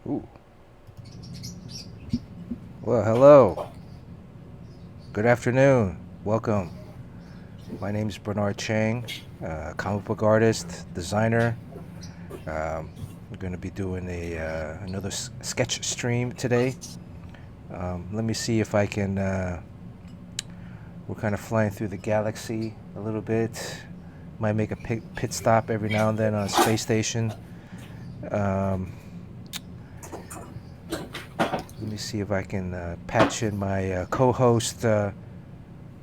Ooh. Well, hello. Good afternoon. Welcome. My name is Bernard Chang, comic book artist, designer. We're going to be doing another sketch stream today. Let me see if I can. We're kind of flying through the galaxy a little bit. Might make a pit stop every now and then on a space station. Um, Let me see if I can patch in my co-host,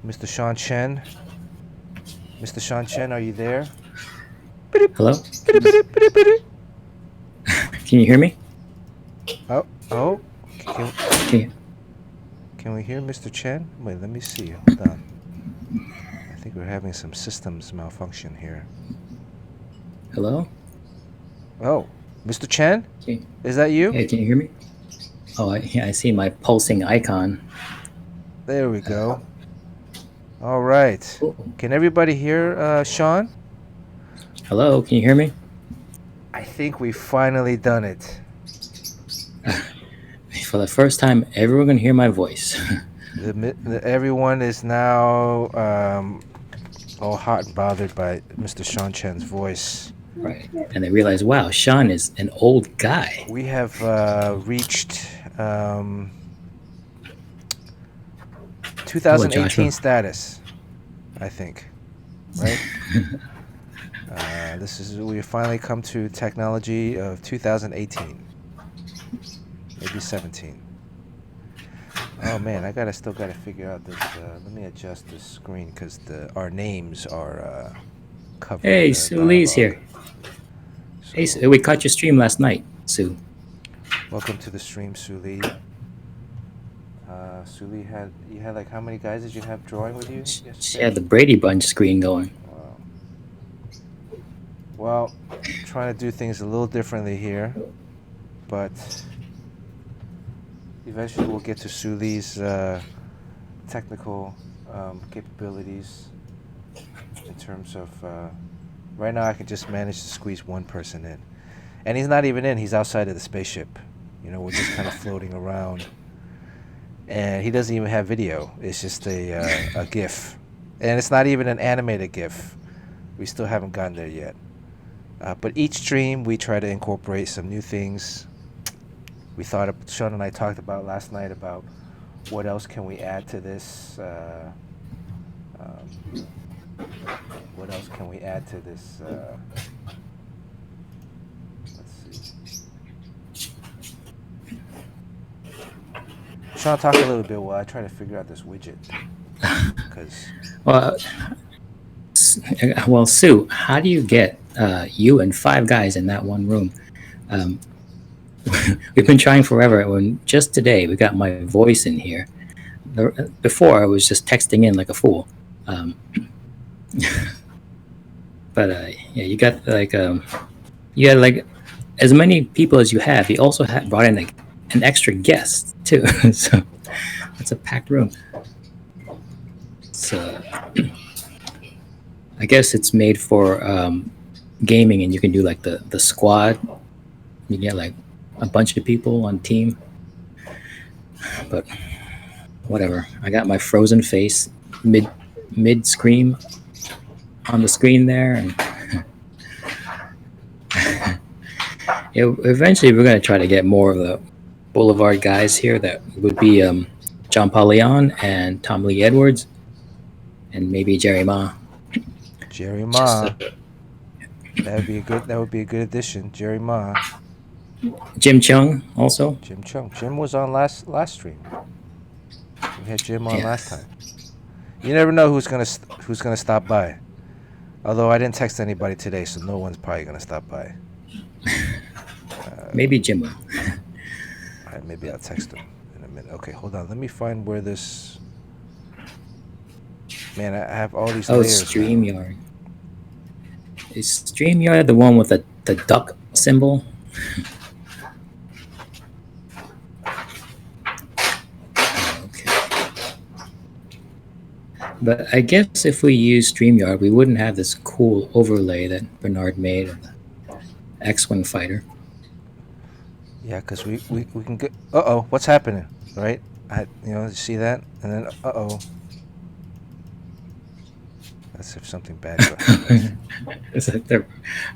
Mr. Sean Chen. Mr. Sean Chen, are you there? Hello? Can you hear me? Oh, can, Can you, can we hear Mr. Chen? Wait, let me see. Hold on. I think we're having some systems malfunction here. hello? Oh, Mr. Chen? Can, Is that you? hey, can you hear me? Oh, I see my pulsing icon. There we go. All right. Cool. Can everybody hear Sean? Hello, can you hear me? I think we've finally done it. For the first time, everyone can hear my voice. Everyone is now all hot and bothered by Mr. Sean Chen's voice. Right. And they realize, wow, Sean is an old guy. We have reached Hello, 2018 Joshua. status, I think, right? We finally come to technology of 2018, maybe 17. Oh man, still gotta figure out this. Let me adjust this screen because our names are covering Hey, the Sue Lee's dialogue. here. Hey, So, Sue, we caught your stream last night, Sue. welcome to the stream, Suli. Suli had like how many guys did you have drawing with you She yesterday? had the Brady Bunch screen going. Wow. Well, trying to do things a little differently here, but eventually we'll get to Suli's technical capabilities in terms of. Right now, I can just manage to squeeze one person in, and he's not even in. He's outside of the spaceship. We're just kind of floating around, and he doesn't even have video. It's just a GIF, and it's not even an animated GIF. We still haven't gotten there yet. But each stream, we try to incorporate some new things. Sean and I talked about last night about what else can we add to this. What else can we add to this? Let's see. Sean, talk a little bit while I try to figure out this widget. Because Well, well, Sue, how do you get you and 5 guys in that one room? Um, we've been trying forever. When just today we got my voice in here. Before I was just texting in like a fool. Um, but yeah, you got like as many people as you have. You also brought in like an extra guest too, so it's a packed room. So I guess it's made for gaming, and you can do like the squad. You get like a bunch of people on team. But whatever. I got my frozen face mid scream on the screen there, and eventually we're gonna try to get more of the Boulevard guys here. That would be John Paul Leon and Tom Lee Edwards, and maybe Jerry Ma. Jerry Just Ma, that would be a good addition. Jerry Ma, Jim Chung also. Jim Chung. Jim was on last stream. We had Jim on Yeah, last time. You never know who's gonna stop by. Although I didn't text anybody today, so no one's probably gonna stop by. maybe Jim will. All right, maybe I'll text him in a minute. Okay, hold on. Let me find where this. Man, I have all these Oh, layers now. StreamYard. Is StreamYard the one with the duck symbol? Okay. But I guess if we use StreamYard, we wouldn't have this cool overlay that Bernard made of the X-Wing fighter. Yeah, because we can get. Uh-oh, what's happening? Right? You see that? And then, uh-oh. That's if something bad happens. Is that the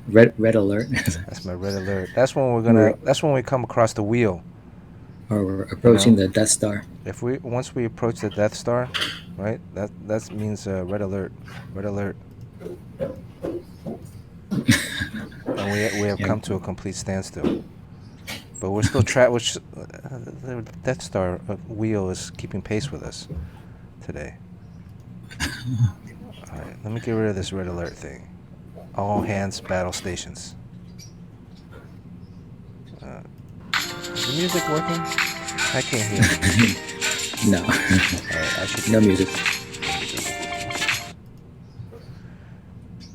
red alert? That's my red alert. That's we're when we come across the wheel. or we're You approaching know, the Death Star. once we approach the Death Star, right? That means red alert, red alert, and we have Yeah. come to a complete standstill. But we're still trapped. Which the Death Star wheel is keeping pace with us today. All right, let me get rid of this red alert thing. All hands, battle stations. Is the music working? I can't hear it. No. All right, I should. No music.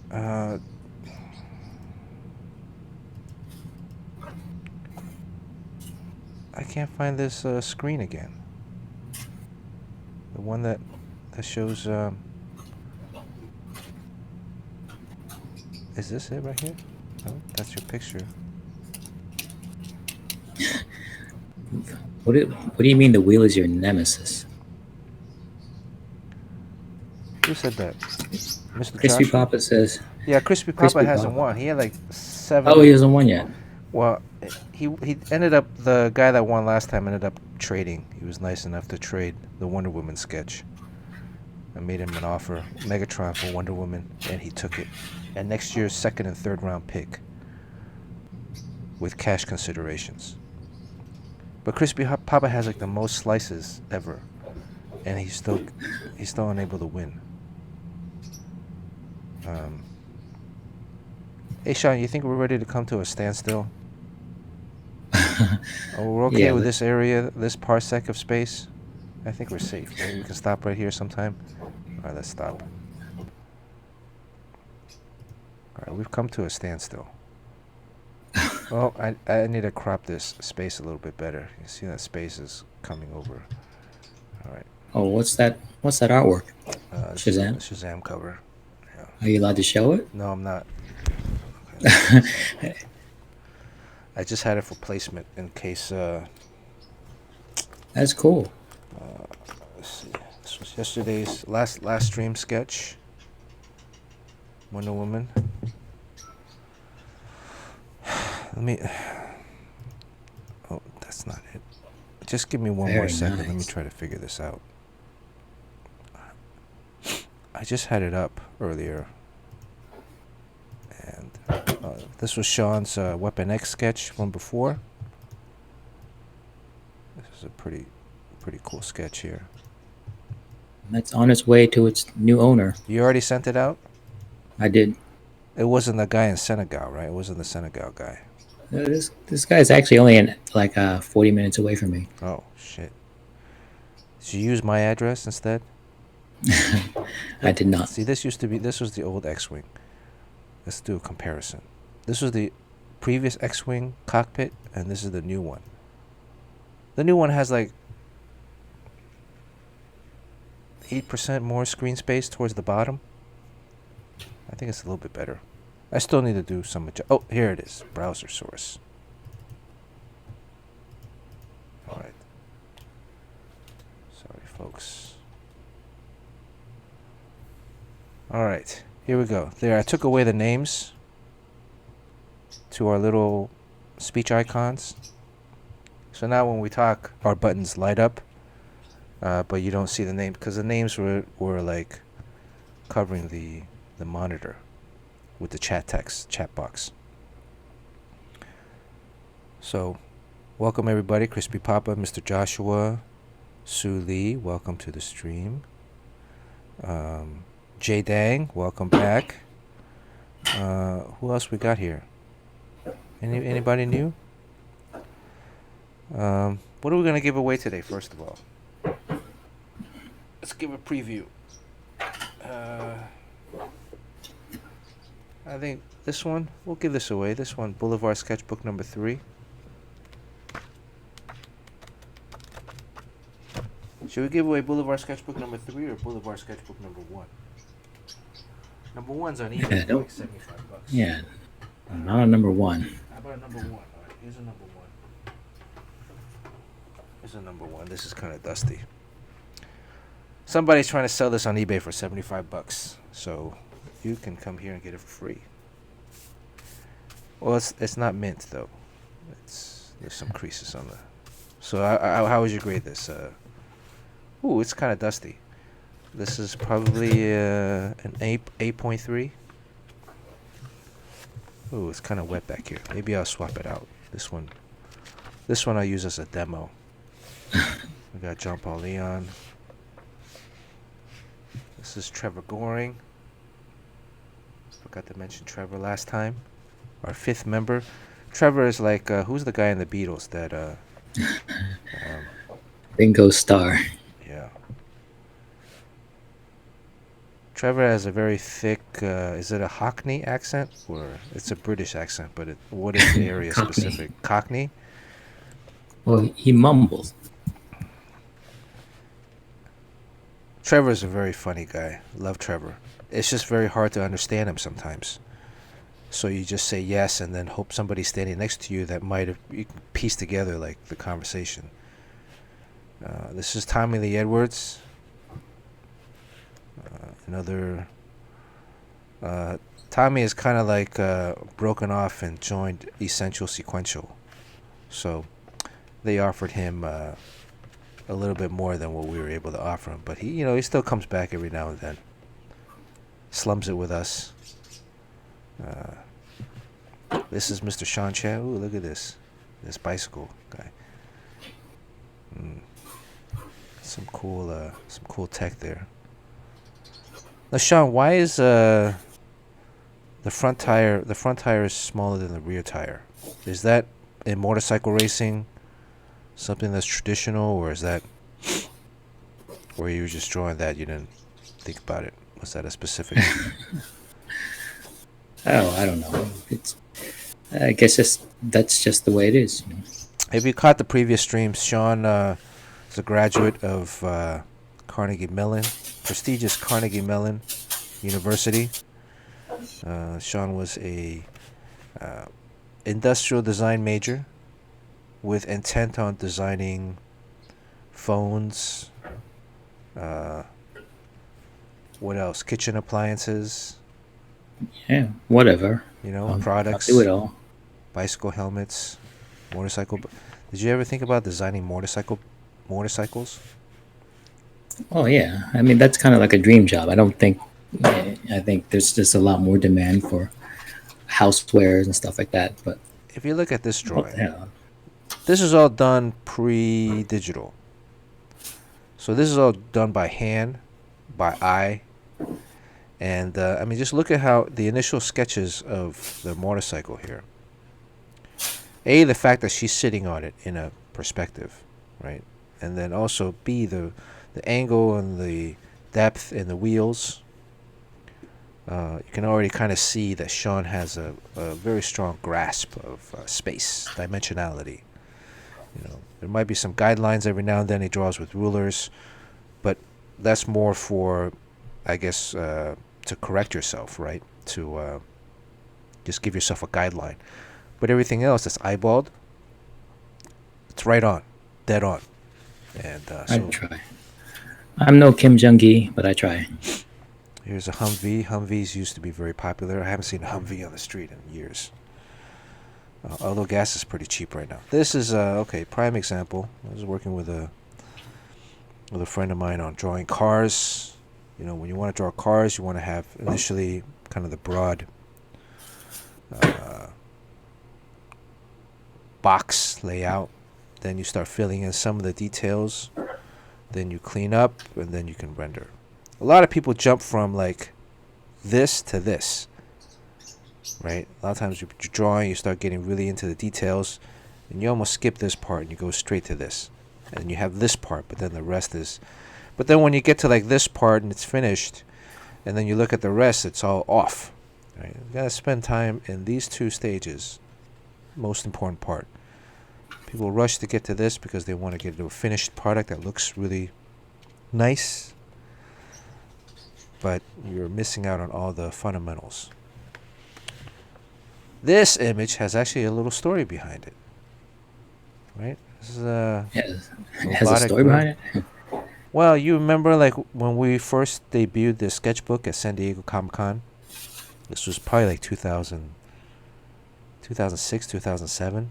Uh, I can't find this screen again. The one that shows. Is this it right here? No, that's your picture. What do you mean the wheel is your nemesis? Who said that? Mr. Crispy Joshua? Papa says. Yeah, Crispy Papa Crispy hasn't Papa. won. He had like 7. Oh, he hasn't won yet. Well, he ended up, the guy that won last time ended up trading. He was nice enough to trade the Wonder Woman sketch. I made him an offer, Megatron for Wonder Woman, and he took it. And next year's second and third round pick with cash considerations. But Crispy Papa has like the most slices ever, and he's still unable to win. Hey Sean, you think we're ready to come to a standstill? We're okay with this area, this parsec of space? I think we're safe. Maybe we can stop right here sometime. All right, let's stop. All right, we've come to a standstill. Well, I need to crop this space a little bit better. You see that space is coming over. All right. Oh, what's that? What's that artwork? Shazam. Shazam cover. Yeah. Are you allowed to show it? No, I'm not. I just had it for placement in case. That's cool. Let's see. This was yesterday's last stream sketch. Wonder Woman. Let me. Oh, that's not it. Just give me one more second. Let me try to figure this out. I just had it up earlier. And this was Sean's Weapon X sketch from before. This is a pretty cool sketch here. That's on its way to its new owner. You already sent it out? I did. It wasn't the guy in Senegal, right? It wasn't the Senegal guy. This guy's actually only in like 40 minutes away from me. Oh shit! Did you use my address instead? I did not. See, this was the old X-wing. Let's do a comparison. This was the previous X-wing cockpit, and this is the new one. The new one has like 8% more screen space towards the bottom. I think it's a little bit better. I still need to do some Oh, here it is. Browser source. All right. Sorry, folks. All right. Here we go. There, I took away the names to our little speech icons. So now when we talk, our buttons light up, but you don't see the name because the names were like covering the monitor with the chat box. So, welcome everybody. Crispy Papa, Mr. Joshua, Sue Lee, welcome to the stream. Jay Dang, welcome back. Who else we got here? Anybody new? What are we gonna give away today? First of all, let's give a preview. I think this one, we'll give this away. This one, Boulevard Sketchbook number 3. Should we give away Boulevard Sketchbook number 3 or Boulevard Sketchbook number 1? Number 1's on eBay for like $75. Yeah, not on number 1. How about a number 1? All right, here's a number 1. Here's a number one. This is kind of dusty. Somebody's trying to sell this on eBay for $75, so you can come here and get it for free. Well, it's not mint though. There's some creases on the. So how would you grade this? Ooh, it's kind of dusty. This is probably an 8.3. Ooh, it's kind of wet back here. Maybe I'll swap it out. This one I'll use as a demo. We got John Paul Leon. This is Trevor Goring. Forgot to mention Trevor last time. Our 5th member. Trevor is like, who's the guy in the Beatles that, Ringo Starr. yeah. Trevor has a very thick, is it a Hackney accent? Or it's a British accent, but what is the area specific? Cockney? Well, he mumbles. Trevor's a very funny guy. Love Trevor. It's just very hard to understand him sometimes. So you just say yes and then hope somebody's standing next to you that you can piece together like the conversation. This is Tommy Lee Edwards. Another. Tommy is kind of like broken off and joined Essential Sequential. So they offered him a little bit more than what we were able to offer him. But he still comes back every now and then. Slums it with us. This is Mr. Sean Chen. Ooh, look at this bicycle guy. Some cool tech there. Now, Sean, why is the front tire is smaller than the rear tire? Is that in motorcycle racing something that's traditional, or is that, or you were just drawing that, you didn't think about it? Was that a specific? Oh, I don't know. I guess that's just the way it is. If you caught the previous streams, Sean is a graduate of Carnegie Mellon, prestigious Carnegie Mellon University. Sean was a industrial design major with intent on designing phones. What else? Kitchen appliances. Yeah, whatever. Products. I'll do it all. Bicycle helmets, motorcycle. Did you ever think about designing motorcycles? Oh yeah, I mean that's kind of like a dream job. I think there's just a lot more demand for housewares and stuff like that. But if you look at this drawing, yeah. This is all done pre-digital. So this is all done by hand, by eye. And just look at how the initial sketches of the motorcycle here. A, the fact that she's sitting on it in a perspective, right? And then also B, the angle and the depth in the wheels. You can already kind of see that Sean has a very strong grasp of space, dimensionality. There might be some guidelines every now and then he draws with rulers, but that's more for, I guess, to correct yourself, right? To just give yourself a guideline. But everything else that's eyeballed, it's right on, dead on. And I try. I'm no Kim Jong-gi, but I try. Here's a Humvee. Humvees used to be very popular. I haven't seen a Humvee on the street in years. Although gas is pretty cheap right now. This is prime example. I was working with a friend of mine on drawing cars. When you want to draw cars, you want to have initially kind of the broad box layout. Then you start filling in some of the details. Then you clean up, and then you can render. A lot of people jump from like this to this, right? A lot of times you're drawing, you start getting really into the details, and you almost skip this part and you go straight to this. And you have this part, but then the rest is... But then when you get to like this part and it's finished, and then you look at the rest, it's all off. Right? You gotta spend time in these two stages. Most important part. People rush to get to this because they want to get to a finished product that looks really nice, but you're missing out on all the fundamentals. This image has actually a little story behind it, right? This is a it has a robotic story girl. behind it. Well, you remember like when we first debuted the sketchbook at San Diego Comic Con? This was probably like 2006, 2007.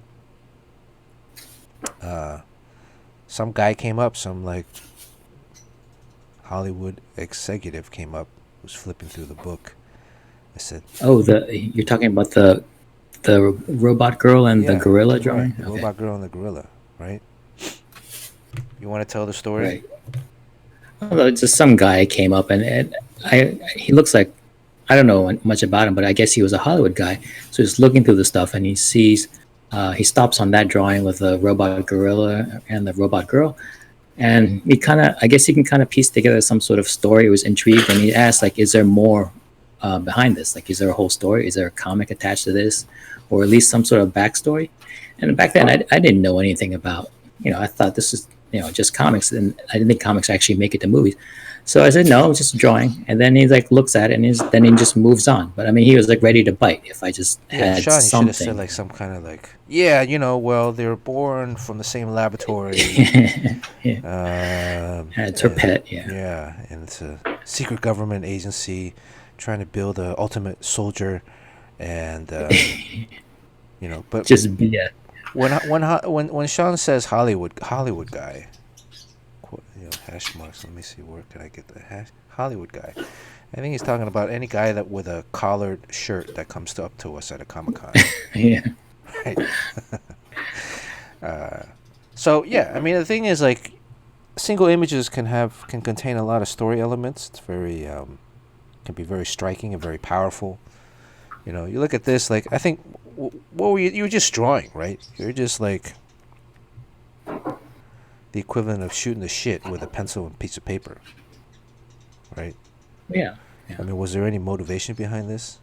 Uh, some guy came up, some like Hollywood executive came up, was flipping through the book. I said, Oh, the you're talking about the robot girl and the "Yeah, gorilla right, drawing. the Okay, robot girl and the gorilla, right? You want to tell the story?" right. Although it's just some guy came up and he looks like I don't know much about him, but I guess he was a Hollywood guy. So he's looking through the stuff and he sees he stops on that drawing with the robot gorilla and the robot girl, and he kind of I guess he can kind of piece together some sort of story. He was intrigued and he asked like, "Is there more behind this? Like, is there a whole story? Is there a comic attached to this, or at least some sort of backstory?" And back then, I didn't know anything about. I thought this is just comics, and I didn't think comics actually make it to movies. So I said no, just a drawing. And then he like looks at it and then he just moves on. But I mean, he was like ready to bite if I just Yeah, had Sean, you should have said something. like some kind of like, yeah, well, they were born from the same laboratory. Yeah, it's her And pet. Yeah, yeah, and it's a secret government agency trying to build a ultimate soldier, and but just yeah. when Sean says Hollywood guy, hash marks. Let me see, where can I get the hash Hollywood guy? I think he's talking about any guy that with a collared shirt that comes up to us at a Comic Con, Yeah. right? So yeah, I mean the thing is like single images can contain a lot of story elements. It's very can be very striking and very powerful. You look at this like I think what were you were just drawing, right? You're just like the equivalent of shooting the shit with a pencil and piece of paper, right? Yeah. I mean, was there any motivation behind this?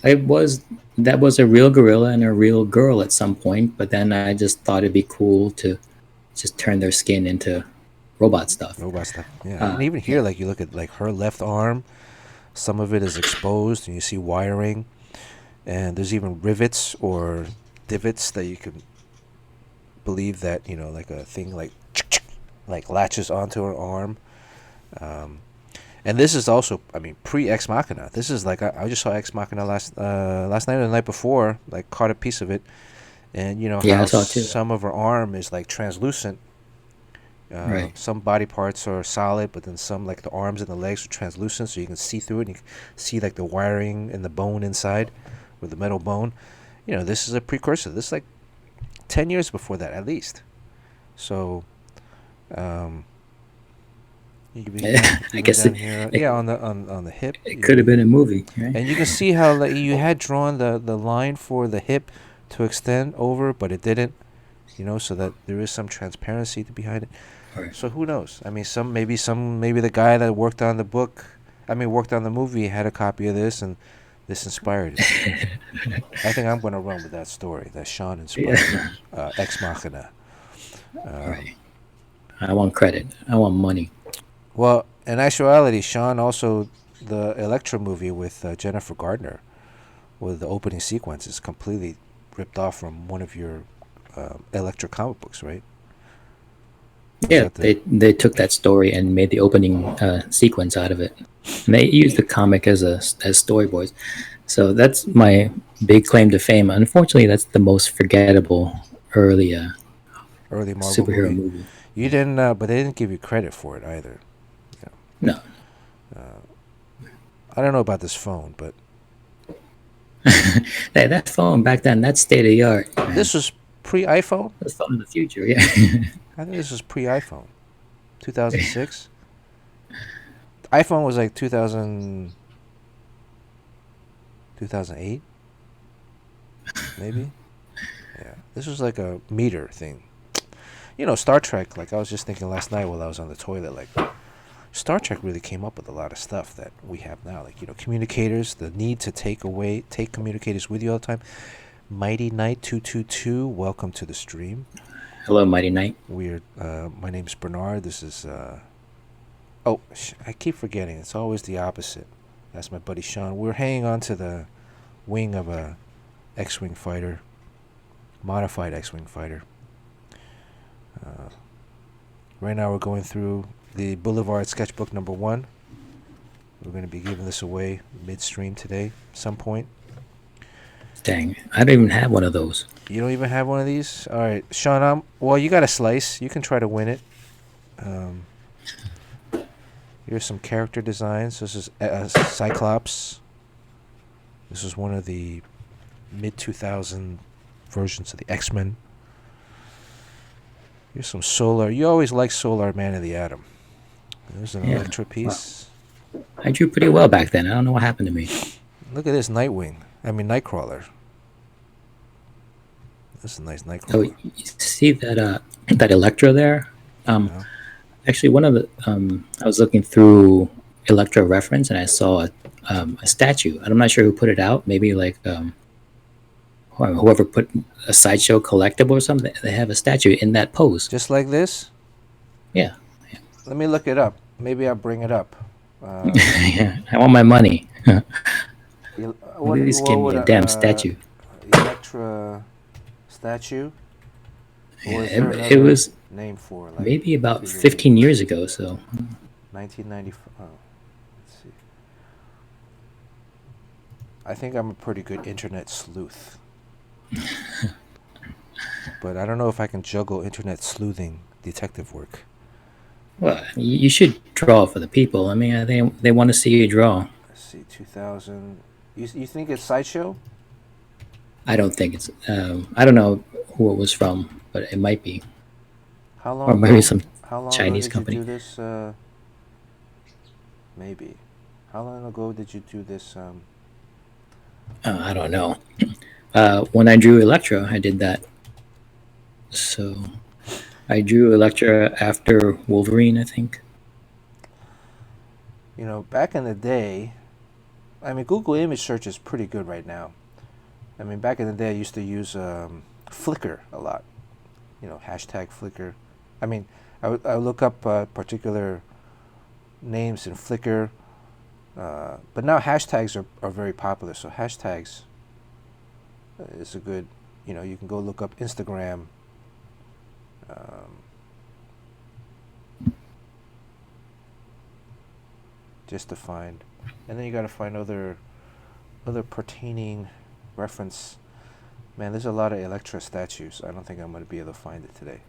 It was that was a real gorilla and a real girl at some point, but then I just thought it'd be cool to just turn their skin into robot stuff. Robot stuff, yeah. And even here, Yeah, like you look at like her left arm, some of it is exposed, and you see wiring, and there's even rivets or divots that you can believe that like a thing like latches onto her arm. Um, and this is also, I mean, pre Ex Machina. This is like I just saw Ex Machina last night or the night before. Like caught a piece of it, and yeah, I how saw it too. some of her arm is like translucent. Right. Some body parts are solid, but then some, like the arms and the legs, are translucent, so you can see through it. And you can see like the wiring and the bone inside, with the metal bone. This is a precursor. This is like 10 years before that, at least. So, you can I even guess down here, it, yeah, on the hip, it could have been a movie, right? and you can see how like, you had drawn the line for the hip to extend over, but it didn't. So that there is some transparency behind it. Right. So who knows? I mean, maybe the guy that worked on the book, worked on the movie, had a copy of this, and this inspired it. I think I'm going to run with that story that Sean inspired Ex Machina. Right. I want credit. I want money. Well, in actuality, Sean also the Electra movie with Jennifer Gardner, with the opening sequence is completely ripped off from one of your Electra comic books, right? Yeah, they took that story and made the opening sequence out of it. And they used the comic as storyboards. So that's my big claim to fame. Unfortunately, that's the most forgettable early early Marvel superhero movie. movie. You didn't, but they didn't give you credit for it either. No. I don't know about this phone, but Hey, that phone back then, that's state of the art. this was pre-iPhone. That's phone of the future, yeah. I think this was pre-iPhone, 2006. iPhone was like 2008, maybe. Yeah, this was like a meter thing. Star Trek. Like I was just thinking last night while I was on the toilet, like Star Trek really came up with a lot of stuff that we have now. Like communicators, the need to take communicators with you all the time. Mighty Knight 222, welcome to the stream. Hello, Mighty Knight. My name's Bernard. This is I keep forgetting. It's always the opposite. That's my buddy Sean. We're hanging on to the wing of a X-wing fighter. modified X-Wing fighter. Right now we're going through the Boulevard Sketchbook number 1. We're going to be giving this away midstream today, some point. Dang, I don't even have one of those. You don't even have one of these? All right, Sean, well, you got a slice. You can try to win it. Here's some character designs. This is Cyclops. This is one of the mid-2000 versions of the X-Men. Here's some Solar. You always like Solar Man of the Atom. There's an Electra piece. Well, I drew pretty well back then. I don't know what happened to me. Look at this Nightcrawler. This is a nice Nightcrawler. Oh, you see that Electra there? Yeah. Actually, one of the I was looking through Electra reference and I saw a statue. I'm not sure who put it out. Maybe like whoever put a Sideshow collectible or something. They have a statue in that pose. Just like this? Yeah. Let me look it up. Maybe I'll bring it up. Yeah, I want my money. Please give me a damn statue. Electra statue? Yeah, it was name for like maybe about 15 years ago. So 1995. Oh, let's see. I think I'm a pretty good internet sleuth. But I don't know if I can juggle internet sleuthing detective work. Well, you should draw for the people. I mean, they want to see you draw. Let's see, 2000. You think it's Sideshow? I don't think it's. I don't know who it was from, but it might be. How long? Or maybe some how long Chinese ago did company. you do this? Maybe. How long ago did you do this? I don't know. When I drew Electra, I did that. So I drew Electra after Wolverine, I think. You know, back in the day, I mean, Google image search is pretty good right now. I mean, back in the day, I used to use Flickr a lot. You know, hashtag Flickr. I mean, I would look up particular names in Flickr. But now hashtags are very popular. So hashtags is a good, you know, you can go look up Instagram. Just to find. And then you got to find other pertaining reference. Man, there's a lot of Electra statues. I don't think I'm going to be able to find it today.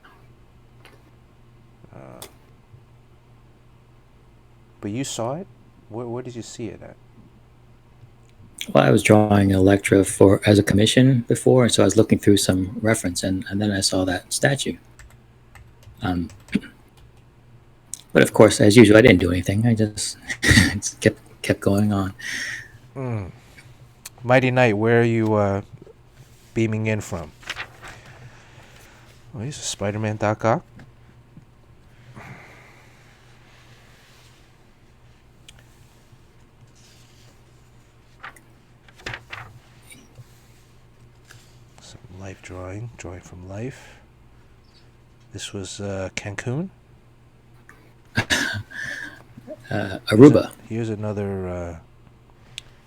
But you saw it? Where did you see it at? Well, I was drawing Electra as a commission before, so I was looking through some reference, and then I saw that statue. But of course, as usual, I didn't do anything. I just kept going on. Mighty Knight, where are you beaming in from? Oh, he's a Spider-Man Doc Ock. Some life drawing from life. This was Cancun. Aruba. Here's another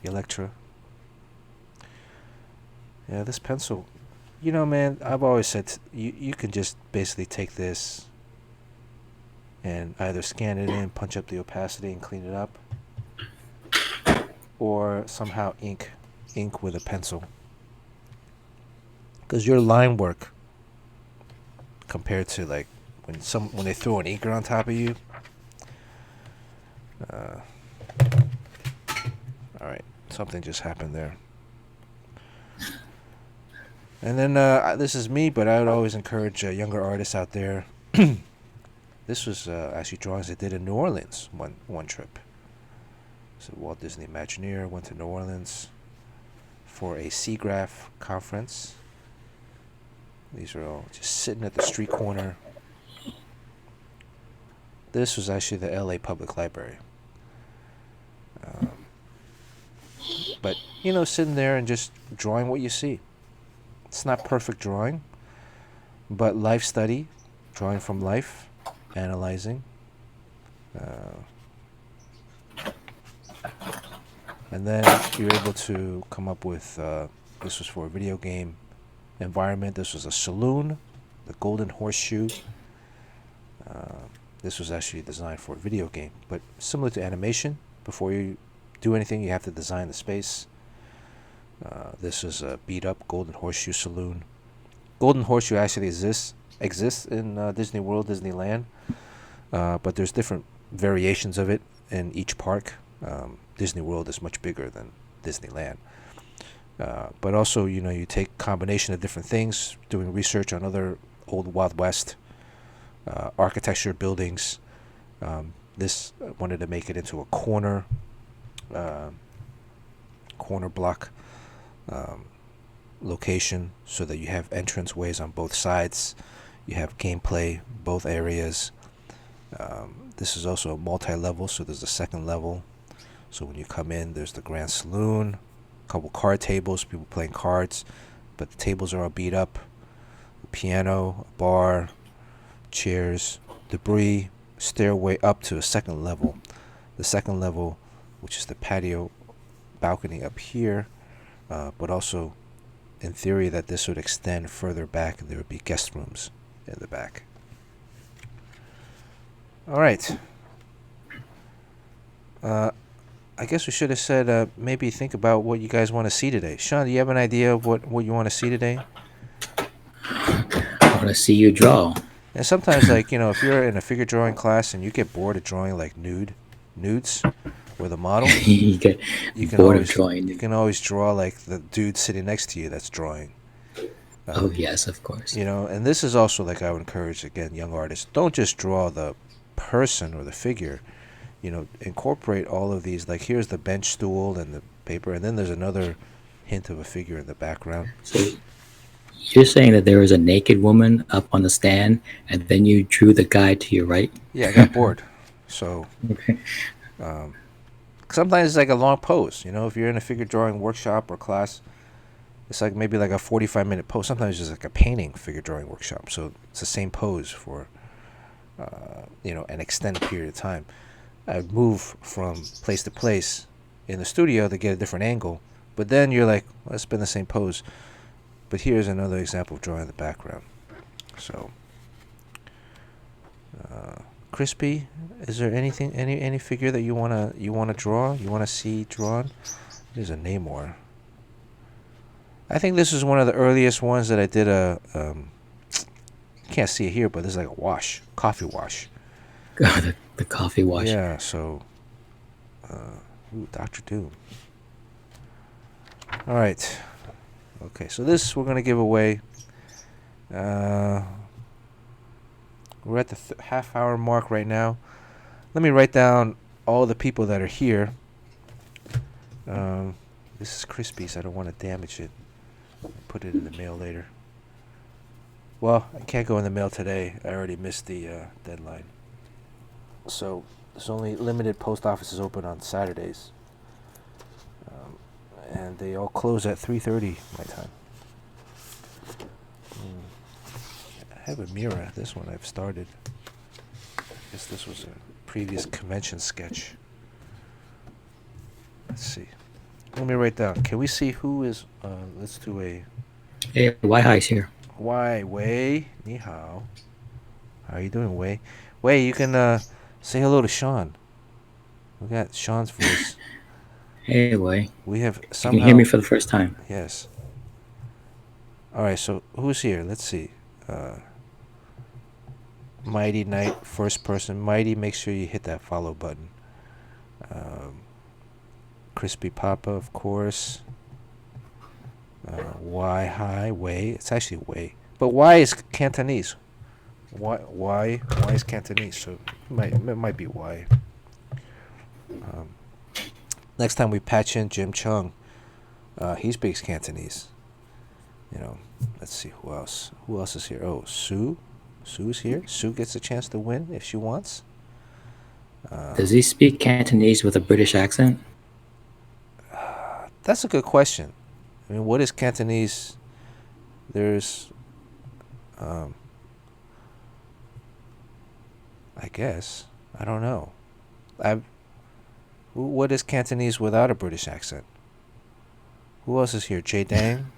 Electra. Yeah, this pencil. You know, man, I've always said you can just basically take this and either scan it in, punch up the opacity, and clean it up, or somehow ink with a pencil. Because your line work, compared to like when they throw an inker on top of you. All right, something just happened there. And then this is me, but I would always encourage younger artists out there. This was actually drawings I did in New Orleans one trip. So Walt Disney Imagineer went to New Orleans for a SIGGRAPH conference. These are all just sitting at the street corner. This was actually the LA Public Library. But, you know, sitting there and just drawing what you see. It's not perfect drawing, but life study, drawing from life, analyzing. And then you're able to come up with, this was for a video game, environment. This was a saloon, the Golden Horseshoe. This was actually designed for a video game, but similar to animation. Before you do anything, you have to design the space. This is a beat-up Golden Horseshoe Saloon. Golden Horseshoe actually exists in Disney World, Disneyland, but there's different variations of it in each park. Disney World is much bigger than Disneyland. But also, you take combination of different things, doing research on other old Wild West architecture, buildings. This wanted to make it into a corner block location, so that you have entrance ways on both sides. You have gameplay both areas. This is also a multi-level, so there's a second level. So when you come in, there's the Grand Saloon, a couple card tables, people playing cards, but the tables are all beat up. A piano, a bar, chairs, debris, stairway up to a second level. The second level, which is the patio balcony up here, but also in theory that this would extend further back and there would be guest rooms in the back. All right. I guess we should have said maybe think about what you guys want to see today. Sean, do you have an idea of what you want to see today? I want to see you draw. And sometimes, like, if you're in a figure drawing class and you get bored of drawing like nudes with a model, you get bored of drawing. You can always draw like the dude sitting next to you that's drawing. Oh yes, of course. And this is also, like, I would encourage, again, young artists, don't just draw the person or the figure. Incorporate all of these. Like, here's the bench stool and the paper, and then there's another hint of a figure in the background. So you're saying that there was a naked woman up on the stand, and then you drew the guy to your right? Yeah, I got bored. So Okay. Sometimes it's like a long pose. If you're in a figure drawing workshop or class, it's like maybe like a 45-minute pose. Sometimes it's just like a painting figure drawing workshop. So it's the same pose for, an extended period of time. I'd move from place to place in the studio to get a different angle. But then you're like, well, it's been the same pose. But here's another example of drawing the background. So, Crispy, is there anything, any figure that you wanna draw? You wanna see drawn? There's a Namor. I think this is one of the earliest ones that I did you can't see it here, but this is like a coffee wash. The coffee wash. Yeah, so, Dr. Doom. All right. Okay, so this we're going to give away. We're at the half-hour mark right now. Let me write down all the people that are here. This is Crispy's. I don't want to damage it. I'll put it in the mail later. Well, I can't go in the mail today. I already missed the deadline. So there's only limited post offices open on Saturdays. And they all close at 3:30 my time. I have a mirror. This one I've started. I guess this was a previous convention sketch. Let's see. Let me write down. Can we see who is... let's do a... Hey, Wai's here. Wei. Ni hao. How are you doing, Wei? Wei, you can say hello to Sean. We got Sean's voice. Hey, Wai. We have somehow... You can hear me for the first time. Yes. All right, so who's here? Let's see. Mighty Knight, first person. Mighty, make sure you hit that follow button. Crispy Papa, of course. Wei. It's actually Wei. But Wei is Cantonese. Why is Cantonese? So it might be Wei. Next time we patch in Jim Chung. He speaks Cantonese. Let's see who else. Who else is here? Oh, Sue. Sue's here. Sue gets a chance to win if she wants. Does he speak Cantonese with a British accent? That's a good question. I mean, what is Cantonese? There's, I guess. I don't know. What is Cantonese without a British accent? Who else is here? Jay Dang?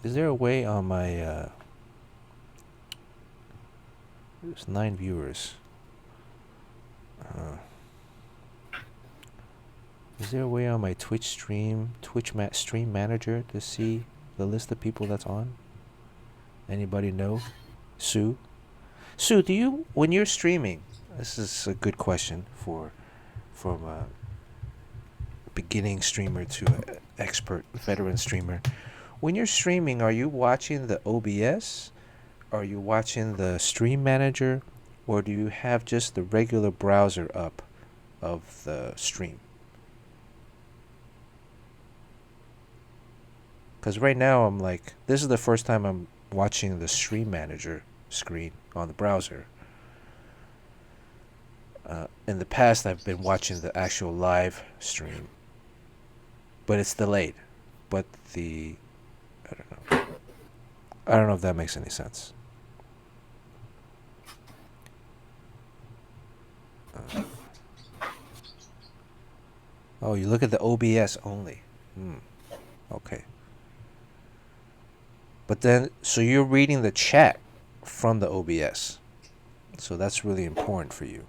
Is there a way on my there's 9 viewers. Is there a way on my Twitch stream, stream manager to see the list of people that's on? Anybody know? Sue? Sue, do you, when you're streaming, this is a good question from a beginning streamer to an expert veteran streamer. When you're streaming, are you watching the OBS? Are you watching the stream manager? Or do you have just the regular browser up of the stream? Because right now I'm like, this is the first time I'm watching the stream manager screen on the browser. In the past, I've been watching the actual live stream, but it's delayed. But I don't know if that makes any sense. Oh, you look at the OBS only. Okay. But then, so you're reading the chat from the OBS. So that's really important for you.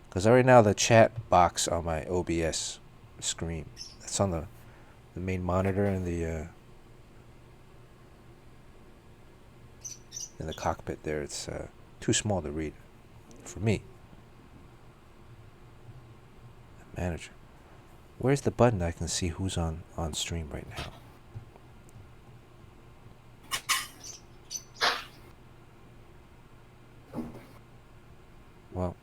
Because right now the chat box on my OBS screen, it's on the main monitor in the cockpit there. It's too small to read for me. Manager. Where's the button I can see who's on stream right now? Well,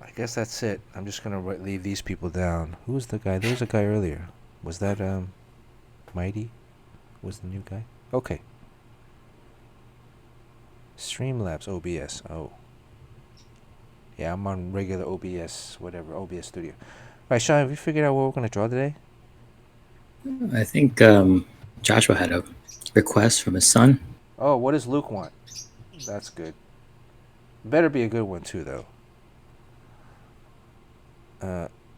I guess that's it. I'm just gonna leave these people down. Who's the guy? There was a guy earlier. Was that Mighty? Was the new guy? Okay. Streamlabs OBS. Oh. Yeah, I'm on regular OBS, whatever, OBS Studio. Alright, Sean, have you figured out what we're going to draw today? I think Joshua had a request from his son. Oh, what does Luke want? That's good. Better be a good one, too, though.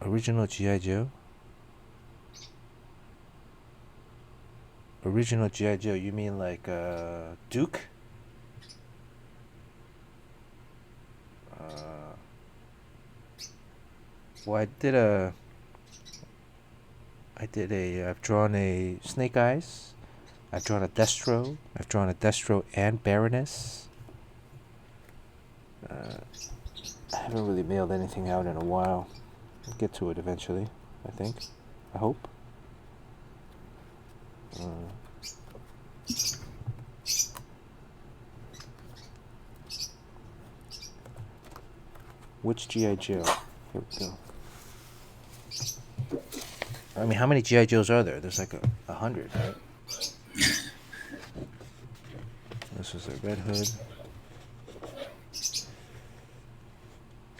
Original G.I. Joe? Original G.I. Joe, you mean like Duke? Well, I've drawn a Snake Eyes. I've drawn a Destro. I've drawn a Destro and Baroness. I haven't really mailed anything out in a while. I'll get to it eventually, I think. I hope. Which G.I. Joe? Here we go. I mean, how many G.I. Joes are there? There's like 100, right? This was a Red Hood.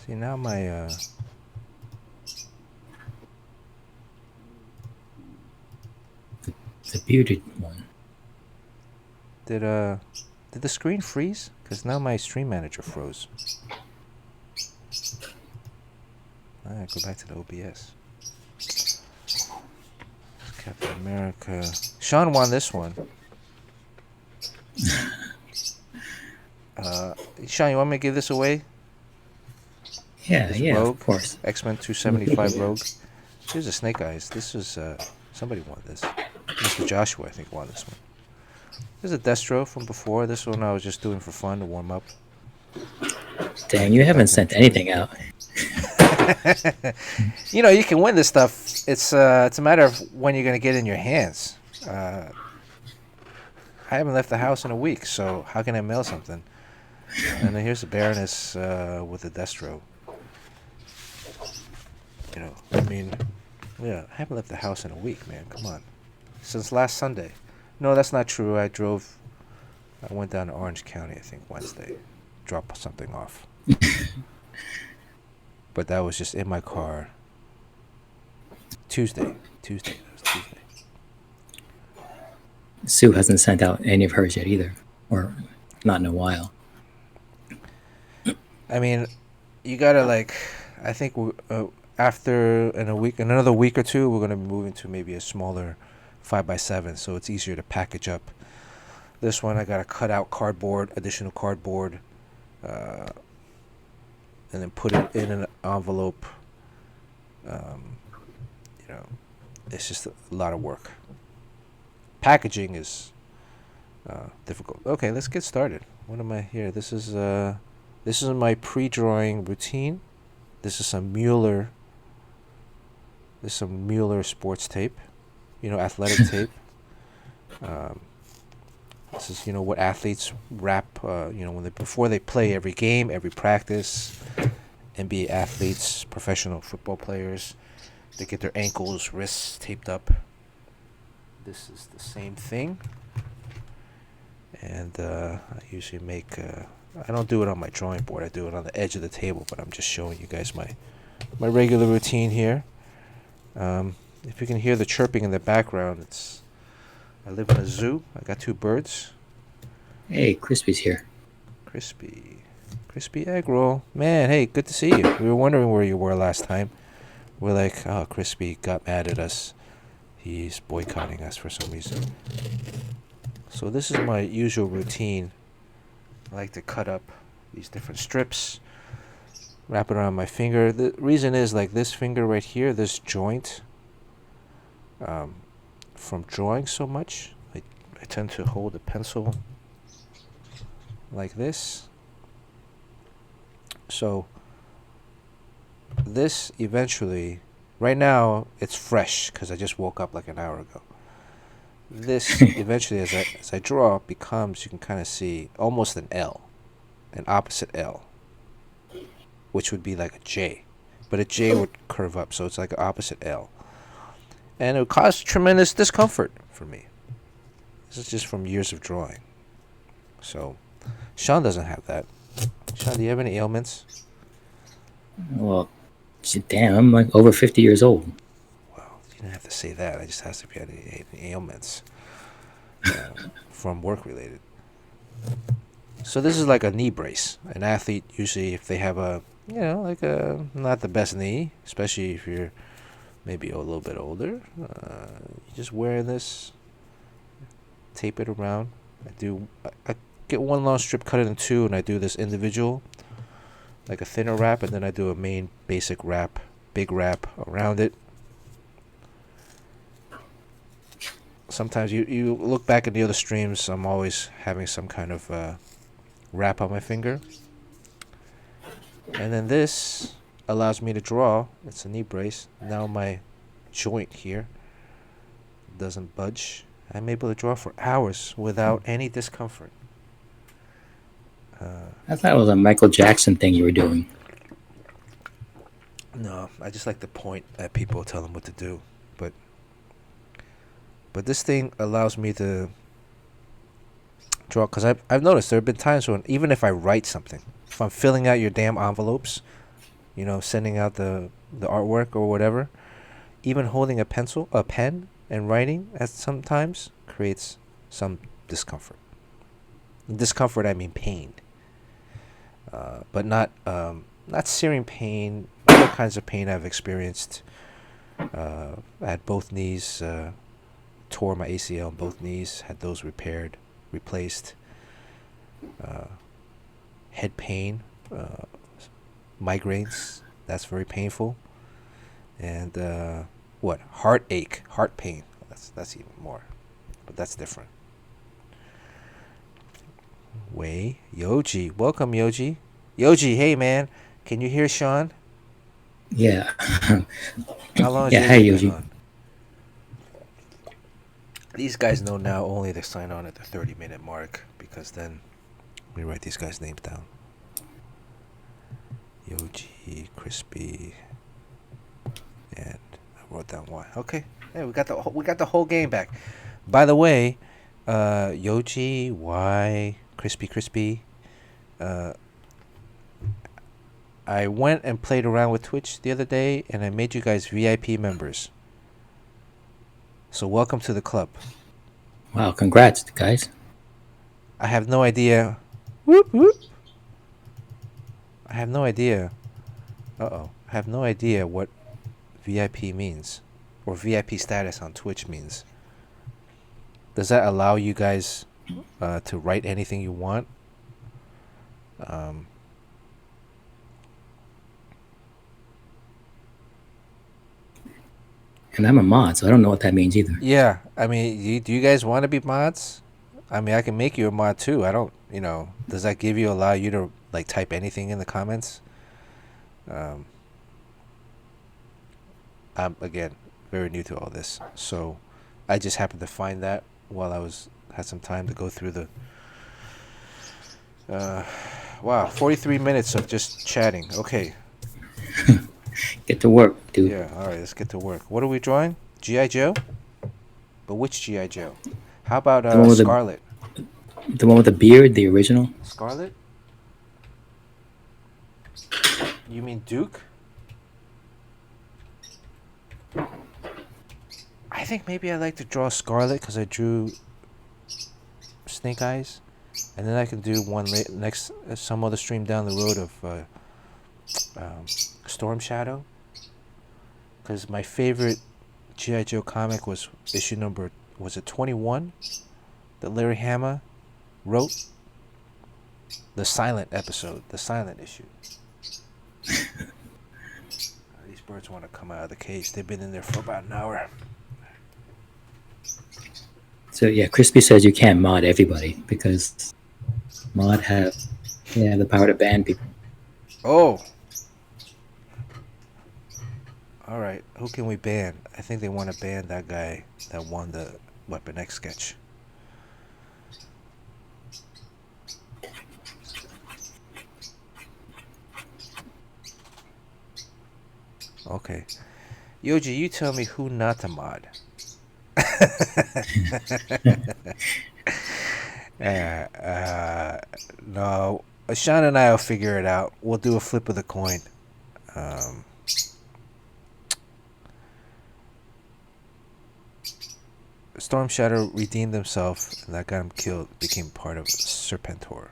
See, now my the bearded one. Did the screen freeze? Because now my stream manager froze. Alright, go back to the OBS. Captain America. Sean won this one. Sean, you want me to give this away? Yeah, This yeah, Rogue, of course. X-Men 275 Rogue. Here's a Snake Eyes. This was somebody won this. Mr. Joshua, I think, won this one. There's a Destro from before. This one I was just doing for fun to warm up. Dang, you haven't sent anything out. You know, you can win this stuff. It's a matter of when you're gonna get it in your hands. I haven't left the house in a week, so how can I mail something? And then here's the Baroness with the Destro. You know, I mean, yeah, I haven't left the house in a week, man. Come on, since last Sunday. No, that's not true. I went down to Orange County, I think, Wednesday, drop something off. But that was just in my car. Tuesday. That was Tuesday. Sue hasn't sent out any of hers yet either, or not in a while. I mean, you gotta I think after in another week or two, we're gonna be moving to maybe a smaller 5x7, so it's easier to package up. This one I gotta cut out additional cardboard, and then put it in an envelope. You know, it's just a lot of work. Packaging is difficult. Okay, let's get started. What am I here? This is my pre-drawing routine. This is some Mueller. This is some Mueller sports tape, athletic tape. This is what athletes wrap. Before they play every game, every practice. NBA athletes, professional football players, they get their ankles, wrists taped up. This is the same thing. And I usually make, I don't do it on my drawing board, I do it on the edge of the table, but I'm just showing you guys my regular routine here. If you can hear the chirping in the background, I live in a zoo. I got 2 birds. Hey, Crispy's here. Crispy egg roll. Man, hey, good to see you. We were wondering where you were last time. We're like, oh, Crispy got mad at us. He's boycotting us for some reason. So this is my usual routine. I like to cut up these different strips, wrap it around my finger. The reason is, like, this finger right here, this joint, from drawing so much, I tend to hold a pencil like this. So this eventually, right now it's fresh because I just woke up like an hour ago. This eventually, as I draw, becomes, you can kind of see, almost an L, an opposite L, which would be like a J, but a J would curve up, so it's like an opposite L, and it would cause tremendous discomfort for me. This is just from years of drawing. So Sean doesn't have that. Sean, do you have any ailments? Well, damn, I'm like over 50 years old. Well, you don't have to say that. I just has to be any ailments from work related. So this is like a knee brace. An athlete, usually, if they have not the best knee, especially if you're maybe a little bit older, you just wear this, tape it around. I get one long strip, cut it in 2, and I do this individual, like a thinner wrap, and then I do a main basic wrap, big wrap around it. Sometimes you look back at the other streams, I'm always having some kind of wrap on my finger. And then this allows me to draw. It's a knee brace. Now my joint here doesn't budge. I'm able to draw for hours without any discomfort. I thought it was a Michael Jackson thing you were doing. No, I just like to point at people, tell them what to do. But this thing allows me to draw, because I've noticed there have been times when, even if I write something, if I'm filling out your damn envelopes, sending out the artwork or whatever, even holding a pen and writing sometimes creates some discomfort. Discomfort, I mean pain. But not searing pain. Other kinds of pain I've experienced. I had both knees, tore my ACL on both knees, had those replaced. Head pain, migraines, that's very painful. And heart pain, that's even more, but that's different. Yoji, welcome Yoji. Hey man, can you hear Sean? Yeah. How long has yeah, hey Yoji. on? These guys know now only to sign on at the 30-minute mark, because then we write these guys' names down. Yoji, Crispy, and I wrote down why. Okay, hey, we got the whole game back. By the way, Yoji, why, Crispy. I went and played around with Twitch the other day, and I made you guys VIP members. So welcome to the club. Wow, congrats, guys. I have no idea. Whoop whoop. I have no idea. I have no idea what VIP means, or VIP status on Twitch means. Does that allow you guys to write anything you want? And I'm a mod, so I don't know what that means either. Yeah, I mean, do you guys want to be mods? I mean, I can make you a mod too. I don't, does that allow you to like type anything in the comments? I'm again very new to all this, so I just happened to find that while I had some time to go through the. Wow, 43 minutes of just chatting. Okay. Get to work, dude. Yeah, all right, let's get to work. What are we drawing? G.I. Joe? But which G.I. Joe? How about Scarlett? The one with the beard, the original? Scarlett? You mean Duke? I think maybe I like to draw Scarlett because I drew Snake Eyes. And then I can do one next some other stream down the road of Storm Shadow. Because my favorite G.I. Joe comic was issue number, was it 21? That Larry Hama wrote? The silent episode, the silent issue. These birds want to come out of the cage. They've been in there for about an hour. So yeah, Crispy says you can't mod everybody because mod have the power to ban people. Oh. All right, who can we ban? I think they want to ban that guy that won the Weapon X sketch. Okay. Yoji, you tell me who not to mod. No. Sean and I will figure it out. We'll do a flip of the coin. Storm Shadow redeemed himself, and that got him killed, became part of Serpentor.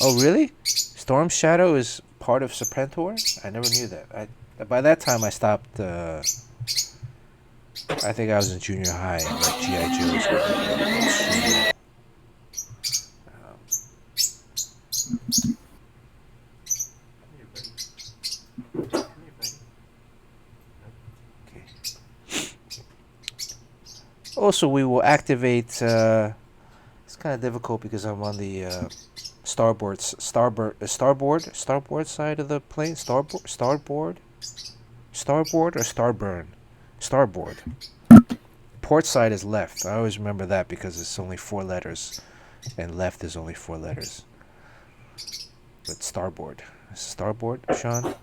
Oh, really? Storm Shadow is part of Serpentor? I never knew that. By that time, I stopped. I think I was in junior high, and like G.I. Joes were Also, we will activate. It's kind of difficult because I'm on the starboard side of the plane. Starboard or starburn? Starboard. Port side is left. I always remember that because it's only 4 letters, and left is only 4 letters. But starboard. Starboard, Sean?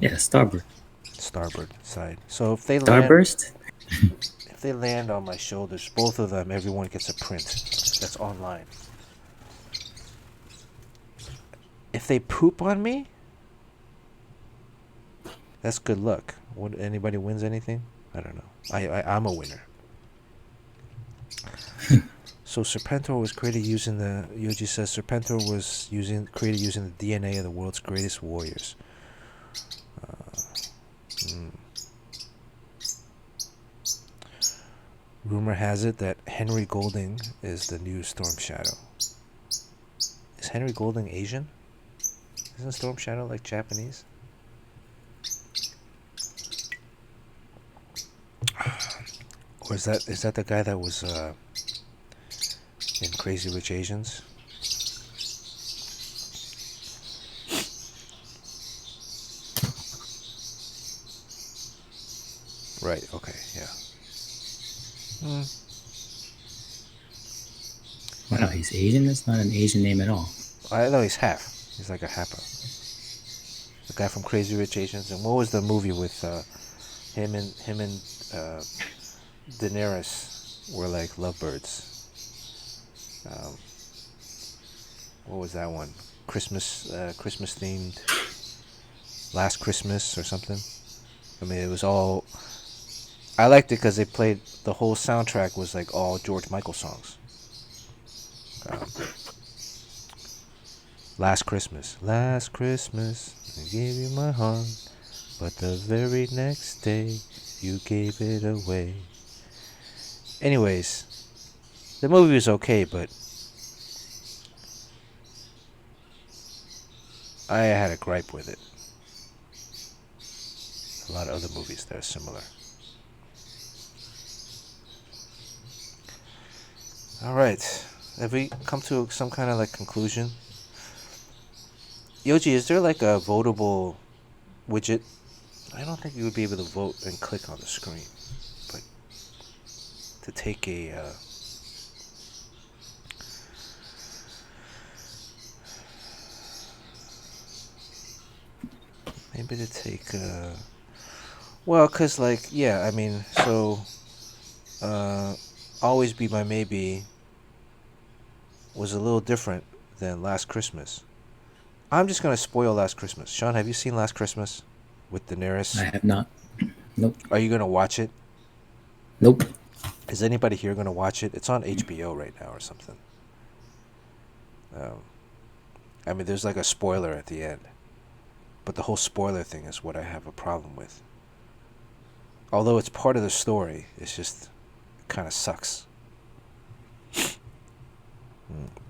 Yeah, starboard. Starboard side. So if they Starburst? If they land on my shoulders, both of them, everyone gets a print that's online. If they poop on me, that's good luck. Would anybody wins anything? I don't know. I'm a winner. So Serpentor was created using the Yoji says Serpentor was created using the DNA of the world's greatest warriors. Rumor has it that Henry Golding is the new Storm Shadow. Is Henry Golding Asian? Isn't Storm Shadow like Japanese? Or is that the guy that was in Crazy Rich Asians? Right, okay, yeah. Wow, he's Asian? That's not an Asian name at all. I know he's half. He's like a happa. The guy from Crazy Rich Asians. And what was the movie with him and Daenerys were like lovebirds? What was that one? Christmas themed. Last Christmas or something. I mean, it was all. I liked it because they played the whole soundtrack was like all George Michael songs. Last Christmas. Last Christmas, I gave you my heart, but the very next day, you gave it away. Anyways, the movie was okay, but I had a gripe with it. A lot of other movies that are similar. Alright. Have we come to some kind of like conclusion? Yoji, is there like a votable widget? I don't think you would be able to vote and click on the screen, but to take a maybe to take well, cause like yeah, I mean, so Always Be My Maybe was a little different than Last Christmas. I'm just gonna spoil Last Christmas. Sean, have you seen Last Christmas with Daenerys? I have not. Nope. Are you gonna watch it? Nope. Is anybody here gonna watch it? It's on HBO right now or something. I mean, there's like a spoiler at the end, but the whole spoiler thing is what I have a problem with. Although it's part of the story, it's just it kind of sucks.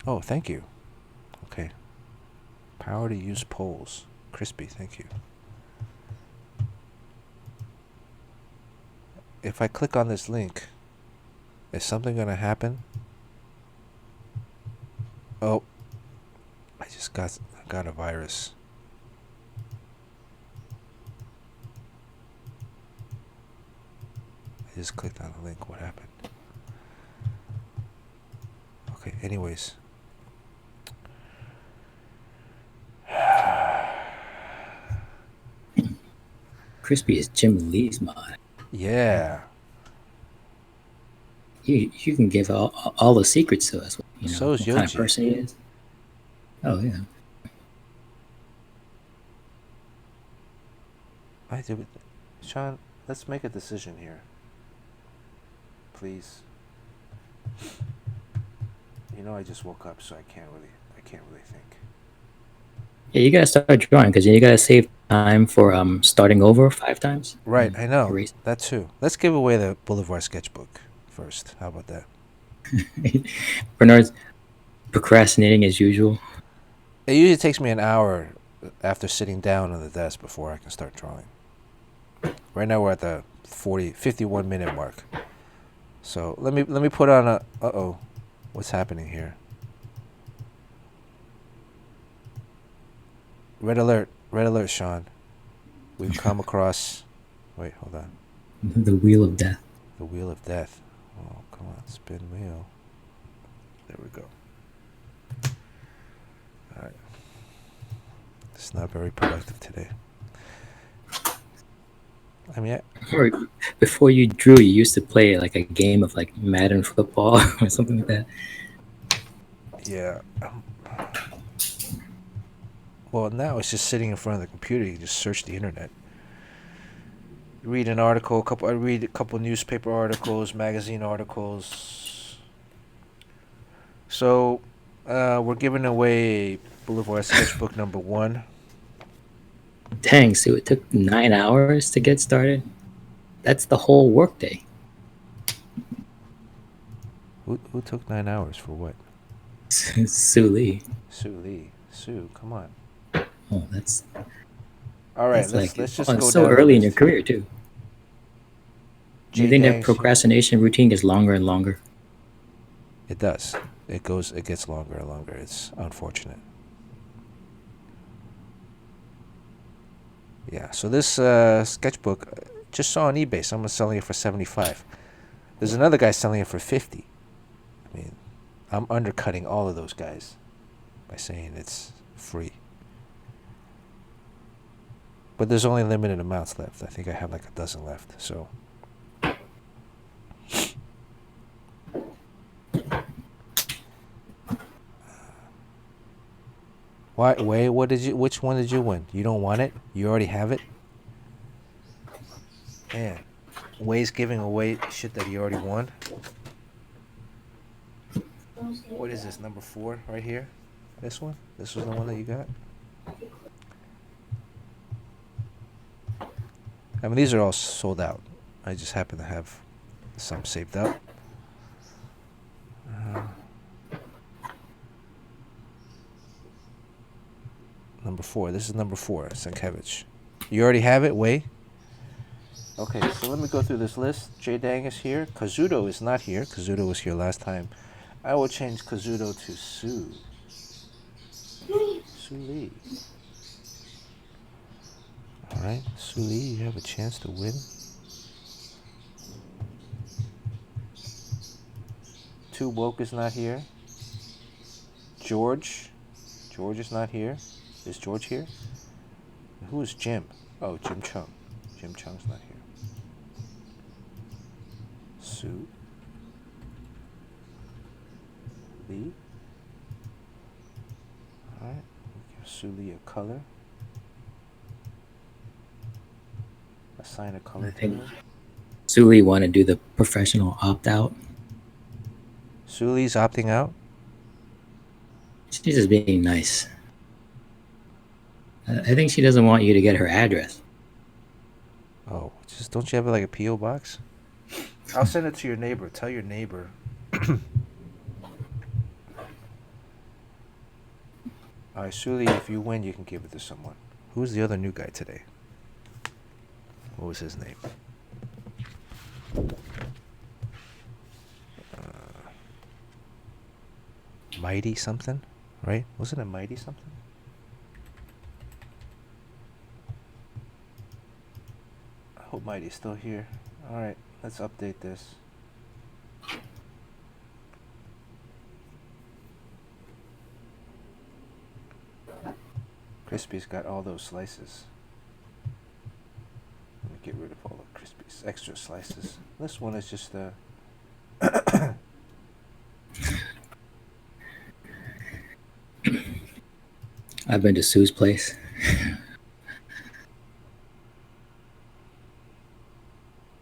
Oh, thank you. Okay. Power to use polls. Crispy, thank you. If I click on this link, is something gonna happen? Oh, I just got a virus. I just clicked on the link. What happened? Okay, anyways. Crispy is Jim Lee's mod. Yeah. You can give all the secrets to us. You know, So is what kind of Yoji. person he is. Oh yeah. Sean, let's make a decision here. Please. You know I just woke up, so I can't really think. Yeah, you gotta start drawing because you gotta save time for starting over 5 times. Right, I know. Erase. That too. Let's give away the Boulevard sketchbook first. How about that? Bernard's procrastinating as usual. It usually takes me an hour after sitting down on the desk before I can start drawing. Right now we're at the 51 minute mark. So let me put on a uh-oh. What's happening here? Red alert, Sean. We've come across wait, hold on. The Wheel of Death. The Wheel of Death. Oh, come on, spin wheel. There we go. Alright. It's not very productive today. I mean, Before you drew, you used to play like a game of like Madden football or something like that. yeah. Well, now it's just sitting in front of the computer. You just search the internet. Read an article, I read a couple newspaper articles, magazine articles. So, we're giving away Boulevard Sketchbook number 1. Dang, so it took 9 hours to get started? That's the whole workday. Who took 9 hours for what? Sue Lee. Sue Lee. Sue, come on. Oh, that's All right, that's let's just oh, go it's so down the early in your list. career too. Do you think that procrastination routine gets longer and longer? It does. It gets longer and longer. It's unfortunate. Yeah, so this sketchbook just saw on eBay. Someone's selling it for $75. There's another guy selling it for $50. I mean, I'm undercutting all of those guys by saying it's free. But there's only limited amounts left. I think I have like a dozen left. So why? Wait, which one did you win? You don't want it? You already have it? Man, Way's giving away shit that he already won. What is this, number 4 right here? This one? This was the one that you got? I mean, these are all sold out. I just happen to have some saved up. Number 4. This is number 4, Sienkiewicz. You already have it? Wei? Okay, so let me go through this list. J Dang is here. Kazuto is not here. Kazuto was here last time. I will change Kazuto to Su. Su Lee. Alright, Su Lee, you have a chance to win. 2 Woke is not here. George. George is not here. Is George here? Who is Jim? Oh, Jim Chung. Jim Chung's not here. Su Lee. Alright, give Su Lee a color. Assign a color to her. Suli want to do the professional opt-out. Su Lee's opting out? She's just being nice. I think she doesn't want you to get her address. Oh, just don't you have like a P.O. box? I'll send it to your neighbor. Tell your neighbor. Alright, Suli, if you win, you can give it to someone. Who's the other new guy today? What was his name? Mighty something, right? Wasn't it Mighty something? I hope Mighty's still here. Alright, let's update this. Crispy's got all those slices. Let me get rid of all the Crispy's extra slices. This one is just I've been to Sue's place.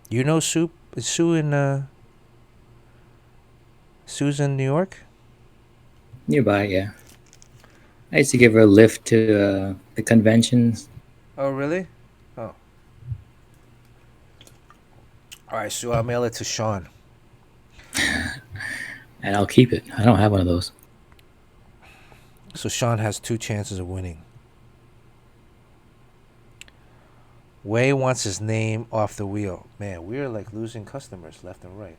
You know Sue? Is Sue in Sue's in New York? Nearby, yeah. I used to give her a lift to the conventions. Oh, really? Oh. Alright, Sue, I'll mail it to Sean. And I'll keep it. I don't have one of those. So Sean has 2 chances of winning. Wei wants his name off the wheel. Man, we're like losing customers left and right.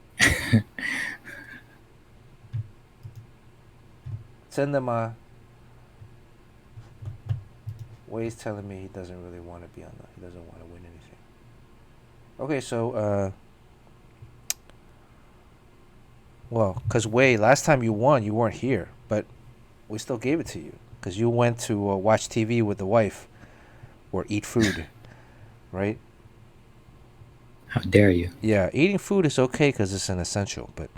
Send them Wei's telling me he doesn't really want to be on he doesn't want to win anything. Okay, so well, because Wei, last time you won, you weren't here, but we still gave it to you because you went to watch TV with the wife or eat food, right? How dare you? Yeah, eating food is okay because it's an essential, but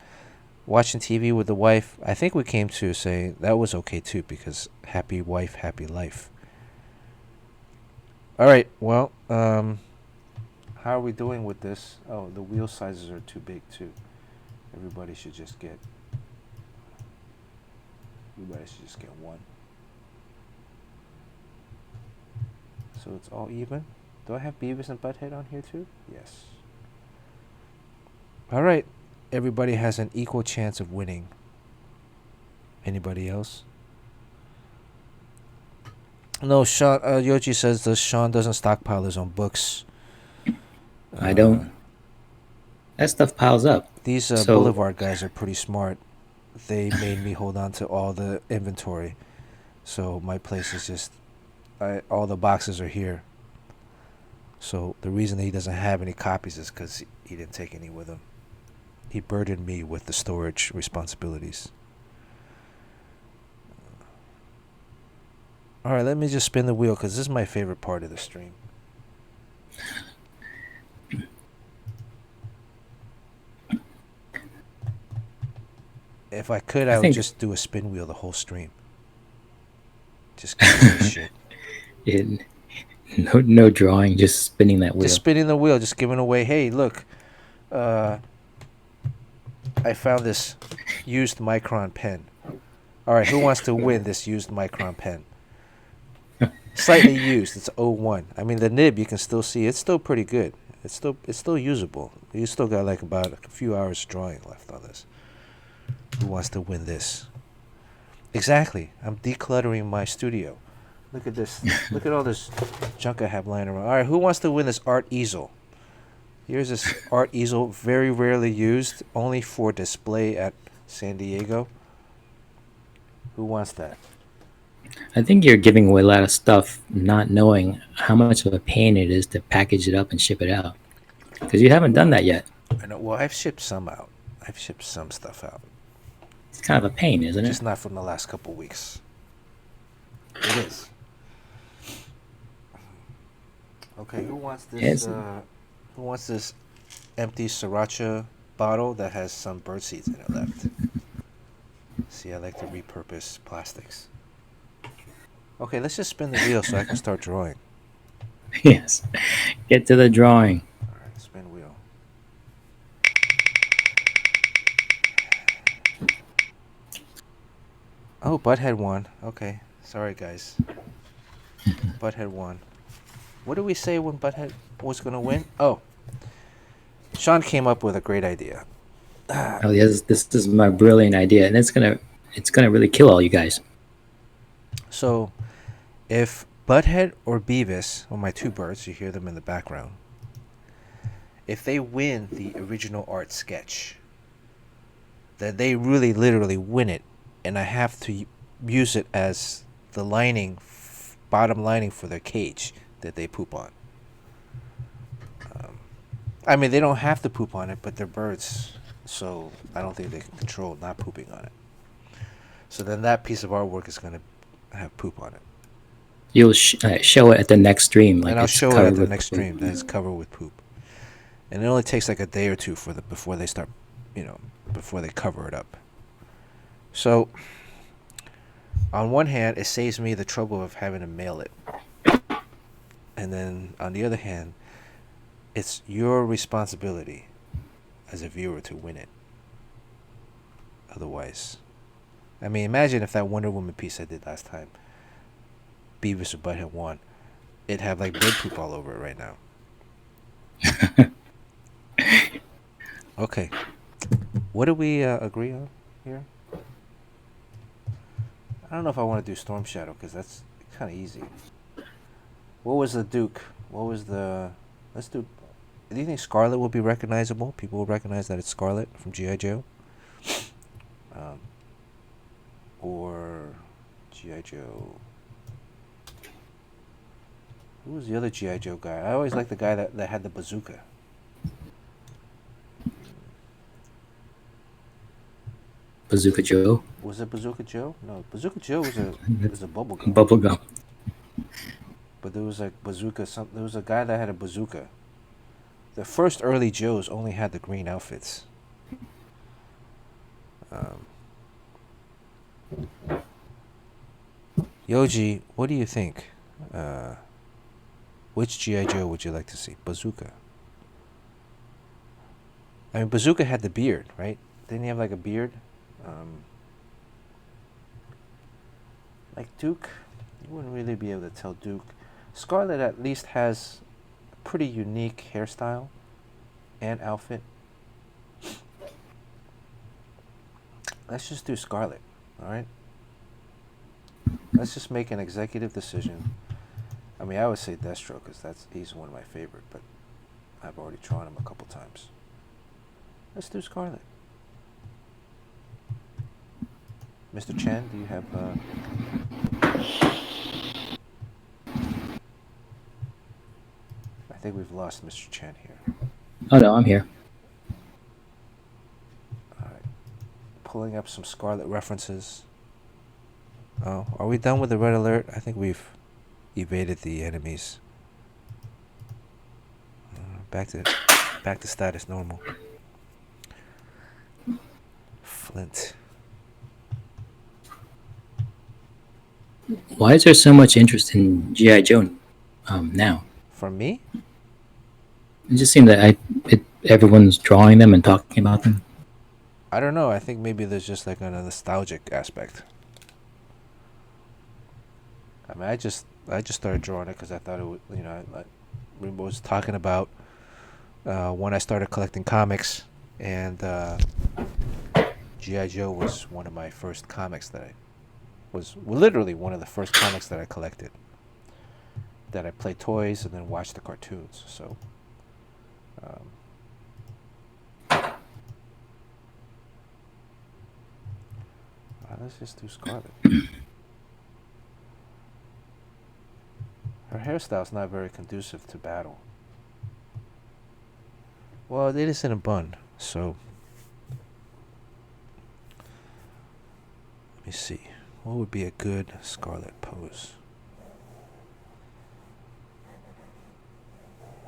watching TV with the wife, I think we came to say that was okay too because happy wife, happy life. All right, well, how are we doing with this? Oh, the wheel sizes are too big too. Everybody should just get one. So it's all even. Do I have Beavis and Butthead on here too? Yes. All right. Everybody has an equal chance of winning. Anybody else? No, Sean. Yoji says that Sean doesn't stockpile his own books. I don't. That stuff piles up. These Boulevard guys are pretty smart. They made me hold on to all the inventory. So my place is just... all the boxes are here. So the reason that he doesn't have any copies is because he didn't take any with him. He burdened me with the storage responsibilities. Alright, let me just spin the wheel because this is my favorite part of the stream. If I could, I would just do a spin wheel the whole stream. Just give away shit. No drawing, just spinning that wheel. Just spinning the wheel, just giving away, hey, look, I found this used Micron pen. All right, who wants to win this used Micron pen? Slightly used. It's 01. I mean, the nib you can still see. It's still pretty good. It's still usable. You still got like about a few hours drawing left on this. Who wants to win this? Exactly. I'm decluttering my studio. Look at this. Look at all this junk I have lying around. All right, who wants to win this art easel? Here's this art easel, very rarely used, only for display at San Diego. Who wants that? I think you're giving away a lot of stuff, not knowing how much of a pain it is to package it up and ship it out. Because you haven't done that yet. I know. Well, I've shipped some out. I've shipped some stuff out. It's kind of a pain, isn't it? Just not from the last couple weeks. It is. Okay, who wants this? Who wants this empty sriracha bottle that has some bird seeds in it left? See, I like to repurpose plastics. Okay, let's just spin the wheel so I can start drawing. Yes. Get to the drawing. All right, spin wheel. Oh, Butthead won. Okay, sorry guys. Butthead won. What did we say when Butthead was going to win? Oh, Sean came up with a great idea. Oh, yes, this is my brilliant idea, and it's gonna really kill all you guys. So, if Butthead or Beavis, or my two birds, you hear them in the background, if they win the original art sketch, then they really literally win it, and I have to use it as the lining, bottom lining for their cage that they poop on. I mean, they don't have to poop on it, but they're birds, so I don't think they can control not pooping on it. So then that piece of artwork is going to have poop on it. You'll show it at the next stream, like and I'll it's show it covered at the with next poop. stream that it's covered with poop. And it only takes like a day or two before they start, before they cover it up. So, on one hand, it saves me the trouble of having to mail it. And then, on the other hand, it's your responsibility as a viewer to win it. Otherwise, I mean, imagine if that Wonder Woman piece I did last time, Beavis or Butthead won. It'd have like bird poop all over it right now. Okay. What do we agree on here? I don't know if I want to do Storm Shadow because that's kind of easy. What was the Duke? What was the... Let's do... Do you think Scarlett will be recognizable? People will recognize that it's Scarlett from G.I. Joe? Or G.I. Joe... Who was the other G.I. Joe guy? I always liked the guy that had the bazooka. Bazooka Joe. Was it Bazooka Joe? No, Bazooka Joe was a bubble gum. Bubblegum. But there was like bazooka. There was a guy that had a bazooka. The first early Joes only had the green outfits. Yoji, what do you think? Which G.I. Joe would you like to see? Bazooka. I mean, Bazooka had the beard, right? Didn't he have like a beard? Like Duke, you wouldn't really be able to tell Duke. Scarlett at least has a pretty unique hairstyle and outfit. Let's just do Scarlett, alright? Let's just make an executive decision. I mean, I would say Destro because he's one of my favorite, but I've already drawn him a couple times. Let's do Scarlett. Mr. Chen, do you have... I think we've lost Mr. Chen here. Oh no, I'm here. Alright. Pulling up some Scarlett references. Oh, are we done with the red alert? I think we've evaded the enemies. Back to status normal. Flint. Why is there so much interest in G.I. Joe now? From me? It just seemed that everyone's drawing them and talking about them. I don't know. I think maybe there's just like a nostalgic aspect. I mean, I just started drawing it because I thought it would, we was talking about when I started collecting comics, and GI Joe was one of my first comics that I was literally one of the first comics that I collected. That I played toys and then watched the cartoons. So, let's just do Scarlett. Her hairstyle's not very conducive to battle. Well, it is in a bun, so let me see. What would be a good Scarlett pose?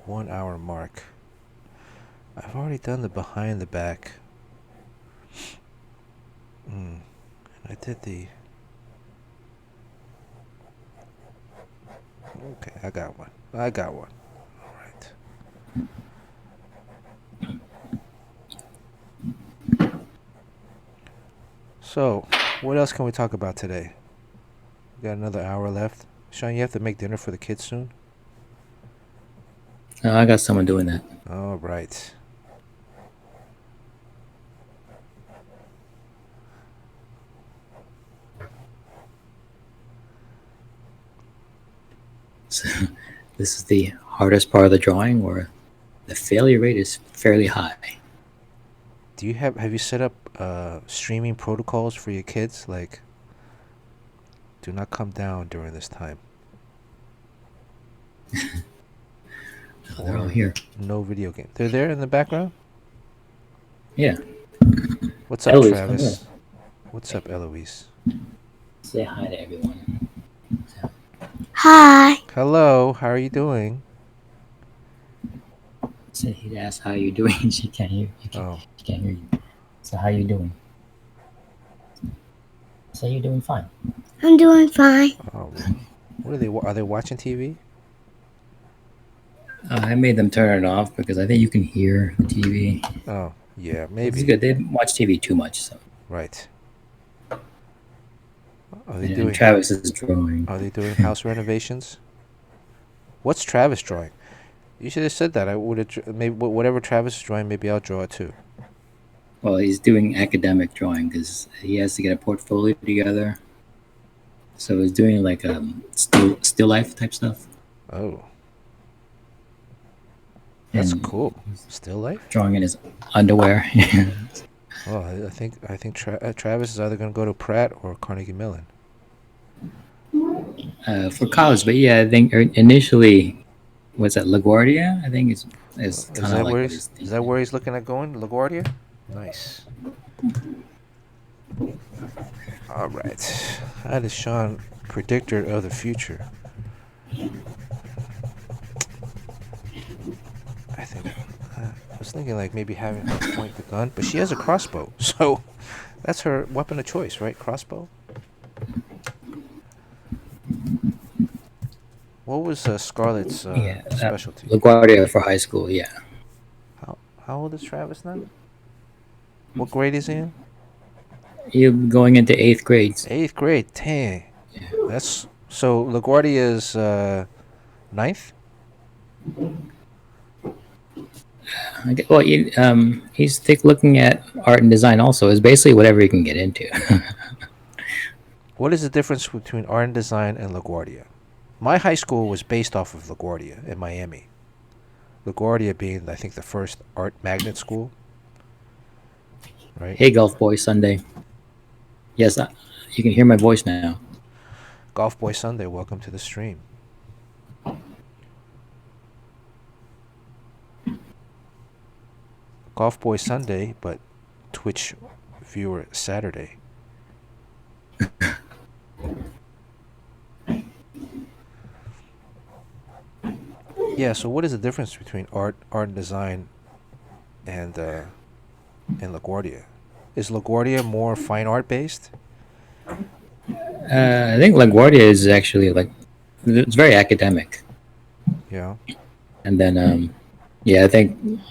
1 hour mark. I've already done the behind the back. And I did the... Okay, I got one. All right. So, what else can we talk about today? We got another hour left. Sean, you have to make dinner for the kids soon? I got someone doing that. All right. So, this is the hardest part of the drawing, or the failure rate is fairly high. Do you have you set up streaming protocols for your kids? Like, do not come down during this time. Oh, they're all here. No video game. They're there in the background? Yeah. What's up, Eloise, Travis? What's up, Eloise? Say hi to everyone. Hi. Hello, how are you doing? Said he'd ask how you doing. She can't hear. She can't hear you. So how you doing? Say you're doing fine. I'm doing fine. Oh, what are they watching TV? I made them turn it off because I think you can hear the TV. Oh, yeah, It's maybe. good. They watch TV too much, so. Right. Are they And doing Travis is drawing. Are they doing house renovations? What's Travis drawing? You should have said that. I would have maybe whatever Travis is drawing. Maybe I'll draw it too. Well, he's doing academic drawing because he has to get a portfolio together. So he's doing like still life type stuff. Oh, that's And cool. Still life. Drawing in his underwear. Well, I think Travis is either going to go to Pratt or Carnegie Mellon. For college, but yeah, I think initially, what's that, LaGuardia? I think is kind of like what he's thinking. Is that where he's looking at going? LaGuardia? Nice. All right. That is Sean, predictor of the future. I think I was thinking like maybe having her point the gun, but she has a crossbow, so that's her weapon of choice, right? Crossbow. What was Scarlett's specialty? LaGuardia for high school, yeah. How old is Travis now? What grade is he in? You're going into 8th grade. 8th grade. Dang. Yeah. That's so. LaGuardia is 9th. Well, he's looking at art and design also. It's basically whatever he can get into. What is the difference between art and design and LaGuardia? My high school was based off of LaGuardia in Miami. LaGuardia being, I think, the first art magnet school. Right? Hey, Golf Boy Sunday. Yes, you can hear my voice now. Golf Boy Sunday, welcome to the stream. Golf Boy Sunday, but Twitch viewer Saturday. Yeah, so what is the difference between art and design and LaGuardia? Is LaGuardia more fine art based? I think LaGuardia is actually it's very academic. Yeah. And then, I think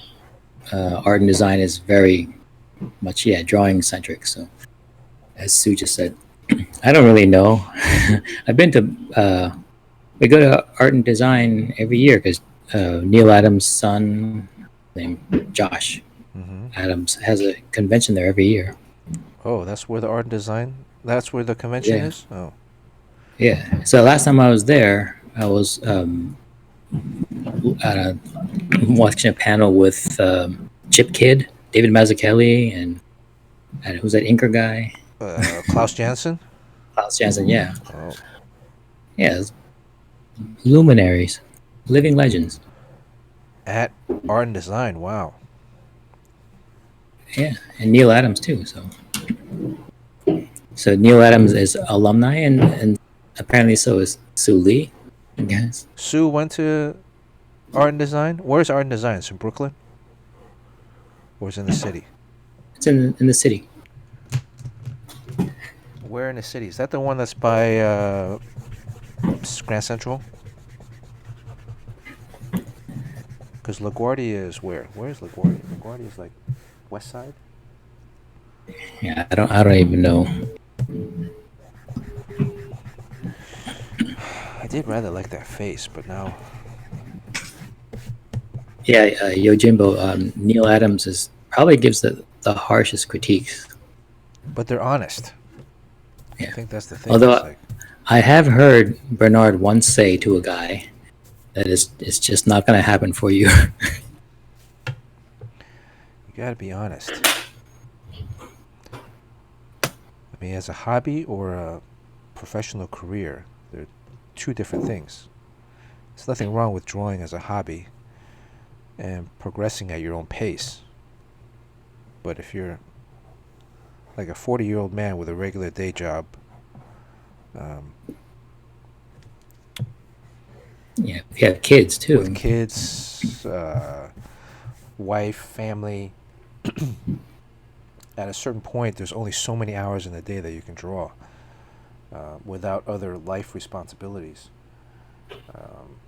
art and design is very much, drawing centric. So, as Sue just said. I don't really know. I've been to. We go to art and design every year because Neil Adams' son, named Josh Mm-hmm. Adams, has a convention there every year. Oh, that's where the art and design. That's where the convention Yeah, is. Oh, yeah. So last time I was there, I was uh, watching a panel with Chip Kidd, David Mazzucchelli, and who's that inker guy? Klaus Janson. Klaus Janson. Yeah, Oh, yeah. Luminaries, living legends. at art and design. Wow. Yeah, and Neil Adams too. So Neil Adams is alumni, and apparently so is Sue Lee. I guess Sue went to art and design. Where's art and design? It's in Brooklyn, or is it in the city? it's in the city. Where in the city? Is that the one that's by Grand Central? Because LaGuardia is where? Where is LaGuardia? LaGuardia is like West Side. Yeah, I don't even know. I did rather like that face, but now. Yeah, Yojimbo. Neil Adams is probably gives the harshest critiques. But they're honest. I Yeah. think that's the thing. It's Although like I have heard Bernard once say to a guy that it's just not going to happen for you. you gotta be honest. I mean, as a hobby or a professional career, they're two different things. There's nothing wrong with drawing as a hobby and progressing at your own pace. But if you're like a 40-year-old man with a regular day job, um, Yeah, if you have kids with too. kids, wife, family, at a certain point, there's only so many hours in the day that you can draw without other life responsibilities. Um,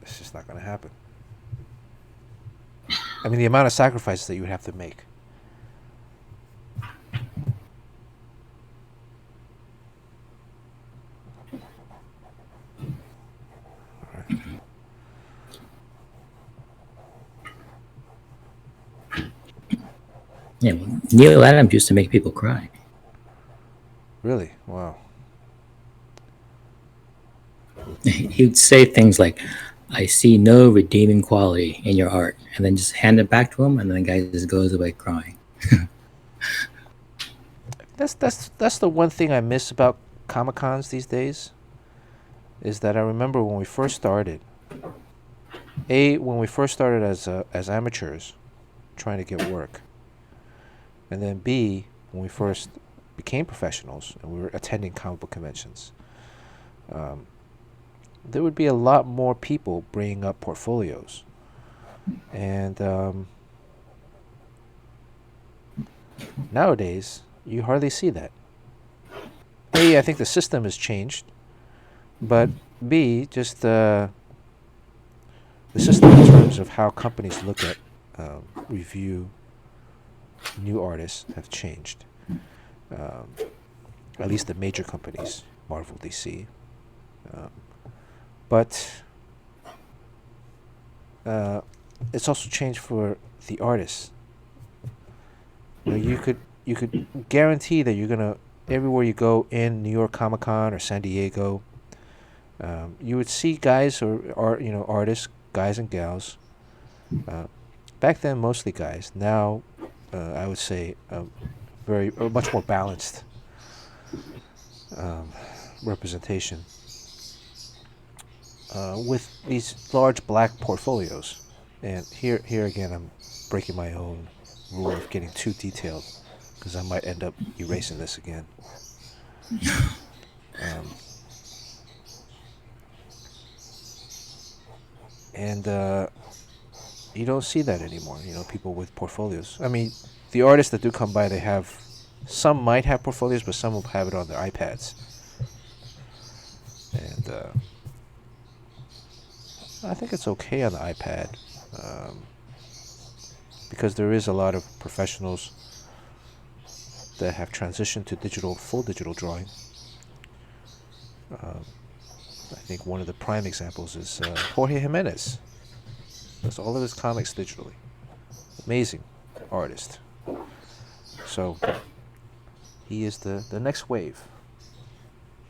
it's just not going to happen. I mean, the amount of sacrifices that you would have to make. Yeah, Neil Adams used to make people cry. Really? Wow. He'd say things like, "I see no redeeming quality in your art," and then just hand it back to him, and then the guy just goes away crying. That's the one thing I miss about Comic Cons these days. Is that I remember when we first started. When we first started as amateurs, trying to get work, and then B, when we first became professionals and we were attending comic book conventions. Um, there would be a lot more people bringing up portfolios, and nowadays you hardly see that. A, I think the system has changed, but B, just the system in terms of how companies look at review new artists have changed. Um, at least the major companies, Marvel, DC. Um, but it's also changed for the artists. You could guarantee that you're gonna everywhere you go in New York Comic Con or San Diego, you would see guys or artists, guys and gals. Uh, back then, mostly guys. Now, I would say much more balanced um, representation with these large black portfolios. And here again, I'm breaking my own rule of getting too detailed because I might end up erasing this again. Um, and you don't see that anymore. People with portfolios. I mean, the artists that do come by, some might have portfolios, but some will have it on their iPads. And I think it's okay on the iPad because there is a lot of professionals that have transitioned to full digital drawing. I think one of the prime examples is Jorge Jimenez. Does all of his comics digitally. Amazing artist. So he is the next wave.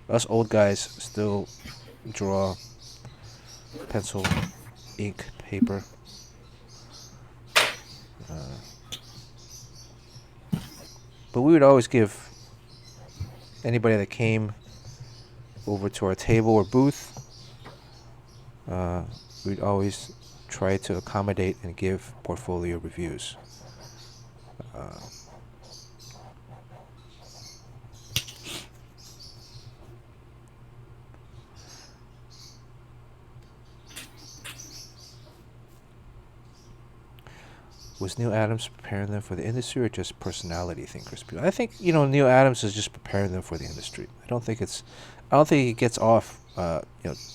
Us old guys still draw pencil, ink, paper. But we would always give anybody that came over to our table or booth, we'd always try to accommodate and give portfolio reviews. Was Neil Adams preparing them for the industry or just personality thinkers? I think Neil Adams is just preparing them for the industry. I don't think he gets off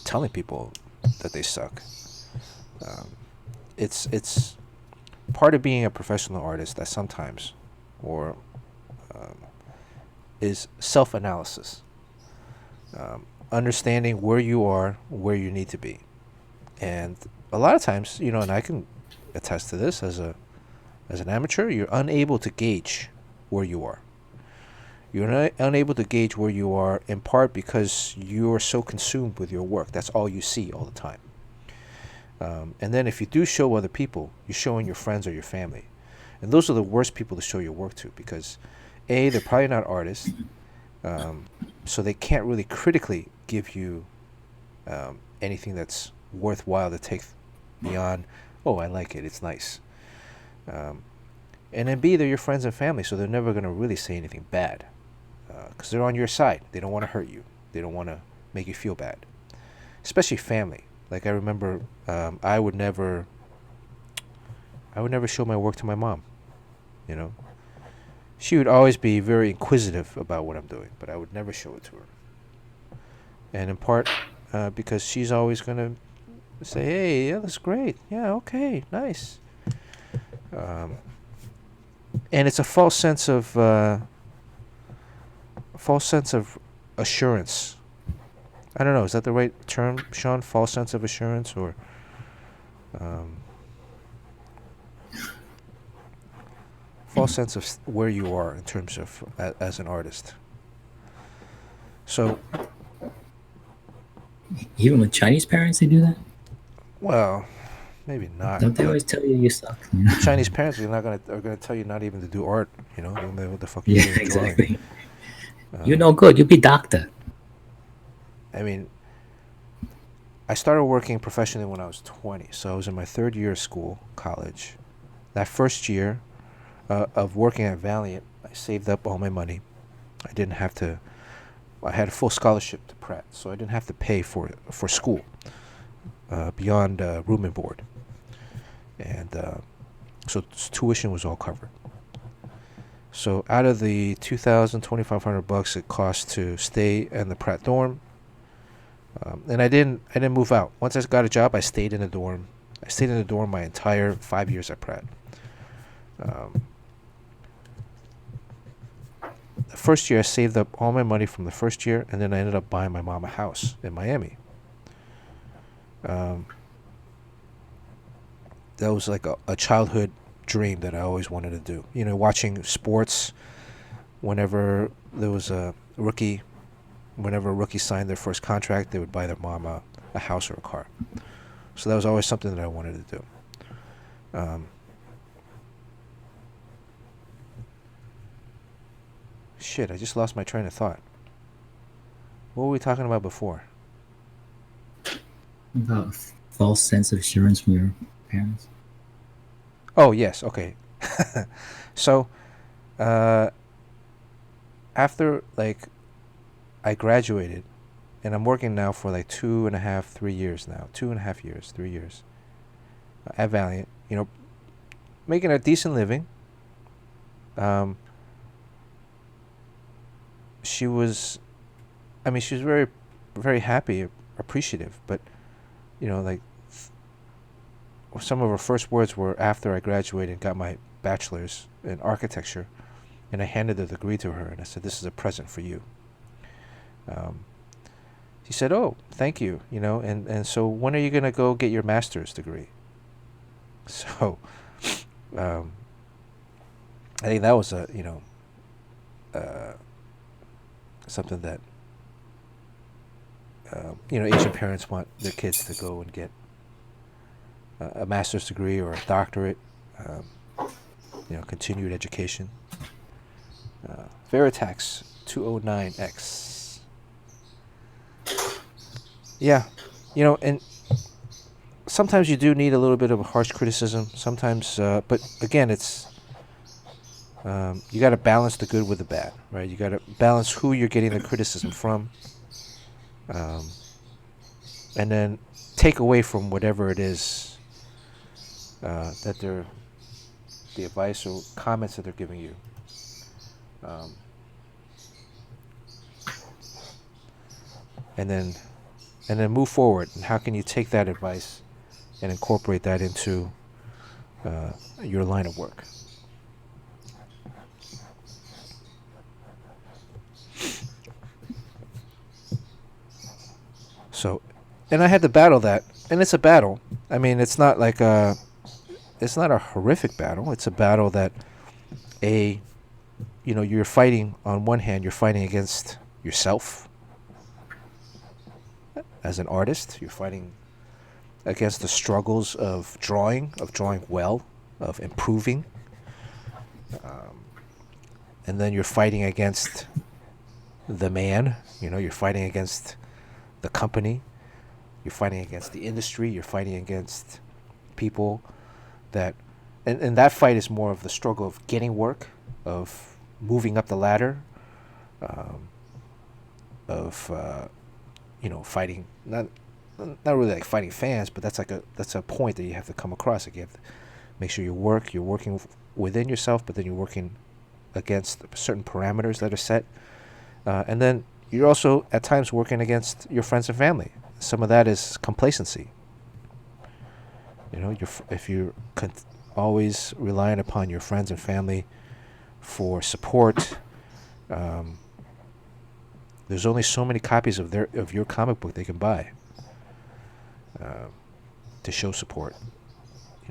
telling people that they suck. It's part of being a professional artist that sometimes, or is self-analysis, understanding where you are, where you need to be, and a lot of times, and I can attest to this as an amateur, you're unable to gauge where you are. You're unable to gauge where you are in part because you're so consumed with your work. That's all you see all the time. And then if you do show other people, you're showing your friends or your family. And those are the worst people to show your work to because, A, they're probably not artists, so they can't really critically give you anything that's worthwhile to take beyond, oh, I like it, it's nice. And then B, they're your friends and family, so they're never going to really say anything bad because they're on your side. They don't want to hurt you. They don't want to make you feel bad, especially family. Like I remember, I would never show my work to my mom. She would always be very inquisitive about what I'm doing, but I would never show it to her. And in part because she's always going to say, "Hey, yeah, that's great. Yeah, okay, nice." And it's a false sense of assurance. I don't know. Is that the right term, Sean? False sense of assurance, or false sense of where you are in terms of as an artist. So, even with Chinese parents, they do that. Well, maybe not. Don't they always tell you suck? Chinese parents are gonna tell you not even to do art. They don't know what the fuck you're Yeah, doing. exactly. You're no good. You be doctor. I mean, I started working professionally when I was 20, so I was in my third year of college. That first year of working at Valiant, I saved up all my money. I had a full scholarship to Pratt, so I didn't have to pay for school beyond room and board. And so tuition was all covered. So out of the $2,500 it cost to stay in the Pratt dorm, and I didn't move out. Once I got a job, I stayed in the dorm. I stayed in the dorm my entire 5 years at Pratt. The first year I saved up all my money from the first year, and then I ended up buying my mom a house in Miami. That was like a childhood dream that I always wanted to do. Watching sports, whenever there was whenever a rookie signed their first contract, they would buy their mom a house or a car. So that was always something that I wanted to do. Shit, I just lost my train of thought. What were we talking about before? About false sense of assurance from your parents. Oh, yes, okay. So, after, I graduated, and I'm working now for 3 years now. 2.5 years, 3 years. At Valiant, making a decent living. She was very, very happy, appreciative, but, some of her first words were after I graduated and got my bachelor's in architecture And I handed the degree to her, and I said, "This is a present for you." Um, she said, "Oh, thank you." And so when are you gonna go get your master's degree? So, um, I think that was something that Asian parents want their kids to go and get a master's degree or a doctorate, um, continued education. Veritax 209X. Yeah, and sometimes you do need a little bit of harsh criticism. Sometimes, but again, it's you got to balance the good with the bad, right? You got to balance who you're getting the criticism from, and then take away from whatever it is that the advice or comments that they're giving you. And then move forward. And how can you take that advice and incorporate that into your line of work? So, and I had to battle that, and it's a battle. I mean, it's not like it's not a horrific battle. It's a battle that you're fighting. On one hand, you're fighting against yourself as an artist. You're fighting against the struggles of drawing well, of improving, and then you're fighting against the man. You're fighting against the company. You're fighting against the industry. You're fighting against people that, and that fight is more of the struggle of getting work, of moving up the ladder, of fighting not really like fighting fans, but that's a point that you have to come across. Like you have to make sure you're working within yourself, but then you're working against certain parameters that are set, and then you're also at times working against your friends and family. Some of that is complacency. If you're always relying upon your friends and family for support, there's only so many copies of your comic book they can buy to show support.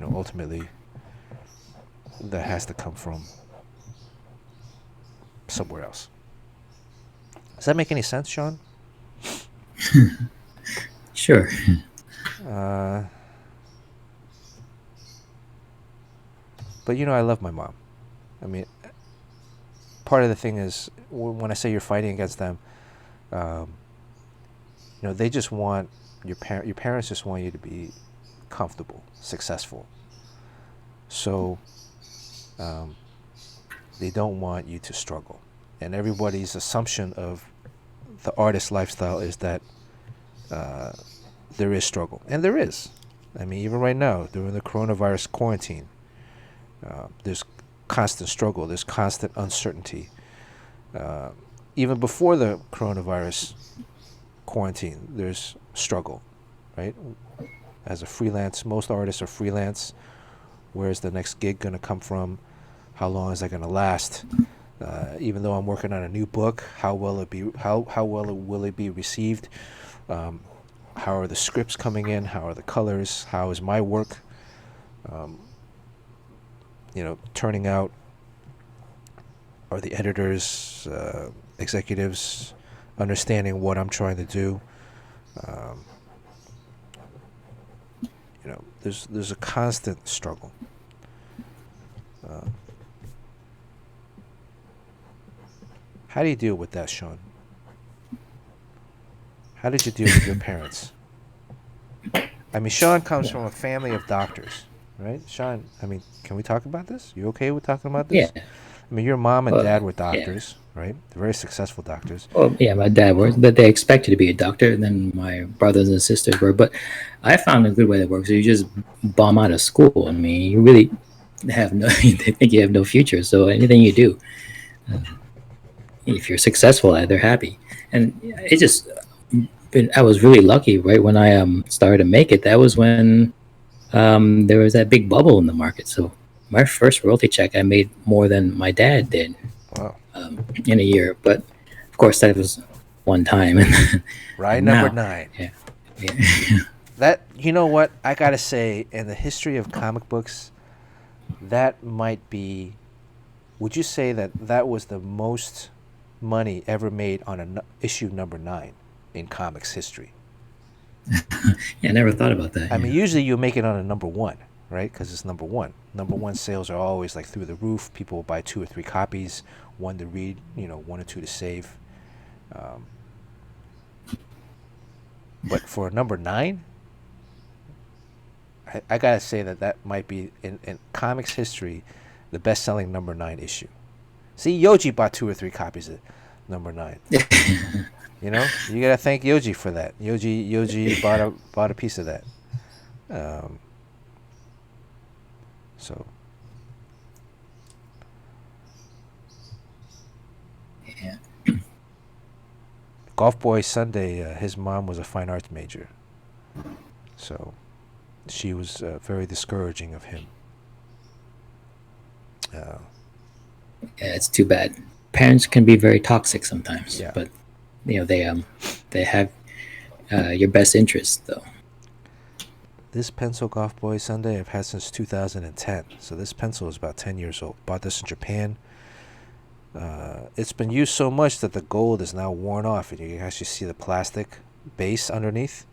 Ultimately, that has to come from somewhere else. Does that make any sense, Sean? Sure. But I love my mom. I mean, part of the thing is when I say you're fighting against them, they just want your parents just want you to be comfortable, successful. So they don't want you to struggle. And everybody's assumption of the artist lifestyle is that there is struggle. And there is. I mean, even right now, during the coronavirus quarantine, there's constant struggle. There's constant uncertainty. Even before the coronavirus quarantine, there's struggle, right? As a freelance, most artists are freelance. Where's the next gig going to come from? How long is that going to last? Even though I'm working on a new book, how well will it be received? How are the scripts coming in? How are the colors? How is my work turning out? Are the editors, executives understanding what I'm trying to do? There's a constant struggle. How do you deal with that, Sean? How did you deal with your parents? I mean, Sean comes from a family of doctors, right? Sean, I mean, can we talk about this? You okay with talking about this? Yeah. I mean, your mom and dad were doctors, right? They're very successful doctors. Well, yeah, my dad was, but they expected to be a doctor, and then my brothers and sisters were. But I found a good way that works. You just bomb out of school. I mean, you really have no. They think you have no future. So anything you do, if you're successful at it, they're happy. And it just, I was really lucky, right? When I started to make it, that was when there was that big bubble in the market. So my first royalty check, I made more than my dad did. Wow. in a year. But of course, that was one time, Ride and number now, 9. yeah, yeah. That, you know what? I gotta say, in the history of comic books, that might be. Would you say that that was the most money ever made on issue number 9 in comics history? Yeah, I never thought about that. I mean, Yeah, usually you make it on a number 1, right? Because it's number 1. Number 1 sales are always like through the roof. People will buy 2 or 3 copies, one to read, 1 or 2 to save. Um, but for number 9, I gotta say that might be in comics history the best-selling number 9 issue. See, Yoji bought 2 or 3 copies of number 9. You gotta thank Yoji for that. Yoji bought a piece of that. Um, so yeah. Golf Boy Sunday, his mom was a fine arts major, so she was very discouraging of him. Yeah, it's too bad. Parents can be very toxic sometimes, Yeah. but they have your best interest though. This pencil, Golf Boy Sunday, I've had since 2010. So this pencil is about 10 years old. Bought this in Japan. It's been used so much that the gold is now worn off, and you can actually see the plastic base underneath.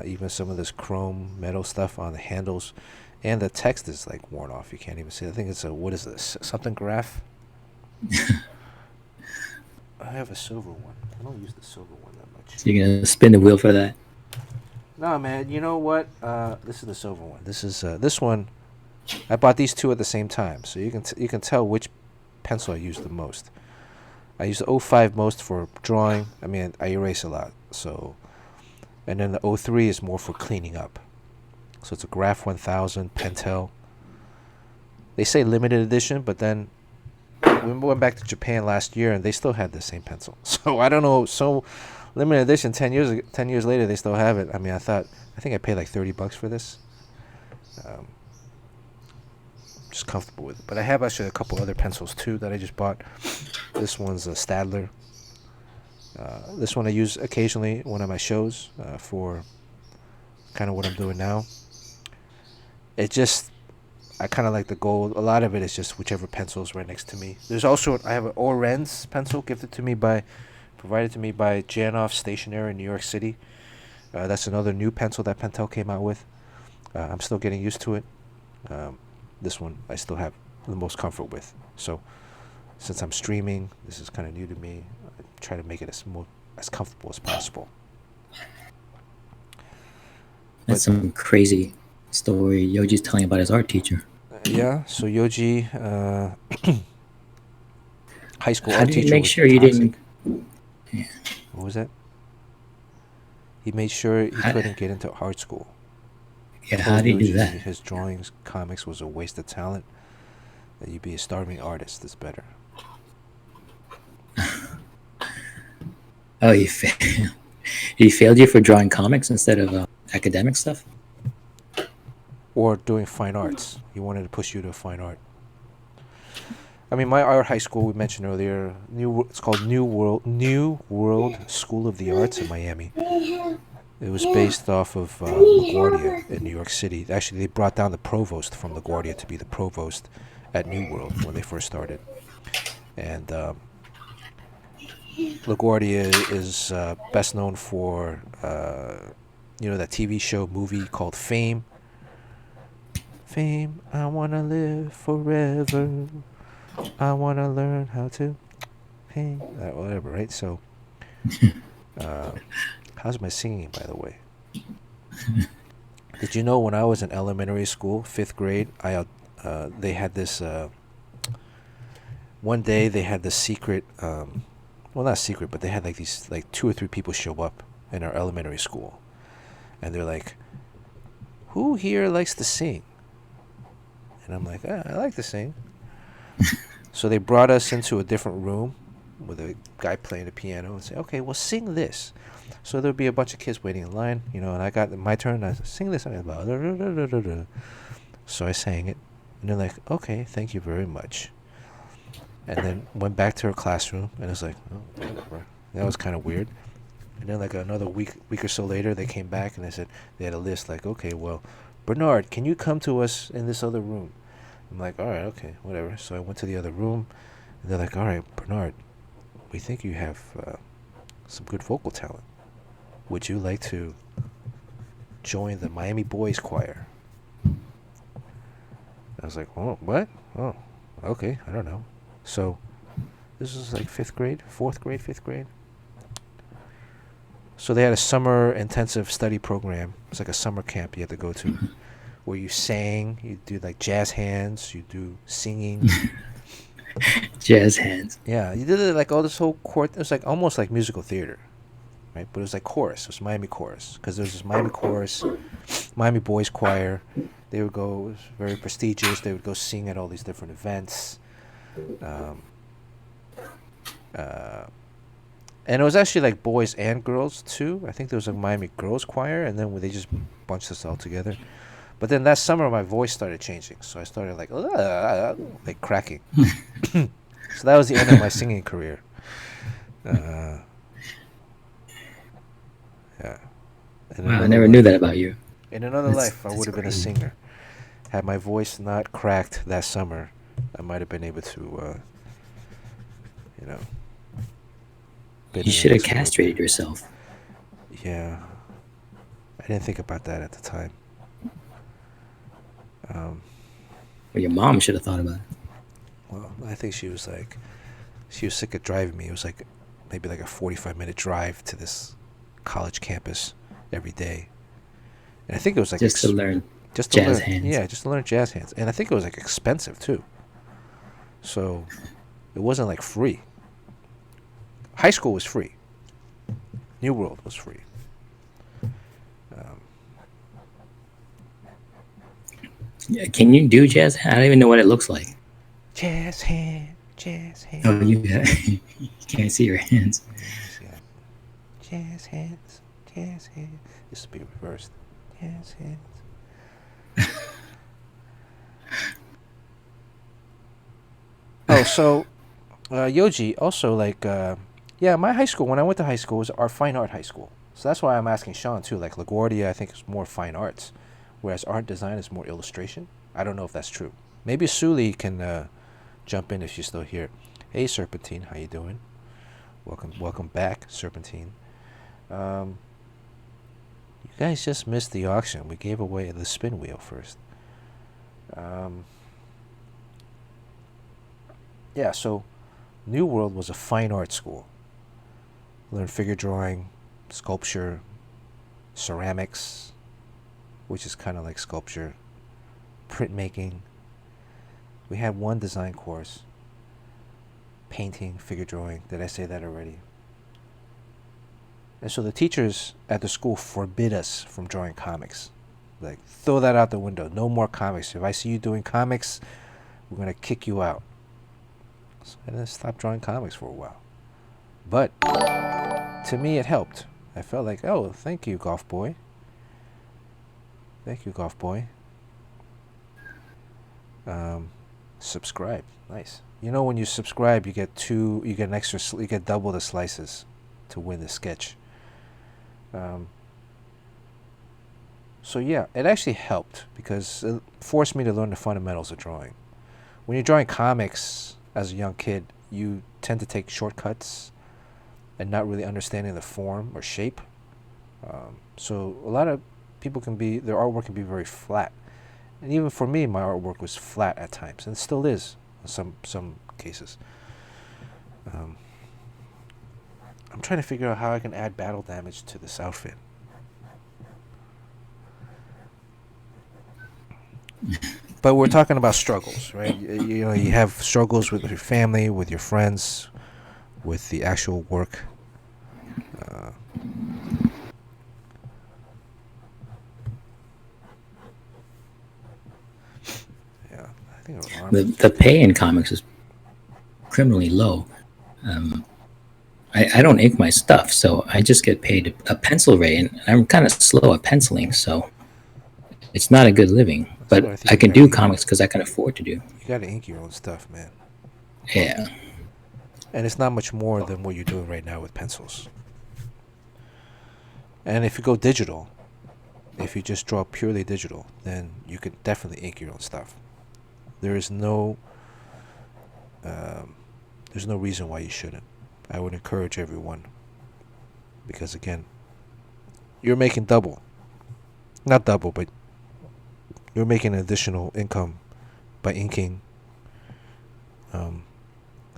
Even some of this chrome metal stuff on the handles, and the text is like worn off. You can't even see. I think it's what is this? Something graph? I have a silver one. I don't use the silver one that much. So you're gonna spin the wheel for that? No, man. You know what? This is the silver one. This one. I bought these 2 at the same time, so you can tell which pencil I use the most. I use the 05 most for drawing. I mean, I erase a lot, so. And then the 03 is more for cleaning up. So it's a Graph 1000 Pentel. They say limited edition, but then we went back to Japan last year and they still had the same pencil. So I don't know. So limited edition, 10 years later, they still have it. I mean, I think I paid like $30 for this. Just comfortable with it. But I have actually a couple other pencils too that I just bought. This one's a Stadler. This one I use occasionally one of my shows for kind of what I'm doing now. I kind of like the gold. A lot of it is just whichever pencil is right next to me. There's also, I have an Oren's pencil provided to me by Janoff Stationery in New York City. That's another new pencil that Pentel came out with. I'm still getting used to it. This one I still have the most comfort with. So since I'm streaming, this is kind of new to me. I try to make it as comfortable as possible. That's some crazy story Yoji's telling about his art teacher. Yeah, so Yoji, high school How art did teacher. he make was sure you toxic. didn't? Yeah. What was that? He made sure he couldn't get into art school. Yeah, how did he do that? His drawings, comics was a waste of talent. That you'd be a starving artist is better. Oh, he failed you for drawing comics instead of academic stuff? Or doing fine arts. He wanted to push you to fine art. I mean, my art high school we mentioned earlier, it's called New World School of the Arts in Miami. It was based off of LaGuardia in New York City. Actually, they brought down the provost from LaGuardia to be the provost at New World when they first started. And LaGuardia is best known for, that TV show movie called Fame. Fame, I want to live forever. I want to learn how to paint. Whatever, right? So, how's my singing, by the way? Did you know when I was in elementary school, 5th grade, they had this, one day they had this secret, well, not secret, but they had like these, like 2 or 3 people show up in our elementary school. And they're like, who here likes to sing? And I'm like, I like to sing. So they brought us into a different room with a guy playing the piano and say, okay, well, sing this. So there'd be a bunch of kids waiting in line, and I got my turn. I said, sing this. So I sang it. And they're like, okay, thank you very much. and then went back to her classroom, and it was like, oh, whatever. That was kind of weird. And then like another week or so later, they came back and they said they had a list like, okay, well, Bernard, can you come to us in this other room? I'm like, all right, okay, whatever. So I went to the other room, and they're like, all right, Bernard, we think you have some good vocal talent. Would you like to join the Miami Boys Choir? I was like, oh, what? Oh, okay, I don't know. So this was like fourth grade, fifth grade. So they had a summer intensive study program. It's like a summer camp you had to go to, where you sang, you do like jazz hands, you do singing. Jazz hands. Yeah, you did it like all this whole court. It was like almost like musical theater, right? But it was like chorus. It was Miami chorus, because there was this Miami chorus, Miami Boys Choir. They would go. It was very prestigious. They would go sing at all these different events. And it was actually like boys and girls too. I think there was a Miami Girls Choir, and then they just bunched us all together. But then that summer, my voice started changing, so I started like cracking. So that was the end of my singing career. Yeah. Wow, I never knew that about you. In another life, I would have been a singer. Had my voice not cracked that summer, I might have been able to, You should have castrated yourself. Yeah. I didn't think about that at the time. Well, your mom should have thought about it. Well, I think she was sick of driving me. It was like maybe like a 45-minute drive to this college campus every day. And I think it was like just to learn jazz hands. Yeah, just to learn jazz hands. And I think it was like expensive too. So it wasn't like free. High school was free. New World was free. Can you do jazz hand? I don't even know what it looks like. Jazz hand, jazz hand. Oh, you can't see your hands. Jazz hands, jazz hands. This will be reversed. Jazz hands. Oh, so Yoji, also like, my high school, when I went to high school, was our fine art high school. So that's why I'm asking Sean too. Like LaGuardia, I think is more fine arts, whereas art design is more illustration. I don't know if that's true. Maybe Suli can jump in if she's still here. Hey, Serpentine, how you doing? Welcome back, Serpentine. You guys just missed the auction. We gave away the spin wheel first. Yeah, so New World was a fine art school. Learned figure drawing, sculpture, ceramics, which is kind of like sculpture, printmaking. We had one design course, painting, figure drawing. Did I say that already? And so the teachers at the school forbid us from drawing comics. Like, throw that out the window. No more comics. If I see you doing comics, we're going to kick you out. So I didn't stop drawing comics for a while. But to me, it helped. I felt like, oh, thank you, Golf Boy. Thank you, Golf Boy. Subscribe. Nice. You know, when you subscribe, you get double the slices to win the sketch. So yeah, it actually helped because it forced me to learn the fundamentals of drawing. When you're drawing comics as a young kid, you tend to take shortcuts and not really understanding the form or shape. So a lot of people their artwork can be very flat. And even for me, my artwork was flat at times, and it still is in some cases. I'm trying to figure out how I can add battle damage to this outfit. But we're talking about struggles, right? You know, you have struggles with your family, with your friends, with the actual work. Yeah, I think the pay in comics is criminally low. I don't ink my stuff, so I just get paid a pencil rate, and I'm kind of slow at penciling, so it's not a good living. But I can do comics because I can afford to do. You gotta ink your own stuff, man. Yeah. And it's not much more than what you're doing right now with pencils. And if you go digital, if you just draw purely digital, then you can definitely ink your own stuff. There is there's no reason why you shouldn't. I would encourage everyone, because again, you're making double. Not double, but you're making an additional income by inking.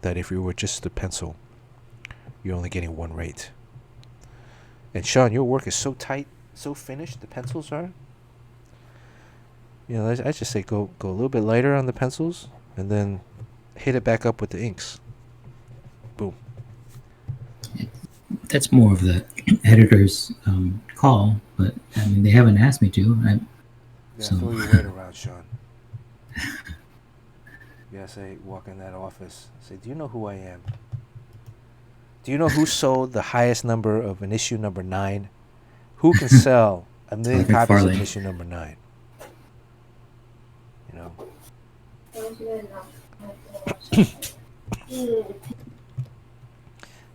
That if you were just a pencil, you're only getting one rate. And Sean, your work is so tight, so finished. The pencils are. I just say go a little bit lighter on the pencils, and then hit it back up with the inks. Boom. That's more of the editor's call, but I mean, they haven't asked me to. So Throw your weight around, Sean. Yeah, say walk in that office. Say, do you know who I am? Do you know who sold the highest number of an issue number 9? Who can sell 1 million Todd copies of McFarlane. issue number 9?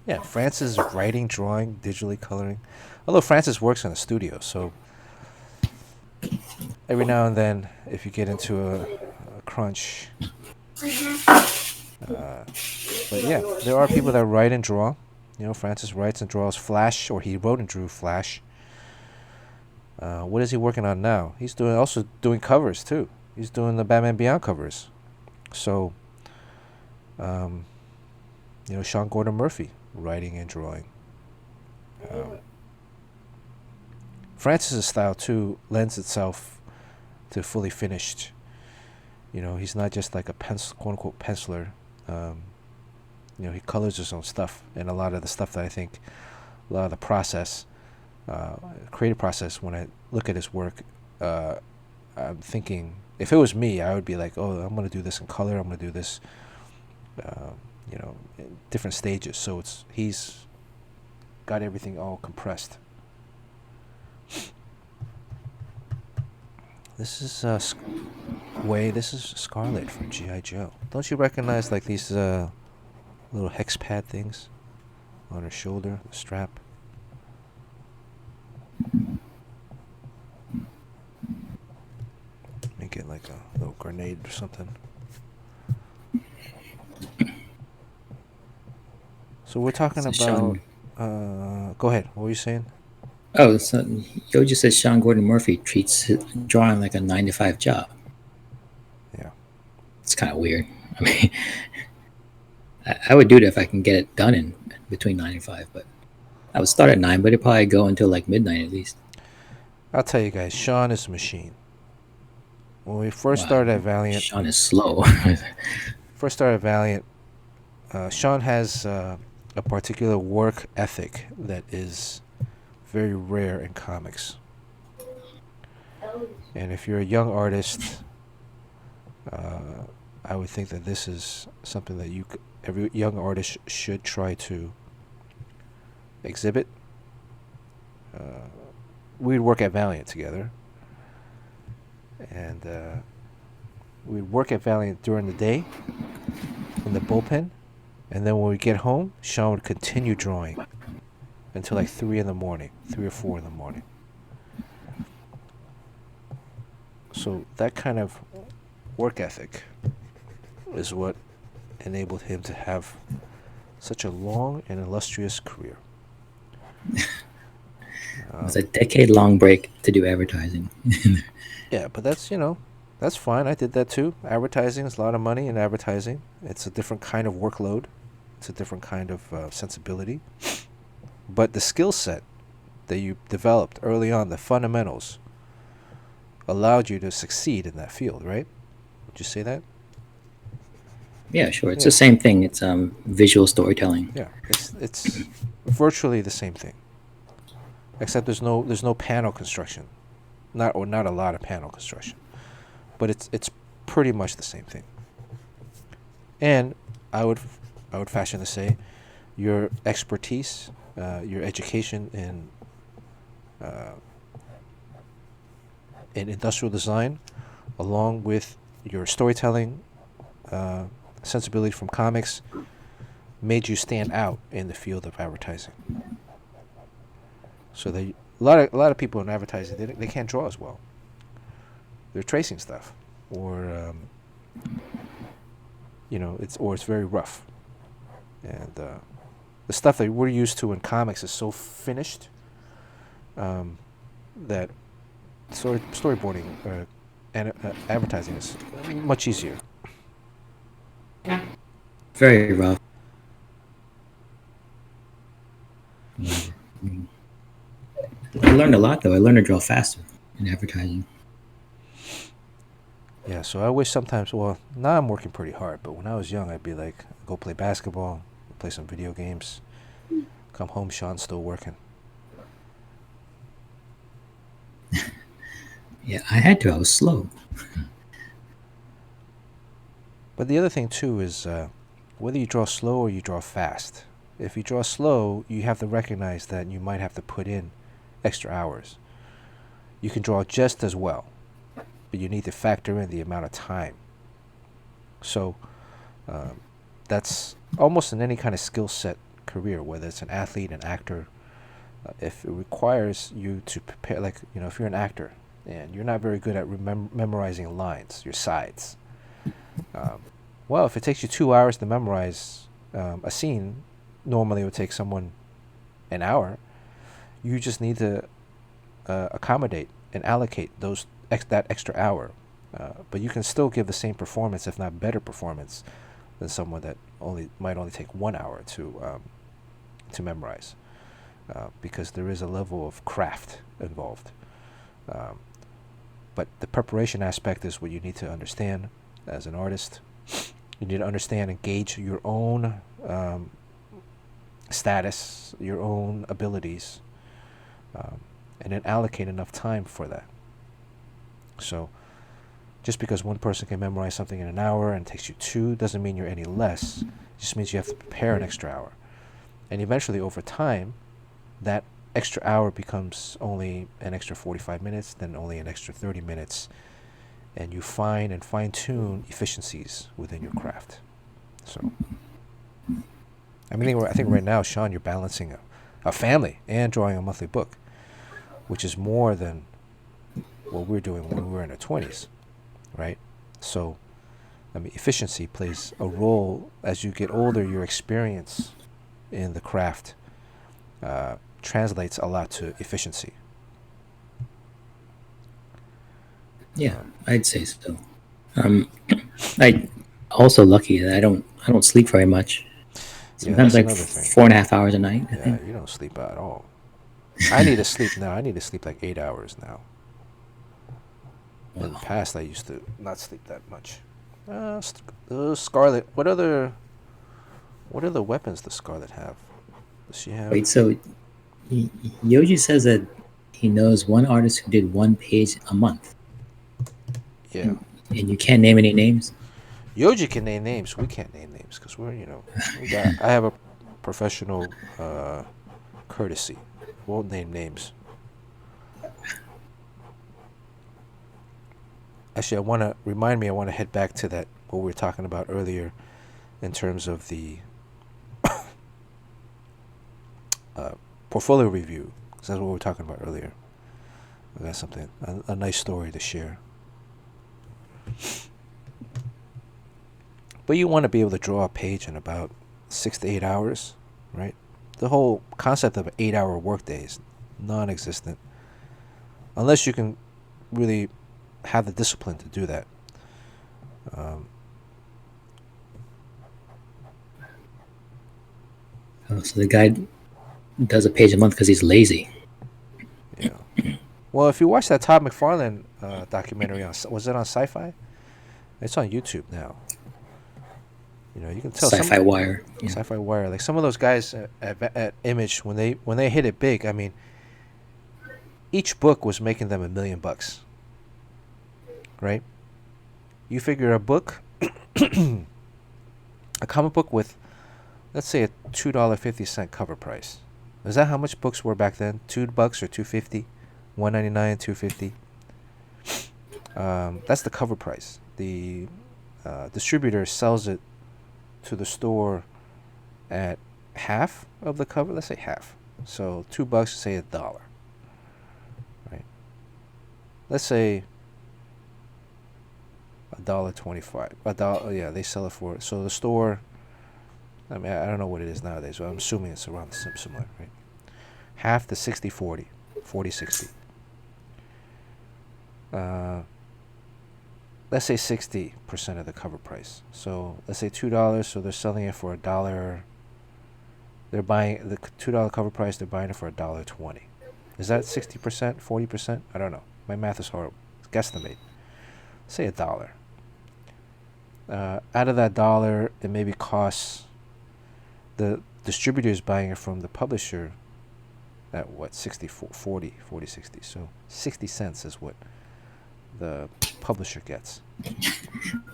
Yeah, Francis is writing, drawing, digitally coloring. Although Francis works in a studio, so every now and then, if you get into a crunch. But yeah, there are people that write and draw. Francis writes and draws Flash, or he wrote and drew Flash. What is he working on now? He's also doing covers too. He's doing the Batman Beyond covers. So, Sean Gordon Murphy writing and drawing. Francis's style too lends itself to fully finished. He's not just like a quote unquote penciler. He colors his own stuff, and a lot of the stuff that I think, a lot of the process, creative process. When I look at his work, I'm thinking, if it was me, I would be like, oh, I'm gonna do this in color. I'm gonna do this, in different stages. So he's got everything all compressed. This is this is Scarlett from G.I. Joe. Don't you recognize like these little hex pad things on her shoulder, the strap? Make it like a little grenade or something. So we're talking about. Sean, go ahead. What were you saying? oh, so Yo just says Sean Gordon Murphy treats drawing like a 9 to 5 job. Yeah. It's kind of weird. I mean, I would do it if I can get it done in between 9 and 5, but I would start at 9, but it'd probably go until like midnight at least. I'll tell you guys, Sean is a machine. When we first started at Valiant, Sean is slow. Sean has a particular work ethic that is very rare in comics. And if you're a young artist, I would think that this is something that every young artist should try to exhibit. We'd work at Valiant together, and we'd work at Valiant during the day in the bullpen, and then when we get home, Sean would continue drawing until like 3 or 4 in the morning. So that kind of work ethic is what enabled him to have such a long and illustrious career. It was a decade-long break to do advertising. Yeah, but that's fine. I did that too. Advertising is a lot of money in advertising. It's a different kind of workload. It's a different kind of sensibility. But the skill set that you developed early on, the fundamentals, allowed you to succeed in that field, right? Would you say that? Yeah, sure. It's the same thing. It's visual storytelling. Yeah, it's virtually the same thing, except there's no panel construction, not a lot of panel construction, but it's pretty much the same thing. And I would fashion to say, your expertise, your education in industrial design, along with your storytelling sensibility from comics made you stand out in the field of advertising. So a lot of people in advertising, they can't draw as well. They're tracing stuff, or it's very rough, and the stuff that we're used to in comics is so finished that storyboarding and advertising is much easier. Very rough. I learned a lot, though. I learned to draw faster in advertising. Yeah, so I wish sometimes, well, now I'm working pretty hard, but when I was young, I'd be like, go play basketball, play some video games, come home, Sean's still working. Yeah, I had to. I was slow. But the other thing, too, is whether you draw slow or you draw fast. If you draw slow, you have to recognize that you might have to put in extra hours. You can draw just as well, but you need to factor in the amount of time. So that's almost in any kind of skill set career, whether it's an athlete, an actor. If it requires you to prepare, like, if you're an actor and you're not very good at memorizing lines, your sides. Well, if it takes you 2 hours to memorize a scene, normally it would take someone an hour. You just need to accommodate and allocate that extra hour. But you can still give the same performance, if not better performance, than someone that might only take 1 hour to memorize, because there is a level of craft involved. But the preparation aspect is what you need to understand as an artist. You need to understand and gauge your own status, your own abilities, and then allocate enough time for that. So just because one person can memorize something in an hour and it takes you 2 doesn't mean you're any less. It just means you have to prepare an extra hour. And eventually, over time, that extra hour becomes only an extra 45 minutes, then only an extra 30 minutes, and you find and fine-tune efficiencies within your craft. So, I think right now, Sean, you're balancing a family and drawing a monthly book, which is more than what we're doing when we were in our 20s, right? So, efficiency plays a role. As you get older, your experience in the craft translates a lot to efficiency. Yeah, I'd say so. I also lucky that I don't sleep very much. Sometimes that's like another thing. 4.5 hours a night. I think. You don't sleep at all. I need to sleep now. I need to sleep like 8 hours now. In the past, I used to not sleep that much. Scarlett. What other weapons does Scarlett have? Does she have? Wait, so Yoji says that he knows one artist who did 1 page a month. Yeah. And you can't name any names? Yoji can name names. We can't name names because I have a professional courtesy. Won't name names. Actually, I want to head back to that, what we were talking about earlier in terms of the portfolio review. Because that's what we were talking about earlier. I got something, a nice story to share. But you want to be able to draw a page in about 6 to 8 hours, right? The whole concept of an 8-hour workday is non-existent unless you can really have the discipline to do that. So the guy does a page a month because he's lazy. Yeah. Well, if you watch that Todd McFarlane documentary was it on Sci-Fi? It's on YouTube now. You can tell Sci-Fi Wire. Yeah. Sci-Fi Wire. Like some of those guys at Image, when they hit it big, each book was making them $1 million, right? You figure a book, a comic book with, let's say, a $2.50 cover price. Is that how much books were back then? $2 or $2.50, $1.99, $2.50. That's the cover price. The distributor sells it to the store at half of the cover. Let's say half. So $2, say $1, right? Let's say $1.25. $1. Yeah, they sell it for. So the store. I mean, I don't know what it is nowadays, but I'm assuming it's around similar, right? Half the 60-40, 40-60. Let's say 60% of the cover price. So let's say $2. So they're selling it for $1. They're buying the $2 cover price. They're buying it for $1.20. Is that 60%, 40%? I don't know. My math is horrible. Guesstimate. Say $1. Out of that dollar, it maybe costs the distributors buying it from the publisher at what, 60 40 60. So 60 cents is what the publisher gets.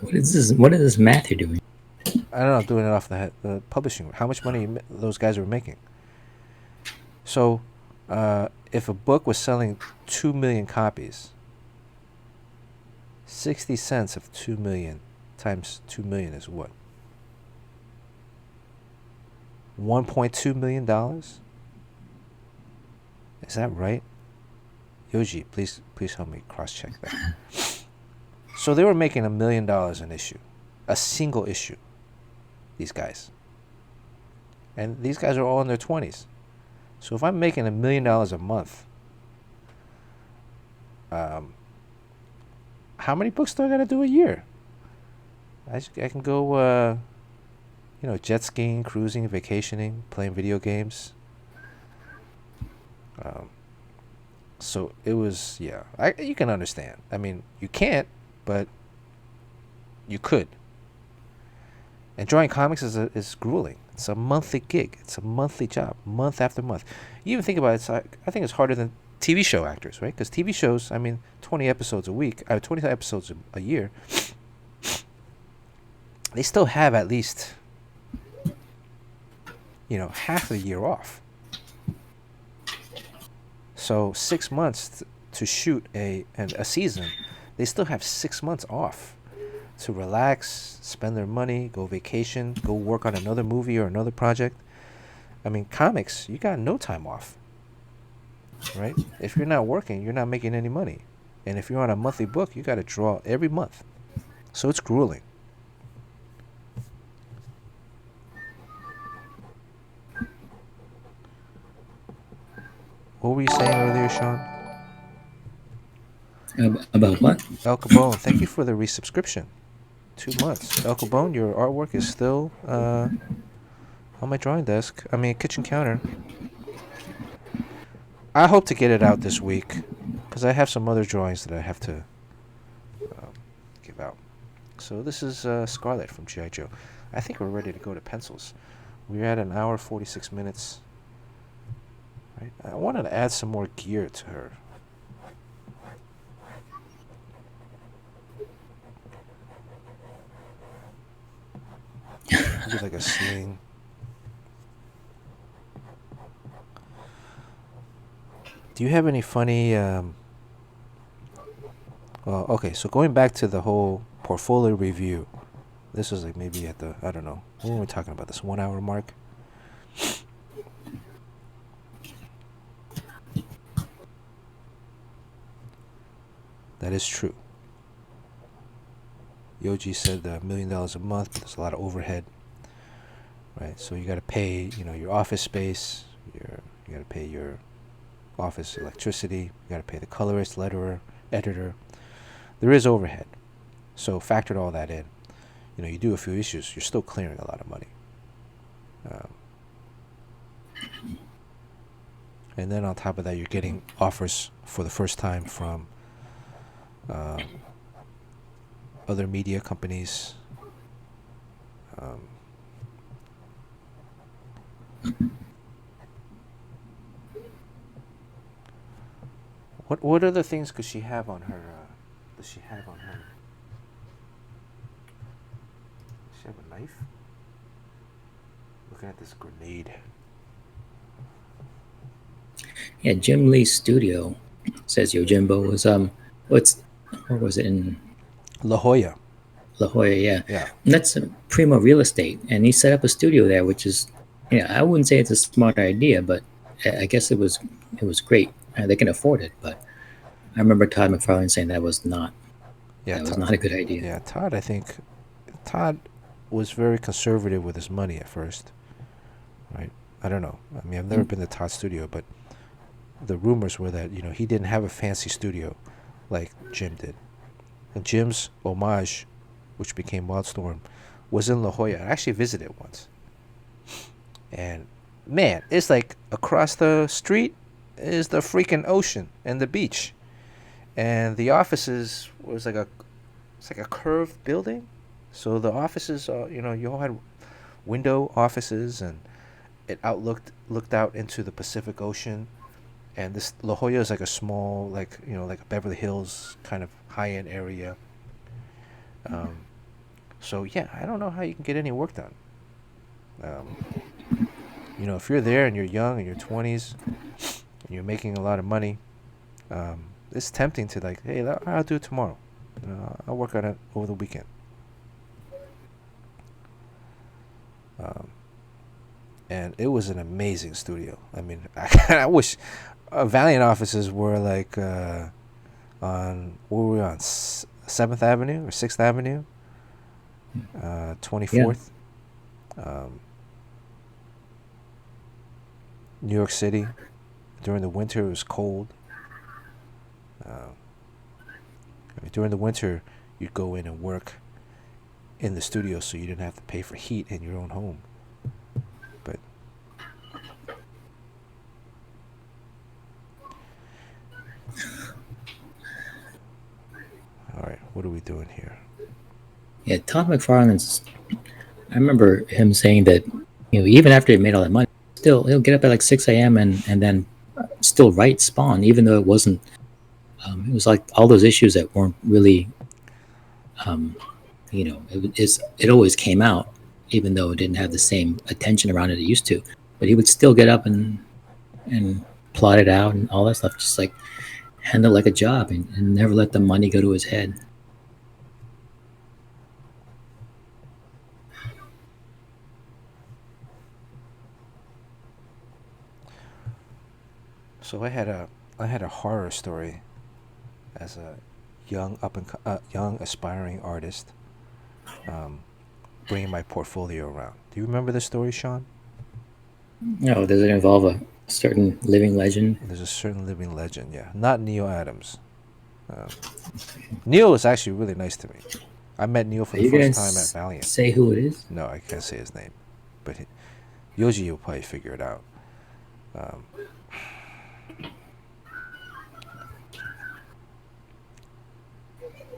What is this math you're doing? I don't know, I'm doing it off the head. The publishing, how much money those guys were making. So if a book was selling 2 million copies, 60 cents of 2 million times 2 million is what? $1.2 million? Is that right? Yoji, please help me cross-check that. So they were making $1 million an issue. A single issue. These guys. And these guys are all in their 20s. So if I'm making $1 million a month, how many books do I gotta do a year? I can go, jet skiing, cruising, vacationing, playing video games. So it was, yeah. You can understand. I mean, you can't, but you could. And drawing comics is grueling. It's a monthly gig. It's a monthly job, month after month. You even think about it, I think it's harder than TV show actors, right? Because TV shows, 20 episodes a week, 20 episodes a year, they still have at least, half the year off. So 6 months to shoot a season, they still have 6 months off to relax, spend their money, go vacation, go work on another movie or another project. Comics, you got no time off, right? If you're not working, you're not making any money. And if you're on a monthly book, you got to draw every month. So it's grueling. What were you saying earlier, Sean? About what? El Cabone, thank you for the resubscription. 2 months. El Cabone, your artwork is still on my drawing desk. Kitchen counter. I hope to get it out this week because I have some other drawings that I have to give out. So this is Scarlett from G.I. Joe. I think we're ready to go to pencils. We're at 1 hour 46 minutes. Right? I wanted to add some more gear to her. Maybe like a sling. Do you have any funny... Well, okay, so going back to the whole portfolio review. This was like maybe at the, I don't know. When were we talking about this? 1 hour mark? That is true. Yoji said $1 million a month, but there's a lot of overhead, right? So you got to pay, your office space. You got to pay your office electricity. You got to pay the colorist, letterer, editor. There is overhead. So factored all that in. You do a few issues, you're still clearing a lot of money. And then on top of that, you're getting offers for the first time from other media companies. What other things could she have on her? Does she have on her? Does she have a knife? Looking at this grenade. Yeah, Jim Lee's studio, says Yojimbo, was where was it in La Jolla. La Jolla, yeah. Yeah. And that's primo real estate, and he set up a studio there, which is, I wouldn't say it's a smart idea, but I guess it was great. They can afford it, but I remember Todd McFarlane saying Yeah. that was not a good idea. Yeah. Todd, I think Todd was very conservative with his money at first, right? I don't know. I mean, I've never been to Todd's studio, but the rumors were that he didn't have a fancy studio like Jim did, and Jim's homage, which became Wildstorm, was in La Jolla. I actually visited once, and man, it's like across the street is the freaking ocean and the beach, and the offices was like it's like a curved building, so the offices are you all had window offices, and it looked out into the Pacific Ocean. And this La Jolla is like a small, like a Beverly Hills kind of high end area. Um, so yeah, I don't know how you can get any work done. Um, if you're there and you're young in your 20s and you're making a lot of money, it's tempting to like, hey, I'll do it tomorrow. I'll work on it over the weekend. And it was an amazing studio. I mean, I wish Valiant offices were like on, what were we on, 7th Avenue or 6th Avenue, 24th, New York City. During the winter, it was cold. I mean, during the winter, you'd go in and work in the studio so you didn't have to pay for heat in your own home. But all right, what are we doing here? Yeah, Todd McFarlane's. I remember him saying that even after he made all that money, still he'll get up at like 6 a.m. and then still write Spawn, even though it wasn't. It was like all those issues that weren't really. It always came out, even though it didn't have the same attention around it used to. But he would still get up and plot it out and all that stuff, just like handle it like a job, and never let the money go to his head. So I had a horror story as a young aspiring artist, bringing my portfolio around. Do you remember this story, Sean? No, does it involve a certain living legend? There's a certain living legend, yeah. Not Neil Adams. Neil was actually really nice to me. I met Neil for the first time at Valiant. Say who it is? No, I can't say his name, but Yoji will probably figure it out.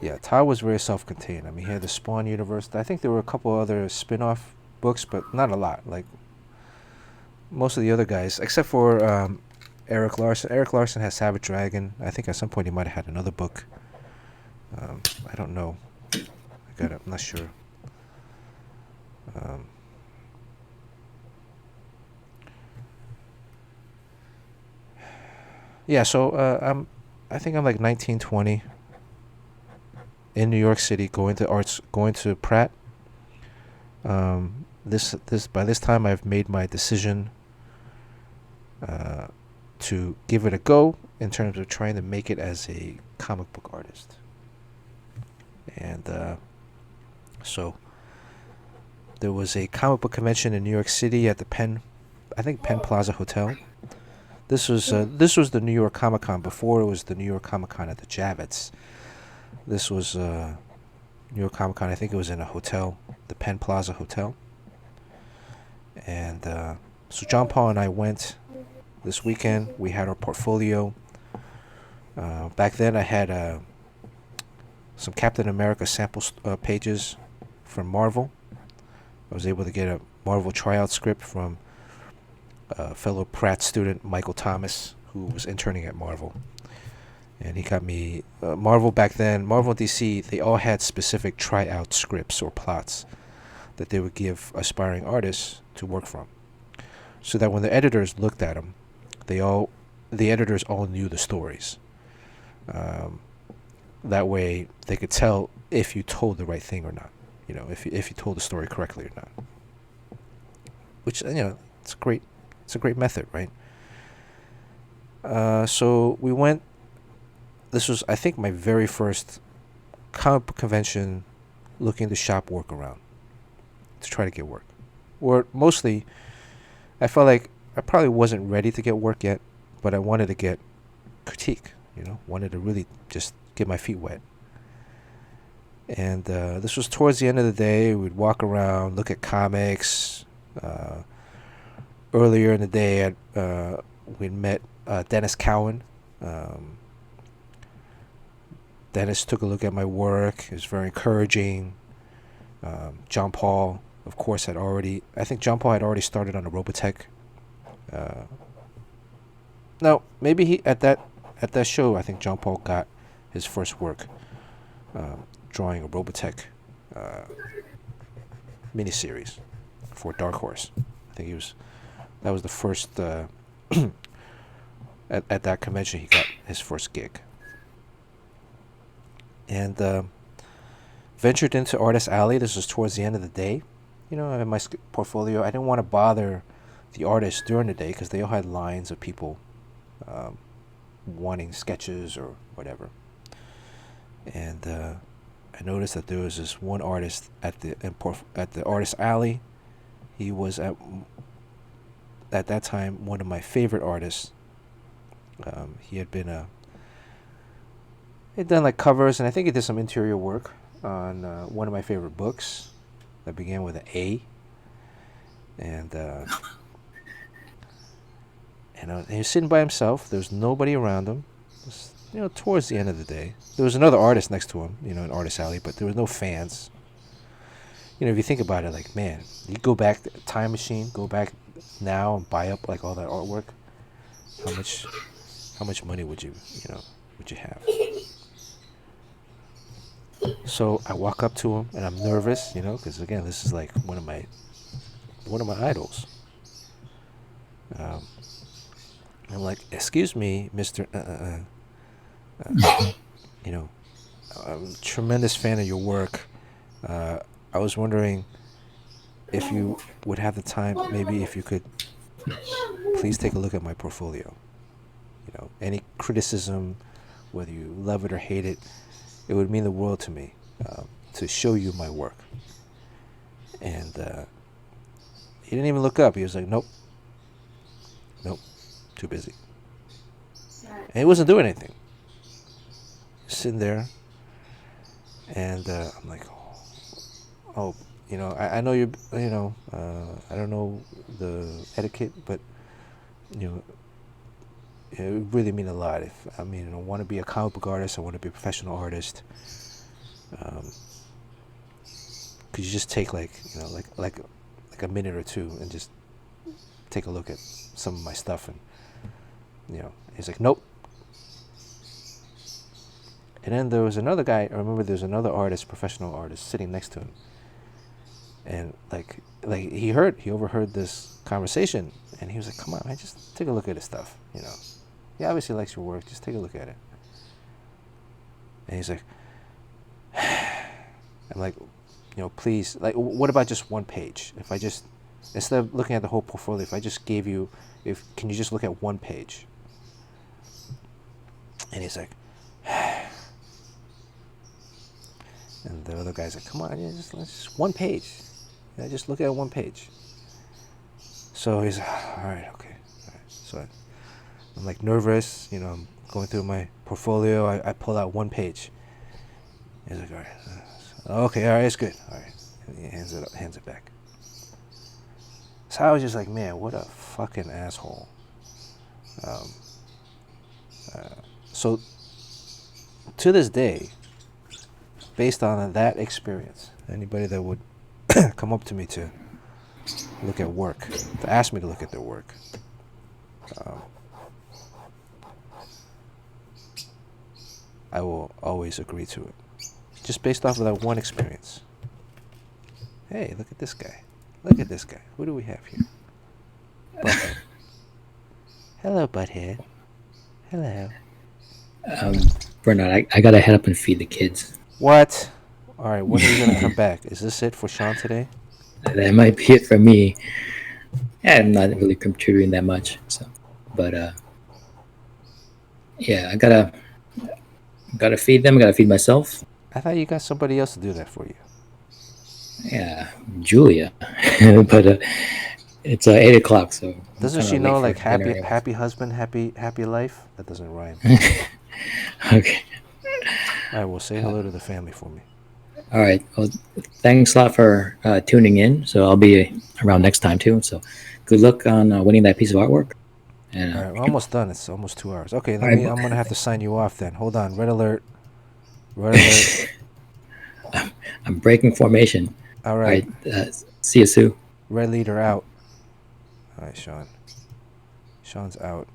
Yeah, Todd was very self-contained. I mean, he had the Spawn universe. I think there were a couple other spin-off books, but not a lot. Like most of the other guys, except for Eric Larson. Eric Larson has Savage Dragon. I think at some point he might have had another book. I don't know. I'm not sure. Yeah, so I think I'm like 19, 20 in New York City, going to Pratt. By this time I've made my decision to give it a go in terms of trying to make it as a comic book artist. And so there was a comic book convention in New York City at the Penn Plaza Hotel. This was the New York Comic Con before it was the New York Comic Con at the Javits. This was New York Comic Con. I think it was in a hotel, the Penn Plaza Hotel. And so John Paul and I went this weekend. We had our portfolio. Back then I had some Captain America sample pages from Marvel. I was able to get a Marvel tryout script from fellow Pratt student Michael Thomas, who was interning at Marvel. And he got me Marvel back then. Marvel and DC, they all had specific tryout scripts or plots that they would give aspiring artists to work from, so that when the editors looked at them, the editors all knew the stories. That way, they could tell if you told the right thing or not. If you told the story correctly or not. Which it's a great method, right? So we went. This was, I think, my very first comic book convention, looking to shop work around to try to get work. Or mostly, I felt like I probably wasn't ready to get work yet, but I wanted to get critique. Wanted to really just get my feet wet. And this was towards the end of the day. We'd walk around, look at comics. Earlier in the day, we'd met Dennis Cowan. Dennis took a look at my work. It was very encouraging. John Paul, of course, had already started on a Robotech. No, maybe he at that show, I think John Paul got his first work, drawing a Robotech miniseries for Dark Horse. I think that was the first. At that convention, he got his first gig. And ventured into Artist Alley. This was towards the end of the day. In my portfolio, I didn't want to bother the artists during the day because they all had lines of people wanting sketches or whatever. And I noticed that there was this one artist at the Artist Alley. He was at that time one of my favorite artists. He had he'd done like covers, and I think he did some interior work on one of my favorite books that began with an A. And he was sitting by himself. There was nobody around him. It was, towards the end of the day. There was another artist next to him, in Artist Alley, but there was no fans. If you think about it, like, man, you go back, time machine, go back now and buy up like all that artwork. How much money would you have? So I walk up to him and I'm nervous, because again, this is like one of my idols. I'm like, excuse me, Mr. I'm a tremendous fan of your work. I was wondering if you would have the time, maybe if you could please take a look at my portfolio. Any criticism, whether you love it or hate it, it would mean the world to me to show you my work. And he didn't even look up. He was like, nope, too busy. And he wasn't doing anything. Sitting there, and I'm like, oh, I know you're, I don't know the etiquette, but it would really mean a lot. I want to be a comic book artist, I want to be a professional artist. Could you just take like a minute or two and just take a look at some of my stuff? And he's like, nope. And then there was another guy. I remember there was another artist, professional artist, sitting next to him. And like he overheard this conversation, and he was like, "Come on, man, just take a look at his stuff. He obviously likes your work. Just take a look at it." And he's like, "I'm like, please, like, what about just one page? If I just, instead of looking at the whole portfolio, if I just gave you, can you just look at one page?" And he's like, and the other guy's like, "Come on, just one page. Just look at one page." So he's like, all right. So I'm like nervous, I'm going through my portfolio. I pull out one page. He's like, all right. Okay, all right, it's good. All right. And he hands it back. So I was just like, man, what a fucking asshole. So to this day, based on that experience, anybody that would come up to me to look at work, to ask me to look at their work, I will always agree to it. Just based off of that one experience. Hey, look at this guy. Look at this guy. Who do we have here? Butthead. Hello, Butthead. Hello. Bernard, I gotta head up and feed the kids. What? All right, when are you gonna come back? Is this it for Sean today? That might be it for me. Yeah, I'm not really contributing that much. So, but yeah, I gotta feed them. I gotta feed myself. I thought you got somebody else to do that for you. Yeah, Julia. But it's 8 o'clock, so I'm Doesn't kind she of late know for like dinner happy anyways. happy husband, happy life? That doesn't rhyme. Okay. All right, well, say hello to the family for me. All right. Well, thanks a lot for tuning in. So I'll be around next time too. So good luck on winning that piece of artwork. And All right, we're almost done. It's almost 2 hours. Okay, all let me. right. I'm gonna have to sign you off then. Hold on. Red alert. Red alert. I'm breaking formation. All All right. right. See you, Sue. Red leader out. All right, Sean. Sean's out.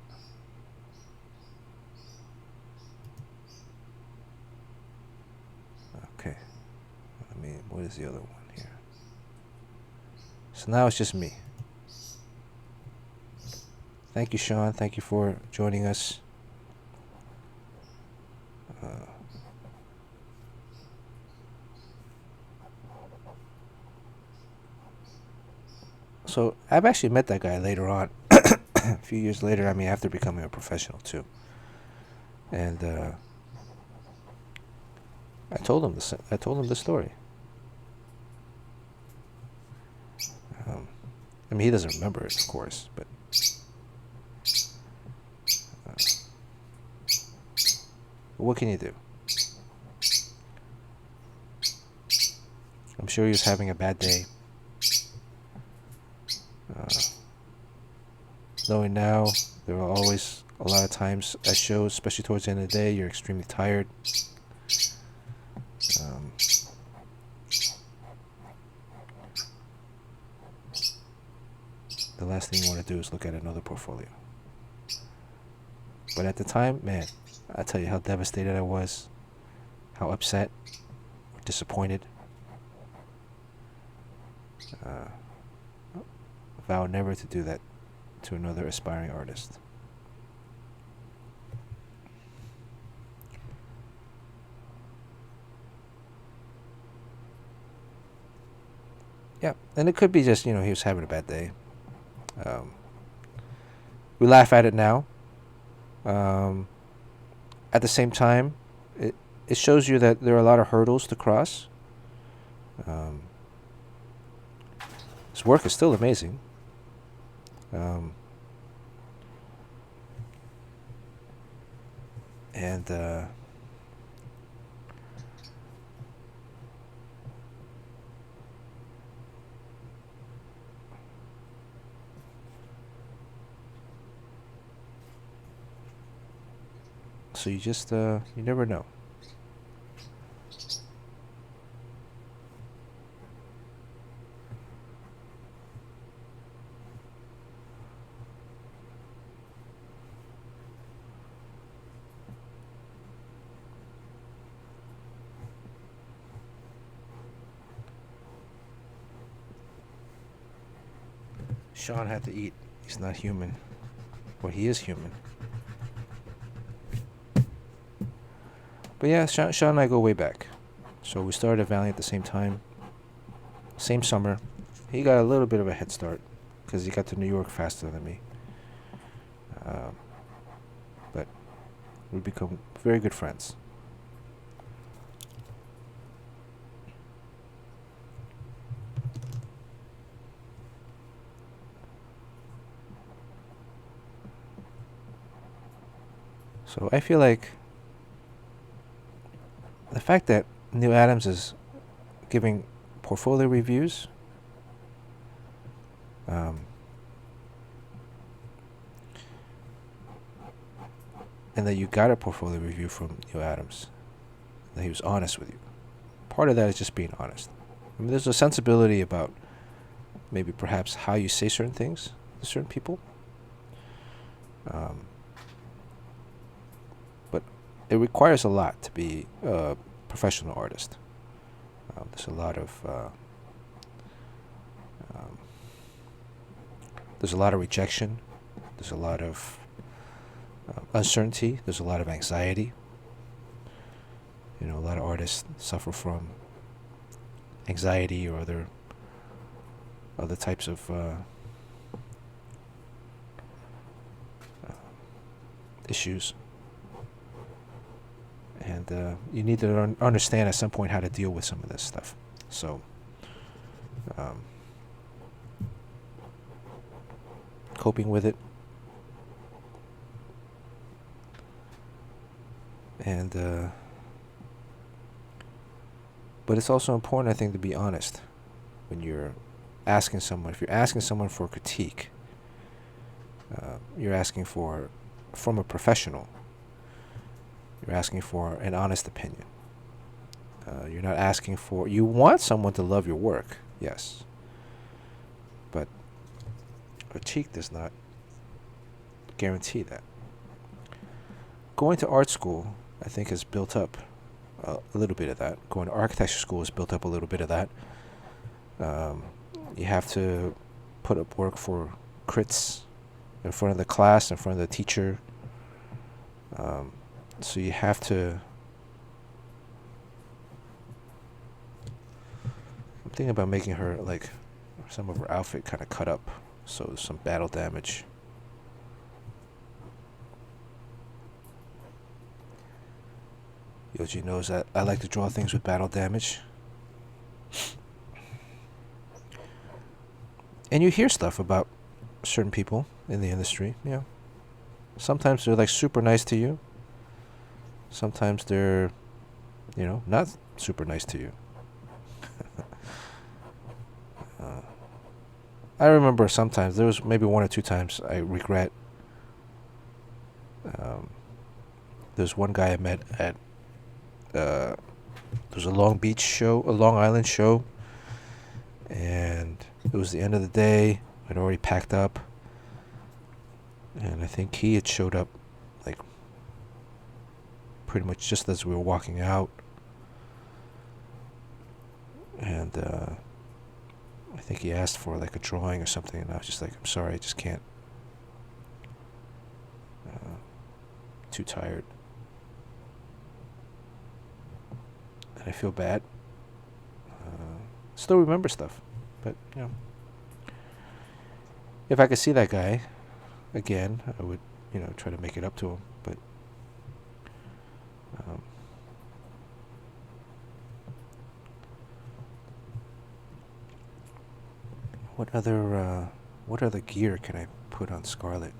Okay. I mean, what is the other one here? So now it's just me. Thank you, Sean. Thank you for joining us. So I've actually met that guy later on, a few years later. I mean, after becoming a professional too. And I told him this. I told him the story. Um, I mean, he doesn't remember it, of course, but what can you do? I'm sure he was having a bad day. Knowing now, there are always a lot of times at shows, especially towards the end of the day, you're extremely tired. Um, the last thing you want to do is look at another portfolio. But at the time, man, I tell you how devastated I was, how upset, disappointed. Vow never to do that to another aspiring artist. Yeah, and it could be just, he was having a bad day. We laugh at it now. At the same time, it shows you that there are a lot of hurdles to cross. His work is still amazing. And so you just you never know. Sean had to eat. He's not human. Well, he is human. But yeah, Sean and I go way back. So we started at Valley at the same time. Same summer. He got a little bit of a head start because he got to New York faster than me. But we become very good friends. So I feel like the fact that Neil Adams is giving portfolio reviews, and that you got a portfolio review from Neil Adams, that he was honest with you. Part of that is just being honest. I mean, there's a sensibility about maybe perhaps how you say certain things to certain people. But it requires a lot to be a professional artist. There's a lot of rejection. There's a lot of uncertainty. There's a lot of anxiety. A lot of artists suffer from anxiety or other types of issues. And you need to understand at some point how to deal with some of this stuff. So, coping with it. And but it's also important, I think, to be honest when you're asking someone. If you're asking someone for critique, you're asking from a professional. You're asking for an honest opinion. You're not asking for... You want someone to love your work, yes. But critique does not guarantee that. Going to art school, I think, has built up a little bit of that. Going to architecture school has built up a little bit of that. You have to put up work for crits in front of the class, in front of the teacher. So you have to... I'm thinking about making her, like, some of her outfit kind of cut up. So there's some battle damage. Yoji knows that I like to draw things with battle damage. And you hear stuff about certain people in the industry, yeah. Sometimes they're like super nice to you. Sometimes they're, not super nice to you. I remember sometimes, there was maybe one or two times I regret. There's one guy I met at, there was a Long Island show, and it was the end of the day. I'd already packed up, and I think he had showed up, like, pretty much just as we were walking out. And I think he asked for like a drawing or something, and I was just like, I'm sorry, I just can't. Too tired. And I feel bad. Still remember stuff, but if I could see that guy again, I would, try to make it up to him. But what other gear can I put on Scarlett?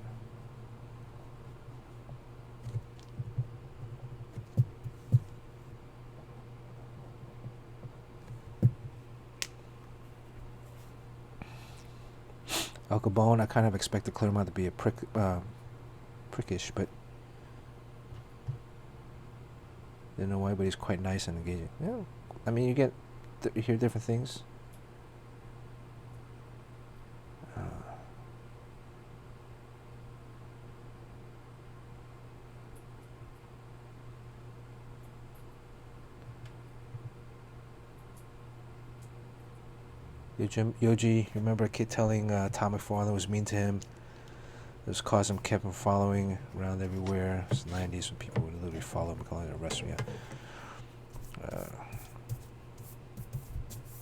Al Capone, I kind of expected Claremont to be a prickish, but didn't know why, but he's quite nice and engaging. Yeah, I mean, you hear different things. Yoji, remember a kid telling Tom McFarlane was mean to him? This caused him, kept him following around everywhere. It's the 90s when people would literally follow him, calling it a restaurant. Yeah.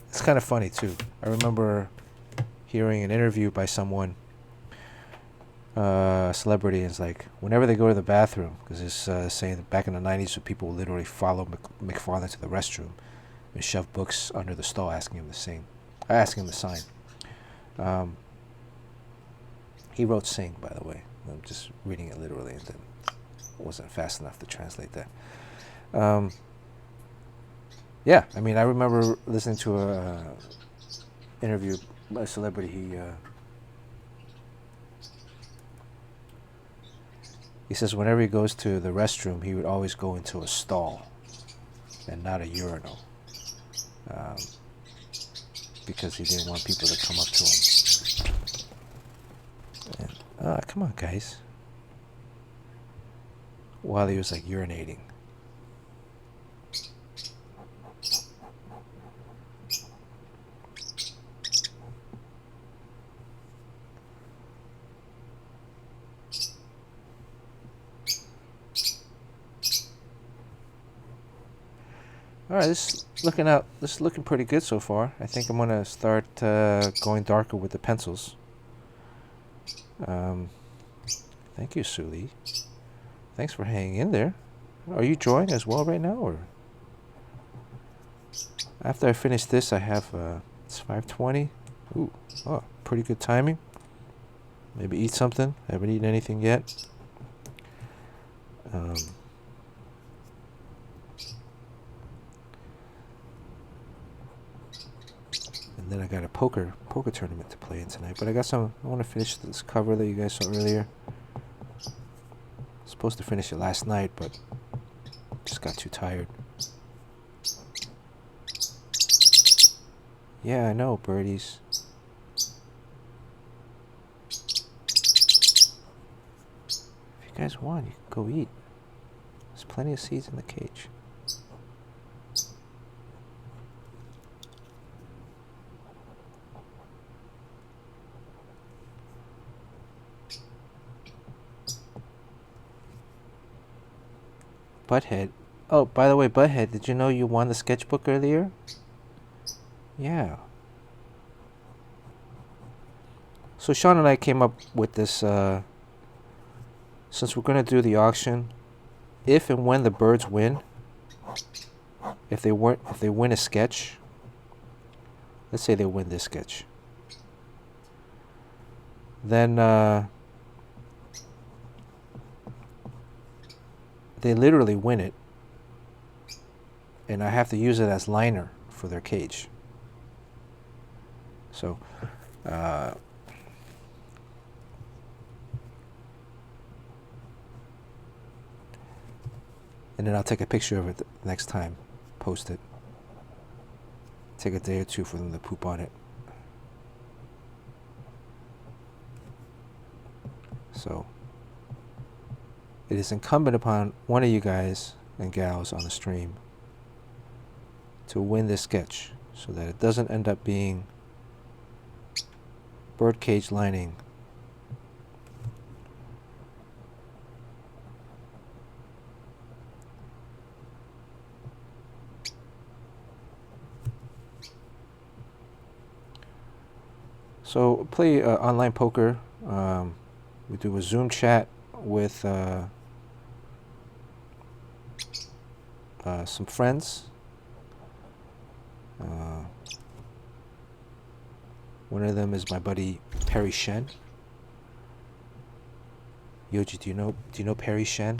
It's kind of funny too. I remember hearing an interview by someone, celebrity, and it's like whenever they go to the bathroom, because it's saying that back in the 90s, when people would literally follow McFarlane to the restroom and shove books under the stall, asking him to sign. He wrote "sing," by the way. I'm just reading it literally, and then wasn't fast enough to translate that. Yeah, I mean, I remember listening to a interview by a celebrity. He says whenever he goes to the restroom, he would always go into a stall and not a urinal. Because he didn't want people to come up to him. And, come on, guys. While he was like urinating. All right, this This is looking pretty good so far. I think I'm gonna start going darker with the pencils. Thank you, Suli. Thanks for hanging in there. Are you drawing as well right now, or after I finish this, I have it's 5:20. Ooh, oh, pretty good timing. Maybe eat something. I haven't eaten anything yet. And then I got a poker tournament to play in tonight. But I got some. I want to finish this cover that you guys saw earlier. Supposed to finish it last night, but just got too tired. Yeah, I know, birdies. If you guys want, you can go eat. There's plenty of seeds in the cage. Butthead. Oh, by the way, Butthead, did you know you won the sketchbook earlier? Yeah. So Sean and I came up with this, since we're going to do the auction, if and when the birds win, if they win a sketch, let's say they win this sketch, then they literally win it, and I have to use it as liner for their cage. So and then I'll take a picture of it next time, post it. Take a day or two for them to poop on it. So it is incumbent upon one of you guys and gals on the stream to win this sketch so that it doesn't end up being birdcage lining. So play online poker. We do a Zoom chat with some friends. One of them is my buddy Perry Chen. Yoji, do you know Perry Chen?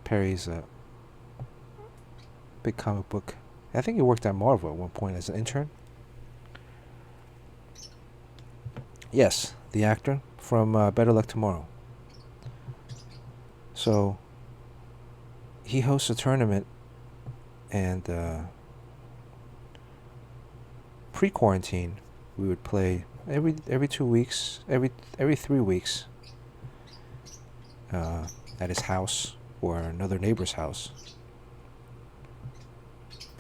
Perry's a big comic book. I think he worked at Marvel at one point as an intern. Yes, the actor from Better Luck Tomorrow. So he hosts a tournament, and pre-quarantine we would play every 2 weeks, every 3 weeks at his house or another neighbor's house.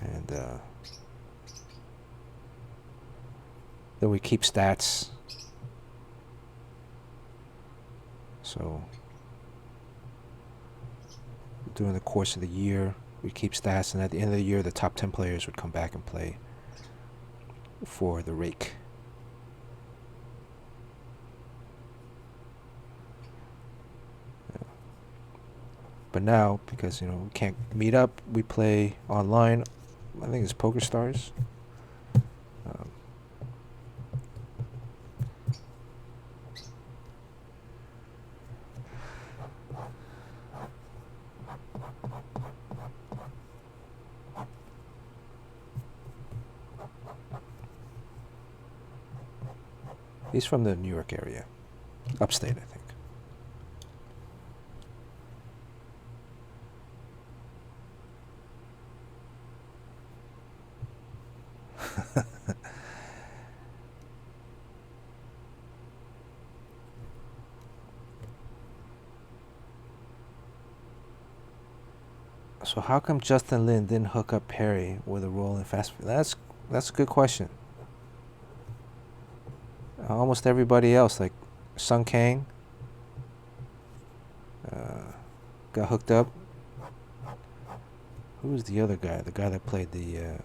And then we keep stats. So during the course of the year, we keep stats, and at the end of the year, the top 10 players would come back and play for the rake. But now, because we can't meet up, we play online. I think it's Poker Stars. He's from the New York area, upstate, I think. So how come Justin Lin didn't hook up Perry with a role in Fast Food? That's a good question. Almost everybody else, like Sung Kang, got hooked up. Who was the other guy? The guy that played the.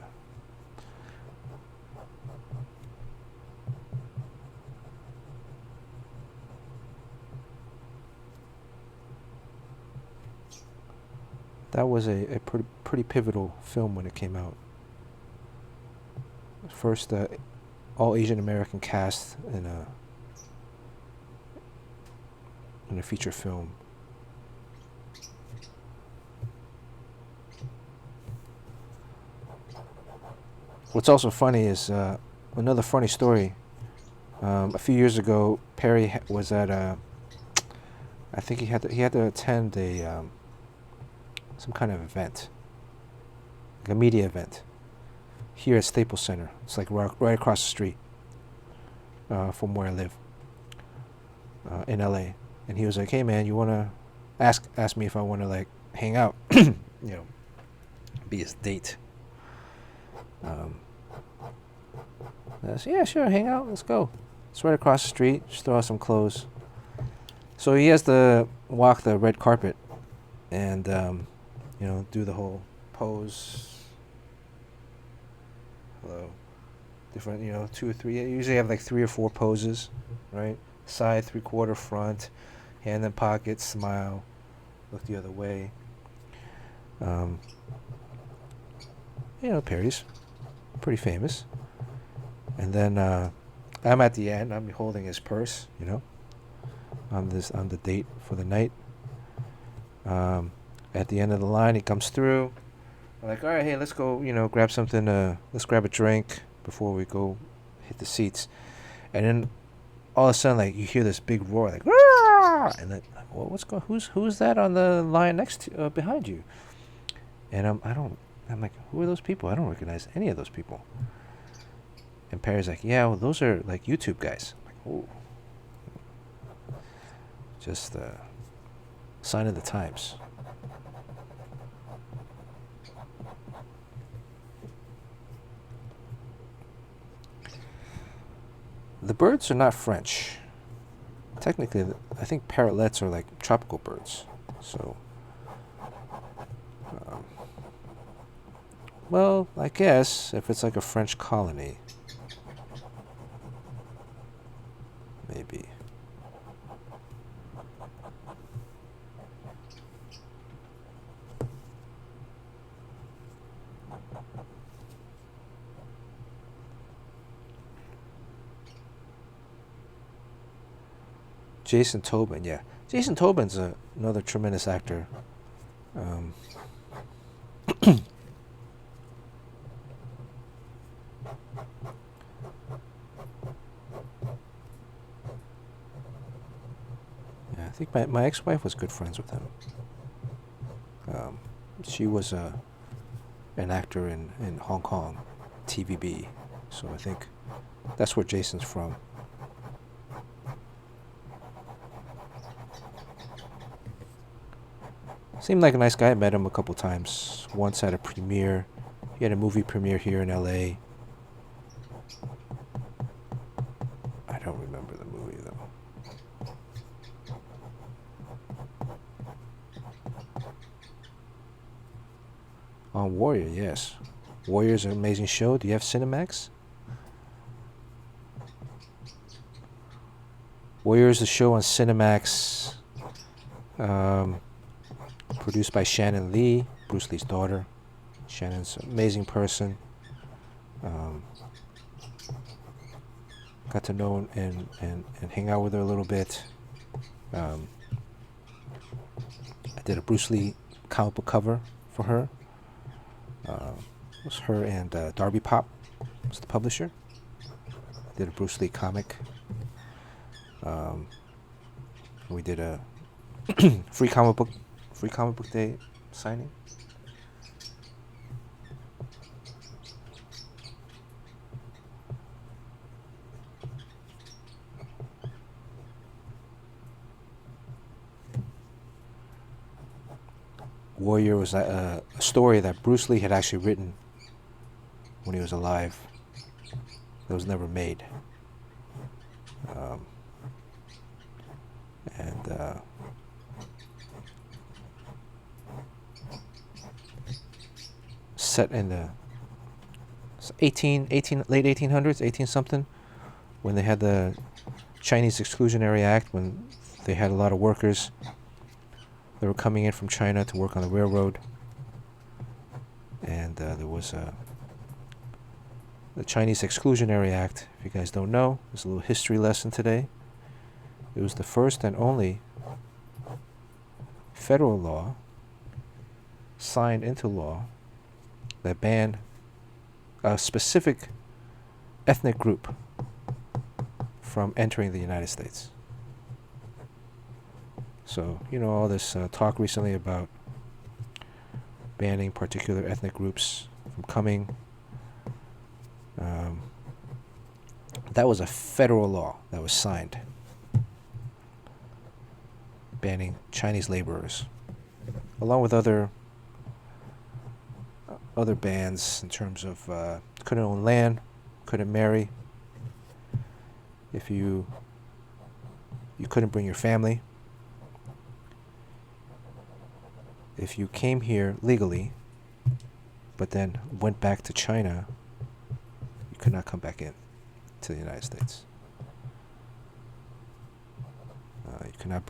That was a pretty pivotal film when it came out. First, all Asian American cast in a feature film. What's also funny is another funny story. A few years ago, Perry was at I think he had to attend a some kind of event, like a media event, here at Staples Center. It's like right across the street from where I live in LA. And he was like, "Hey man, you wanna ask me if I wanna like hang out, be his date." I said, "Yeah, sure, hang out. Let's go. It's right across the street. Just throw out some clothes." So he has to walk the red carpet, and do the whole pose. Hello. Different, 2 or 3. You usually have like 3 or 4 poses, right? Side, 3/4, front, hand in pocket, smile, look the other way. Perry's pretty famous. And then I'm at the end. I'm holding his purse, on the date for the night. At the end of the line, he comes through. I'm like, all right, hey, let's go, grab something. Let's grab a drink before we go hit the seats. And then all of a sudden, like, you hear this big roar, like, "Rah!" And then, well, who's that on the line next to behind you? And I'm like, who are those people? I don't recognize any of those people. And Perry's like, yeah, well, those are like YouTube guys. I'm like, oh, just a sign of the times. The birds are not French. Technically, I think parrotlets are like tropical birds. So, well, I guess if it's like a French colony, maybe. Jason Tobin, yeah. Jason Tobin's another tremendous actor. Yeah, I think my ex-wife was good friends with him. She was an actor in Hong Kong, TVB. So I think that's where Jason's from. Seemed like a nice guy. I met him a couple times. Once at a premiere. He had a movie premiere here in LA. I don't remember the movie though. On Warrior, yes. Warrior's an amazing show. Do you have Cinemax? Warrior is a show on Cinemax. Produced by Shannon Lee, Bruce Lee's daughter. Shannon's an amazing person. Got to know and hang out with her a little bit. I did a Bruce Lee comic book cover for her. It was her and Darby Pop was the publisher. Did a Bruce Lee comic. We did a free comic book day signing. Warrior was a story that Bruce Lee had actually written when he was alive. That was never made. And set in the 18 late 1800s, 18 something, when they had the Chinese Exclusionary Act, when they had a lot of workers that were coming in from China to work on the railroad. And there was the Chinese Exclusionary Act. If you guys don't know, there's a little history lesson today. It was the first and only federal law signed into law that banned a specific ethnic group from entering the United States. So, you know, all this talk recently about banning particular ethnic groups from coming. That was a federal law that was signed, banning Chinese laborers, along with other bans in terms of couldn't own land, couldn't marry, if you couldn't bring your family. If you came here legally, but then went back to China, you could not come back in to the United States. You cannot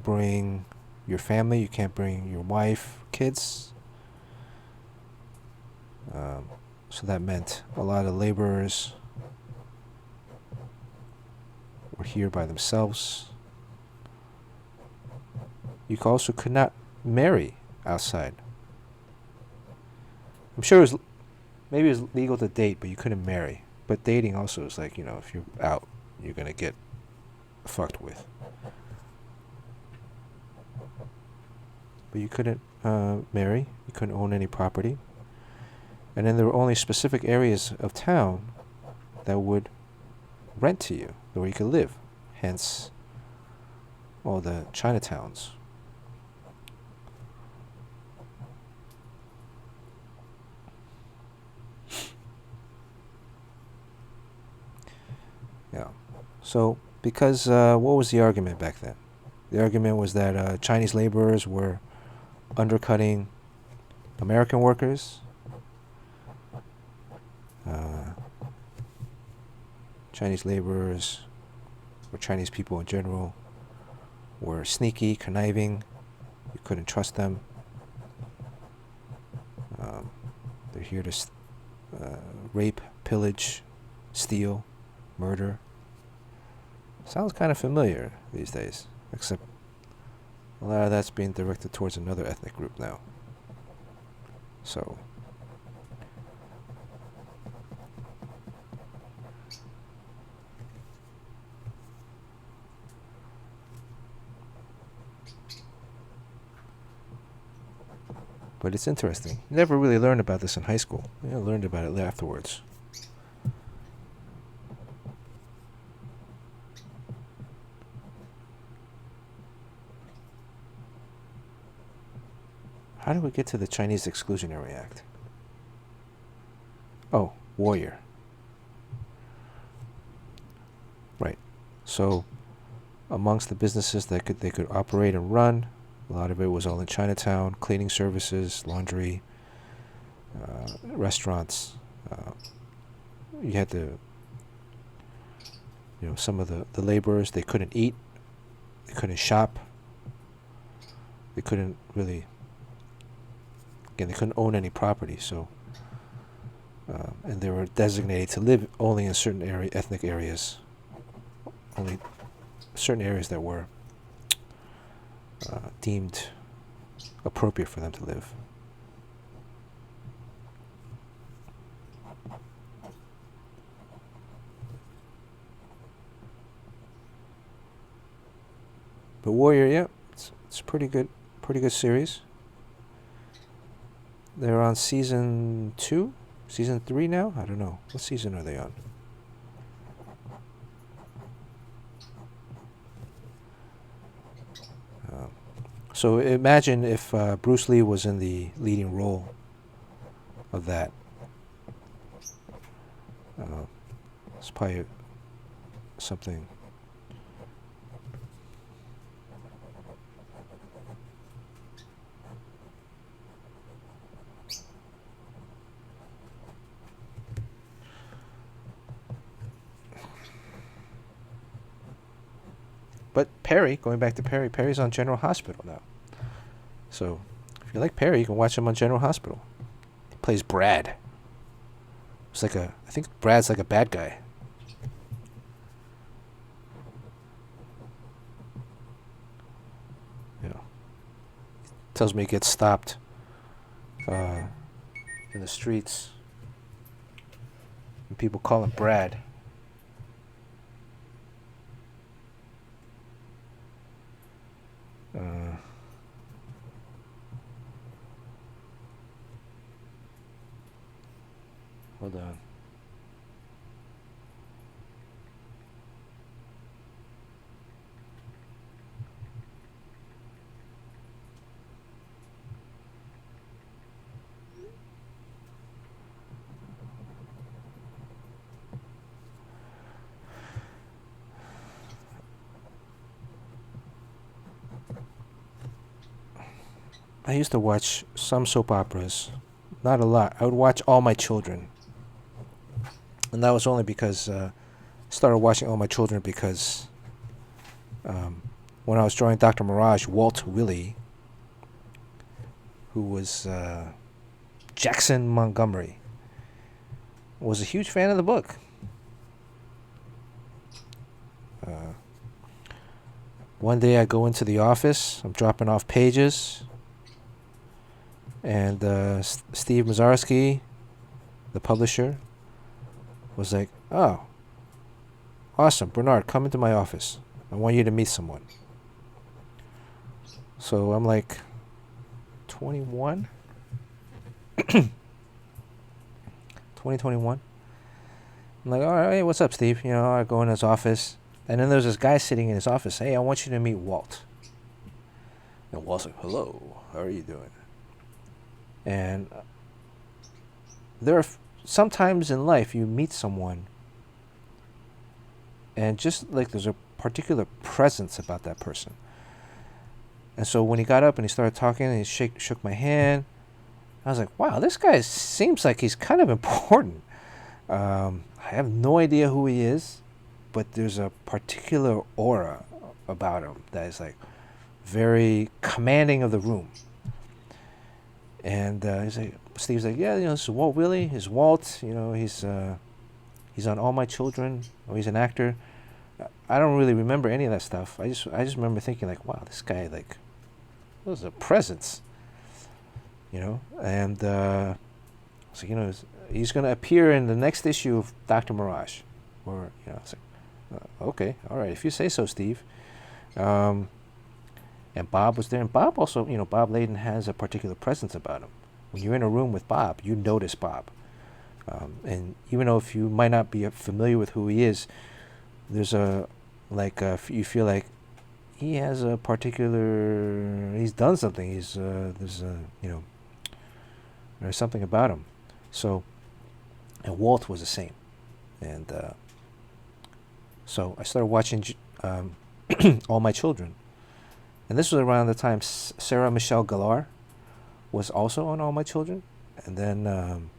bring your family. You can't bring your wife, kids. So that meant a lot of laborers were here by themselves. You also could not marry outside. I'm sure maybe it was legal to date, but you couldn't marry. But dating also is like, you know, if you're out, you're gonna get fucked with. But you couldn't marry. You couldn't own any property. And then there were only specific areas of town that would rent to you, where you could live. Hence, all the Chinatowns. Yeah. So, because what was the argument back then? The argument was that Chinese laborers were undercutting American workers. Chinese laborers, or Chinese people in general, were sneaky, conniving. You couldn't trust them. They're here to rape, pillage, steal, murder. Sounds kind of familiar these days, except a lot of that's being directed towards another ethnic group now. So, but it's interesting. You never really learned about this in high school. You learned about it afterwards. How do we get to the Chinese Exclusionary Act? Oh, warrior. Right. So, amongst the businesses that they could operate and run, a lot of it was all in Chinatown: cleaning services, laundry, restaurants. You had to, some of the laborers, they couldn't eat, they couldn't shop, they couldn't really. Again, they couldn't own any property, so and they were designated to live only in certain ethnic areas, only certain areas that were deemed appropriate for them to live. But Warrior, yeah, it's pretty good series. They're on season 2, season 3 now. I don't know, what season are they on? So imagine if Bruce Lee was in the leading role of that. It's probably something. But Perry, going back to Perry, Perry's on General Hospital now. So if you like Perry, you can watch him on General Hospital. He plays Brad. It's like I think Brad's like a bad guy. You know, tells me he gets stopped in the streets, and people call him Brad. Hold on. I used to watch some soap operas, not a lot. I would watch All My Children, and that was only because I started watching All My Children because when I was drawing Dr. Mirage, Walt Willey, who was Jackson Montgomery, was a huge fan of the book. One day I go into the office, I'm dropping off pages, and Steve Mazarski, the publisher, was like, "Oh, awesome, Bernard, come into my office. I want you to meet someone." So I'm like 21? 2021. I'm like, "All right, hey, what's up, Steve?" You know, I go in his office, and then there's this guy sitting in his office. "Hey, I want you to meet Walt." And Walt's like, "Hello, how are you doing?" And there are sometimes in life you meet someone, and just like there's a particular presence about that person. And so when he got up and he started talking and he shook my hand, I was like, wow, this guy seems like he's kind of important. I have no idea who he is, but there's a particular aura about him that is like very commanding of the room. And Steve's like, "Yeah, you know, this is Walt Willey. He's Walt. You know, he's on All My Children. Or he's an actor." I don't really remember any of that stuff. I just remember thinking like, wow, this guy like was a presence. You know, and so you know, he's gonna appear in the next issue of Dr. Mirage, or you know, it's like, okay, all right, if you say so, Steve. And Bob was there, and Bob also, you know, Bob Layden has a particular presence about him. When you're in a room with Bob, you notice Bob. And even though if you might not be familiar with who he is, there's you feel like he has a particular, he's done something, there's something about him. So, and Walt was the same. And so I started watching All My Children. And this was around the time Sarah Michelle Gellar was also on All My Children. And then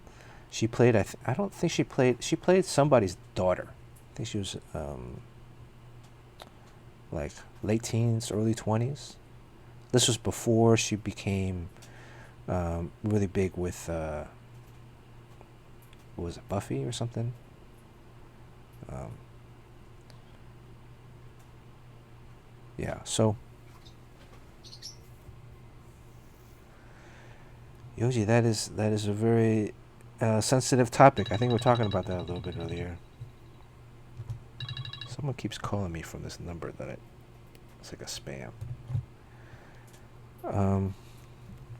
she played, I don't think she played somebody's daughter. I think she was like late teens, early 20s. This was before she became really big with, what was it, Buffy or something? Yeah, so Yoji, that is a very sensitive topic. I think we were talking about that a little bit earlier. Someone keeps calling me from this number it's like a spam.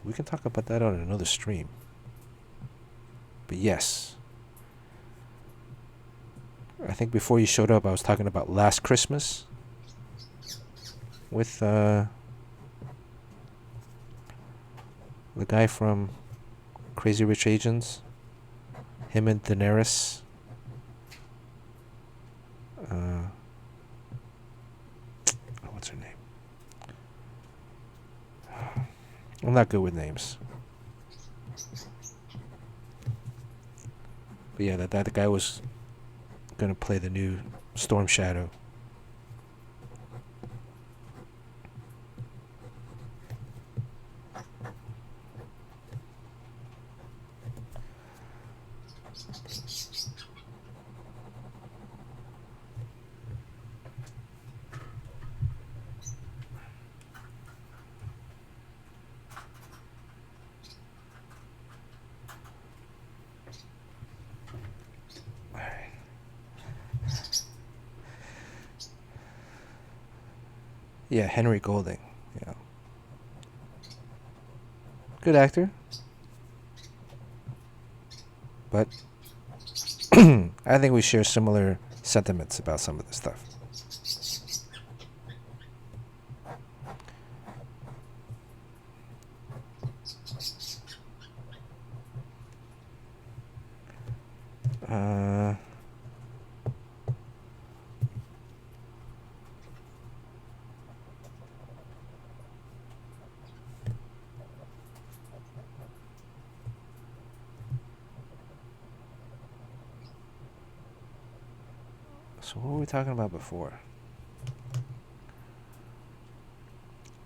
We can talk about that on another stream. But yes, I think before you showed up, I was talking about Last Christmas with the guy from Crazy Rich Asians, him and Daenerys. What's her name? I'm not good with names. But yeah, that guy was gonna play the new Storm Shadow. Yeah, Henry Golding. Yeah. Good actor. But I think we share similar sentiments about some of this stuff. Uh, so what were we talking about before?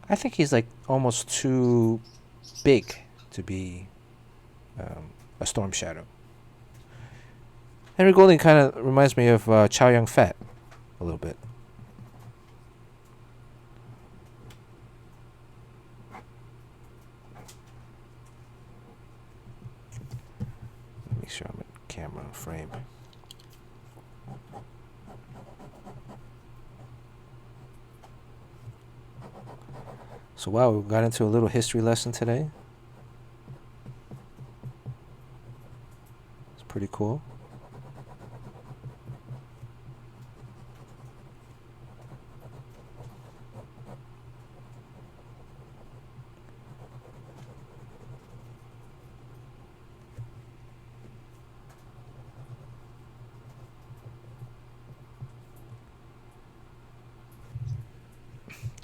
I think he's like almost too big to be a Storm Shadow. Henry Golding kind of reminds me of Chow Yun-fat a little bit. Make sure I'm in camera frame. So wow, we got into a little history lesson today. It's pretty cool.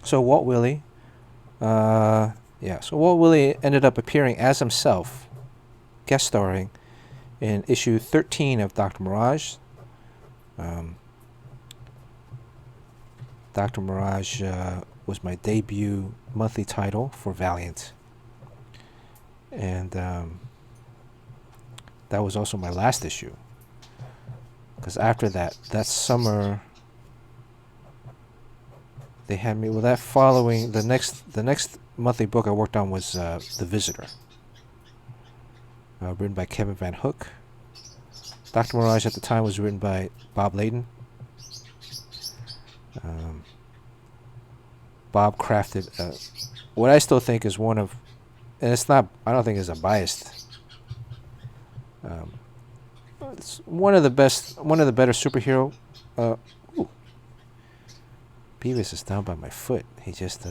So Walt Willey, so Walt Willey ended up appearing as himself, guest starring in issue 13 of Dr. Mirage. Dr. Mirage was my debut monthly title for Valiant. And that was also my last issue. Because after that summer, they had me. Well, that following the next monthly book I worked on was The Visitor, written by Kevin Van Hook. Dr. Mirage at the time was written by Bob Layden. Bob crafted what I still think is one of, and it's not. I don't think it's a biased. It's one of the better superhero. Beavis is down by my foot. He just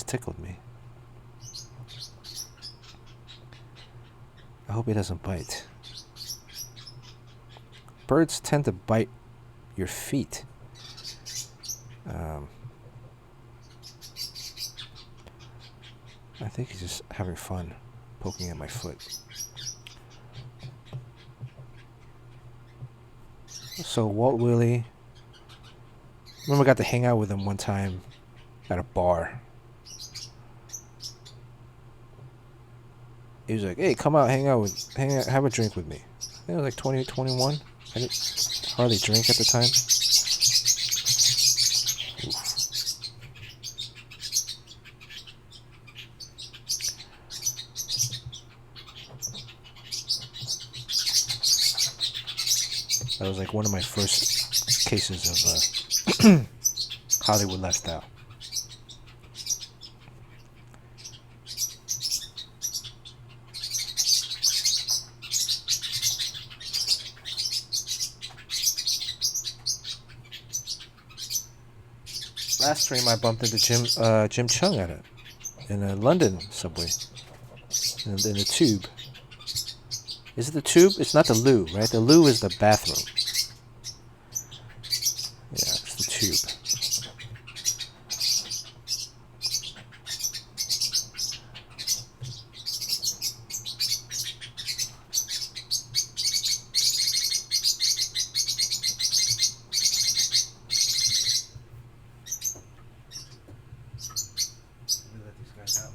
tickled me. I hope he doesn't bite. Birds tend to bite your feet. I think he's just having fun poking at my foot. So Walt Willey, remember I got to hang out with him one time at a bar. He was like, "Hey, come out, hang out, have a drink with me." I think I was like 20, 21. I didn't hardly drink at the time. That was like one of my first cases of Hollywood lifestyle. Last stream I bumped into Jim Chung at it in a London subway in the tube. Is it the tube? It's not the loo, right? The loo is the bathroom. Yeah, it's the tube. Let me let these guys out.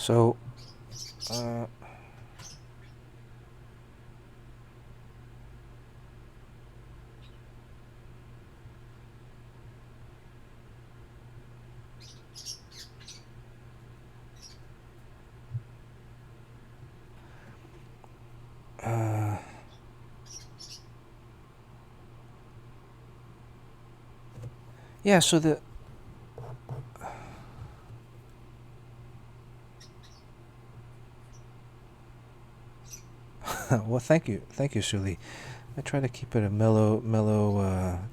So, uh, uh, yeah. So the well, thank you, Suli. I try to keep it a mellow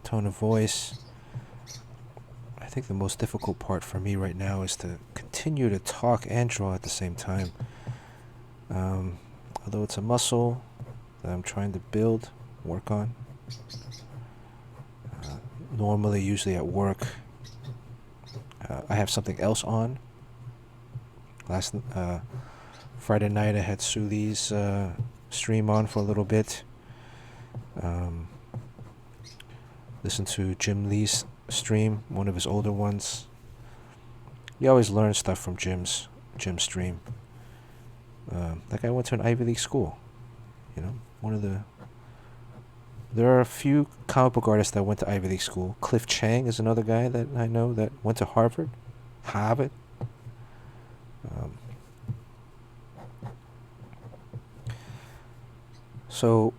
tone of voice. I think the most difficult part for me right now is to continue to talk and draw at the same time. Although it's a muscle that I'm trying to build, work on. Normally, usually at work, I have something else on. Last Friday night, I had Suli's stream on for a little bit. Listen to Jim Lee's stream, one of his older ones. You always learn stuff from Jim's stream. That guy went to an Ivy League school. You know, there are a few comic book artists that went to Ivy League school. Cliff Chang is another guy that I know that went to Harvard. So,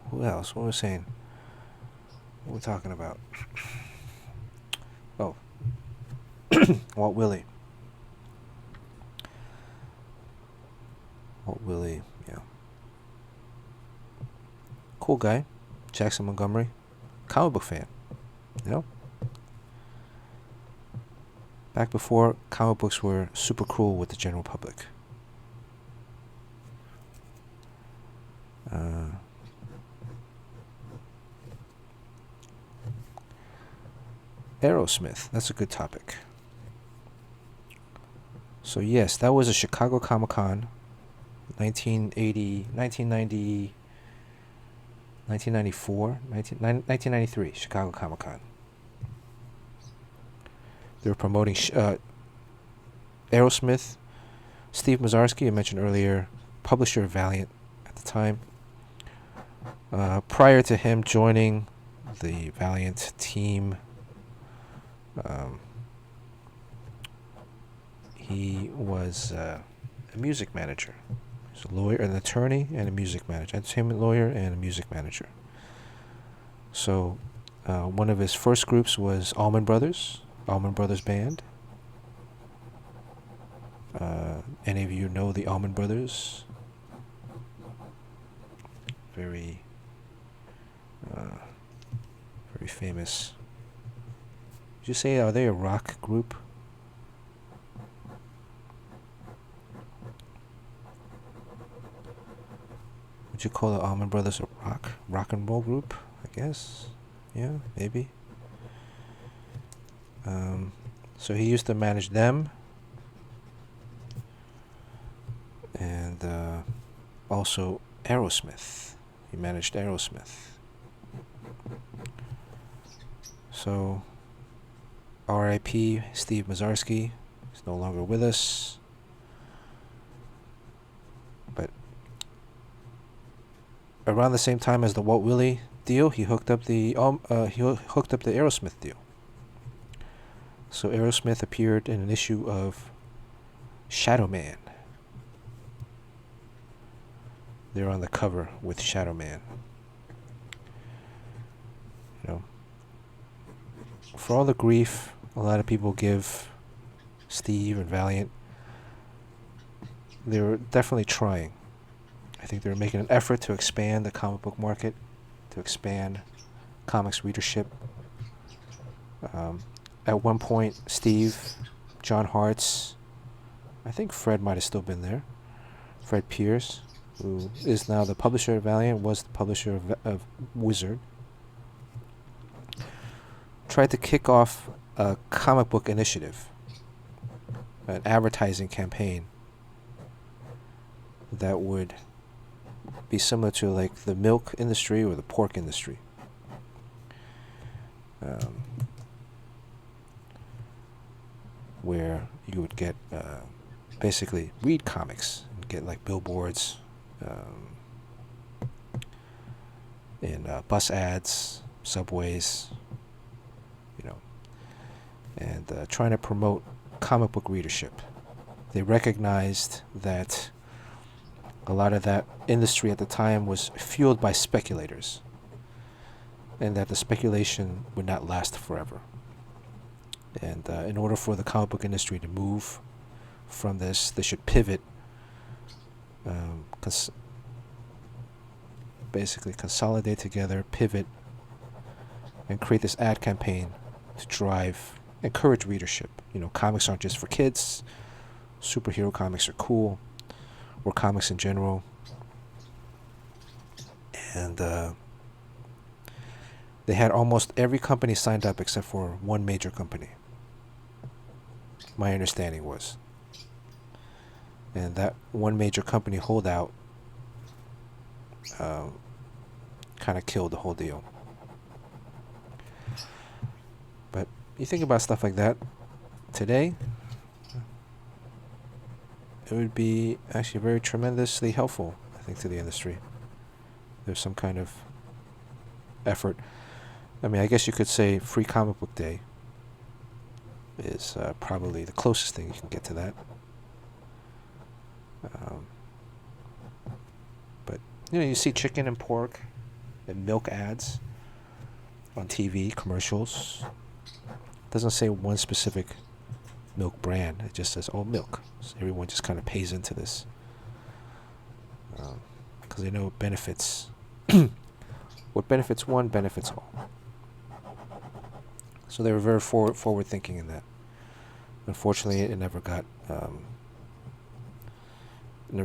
who else? What was I saying? What we're talking about? Oh, Walt Willey. Yeah. Cool guy. Jackson Montgomery. Comic book fan. You know? Back before comic books were super cruel with the general public. Aerosmith. That's a good topic. So yes, that was a Chicago Comic Con, 1993, Chicago Comic Con. They were promoting Aerosmith. Steve Mazarski, I mentioned earlier, publisher of Valiant at the time. Prior to him joining the Valiant team, he was a music manager. He's a lawyer, an attorney, and a music manager. Entertainment lawyer and a music manager. So, one of his first groups was Allman Brothers Band. Any of you know the Allman Brothers? Very famous. Did you say, are they a rock group? Would you call the Allman Brothers a rock and roll group? I guess. Yeah, maybe. So he used to manage them, and also Aerosmith. He managed Aerosmith. So, R.I.P. Steve Mazarski is no longer with us. But around the same time as the Walt Willey deal, he hooked up the Aerosmith deal. So Aerosmith appeared in an issue of Shadow Man. They're on the cover with Shadow Man. You know, for all the grief a lot of people give Steve and Valiant, they were definitely trying. I think they were making an effort to expand the comic book market, to expand comics readership. At one point, Steve, John Hartz, I think Fred might have still been there. Fred Pierce, who is now the publisher of Valiant, was the publisher of Wizard, tried to kick off a comic book initiative, an advertising campaign that would be similar to like the milk industry or the pork industry. where you would get basically read comics and get like billboards in bus ads, subways, you know, and trying to promote comic book readership. They recognized that a lot of that industry at the time was fueled by speculators, and that the speculation would not last forever. And in order for the comic book industry to move from this, they should pivot, basically consolidate together, pivot, and create this ad campaign to encourage readership. You know, comics aren't just for kids. Superhero comics are cool, or comics in general. And they had almost every company signed up except for one major company. My understanding was. And that one major company holdout kind of killed the whole deal. But you think about stuff like that today, it would be actually very tremendously helpful, I think, to the industry. There's some kind of effort. I mean, I guess you could say Free Comic Book Day is probably the closest thing you can get to that. But, you know, you see chicken and pork and milk ads on TV, commercials. It doesn't say one specific milk brand. It just says, oh, milk. So everyone just kind of pays into this. Because they know it benefits. What benefits one benefits all. So they were very forward thinking in that. Unfortunately, it never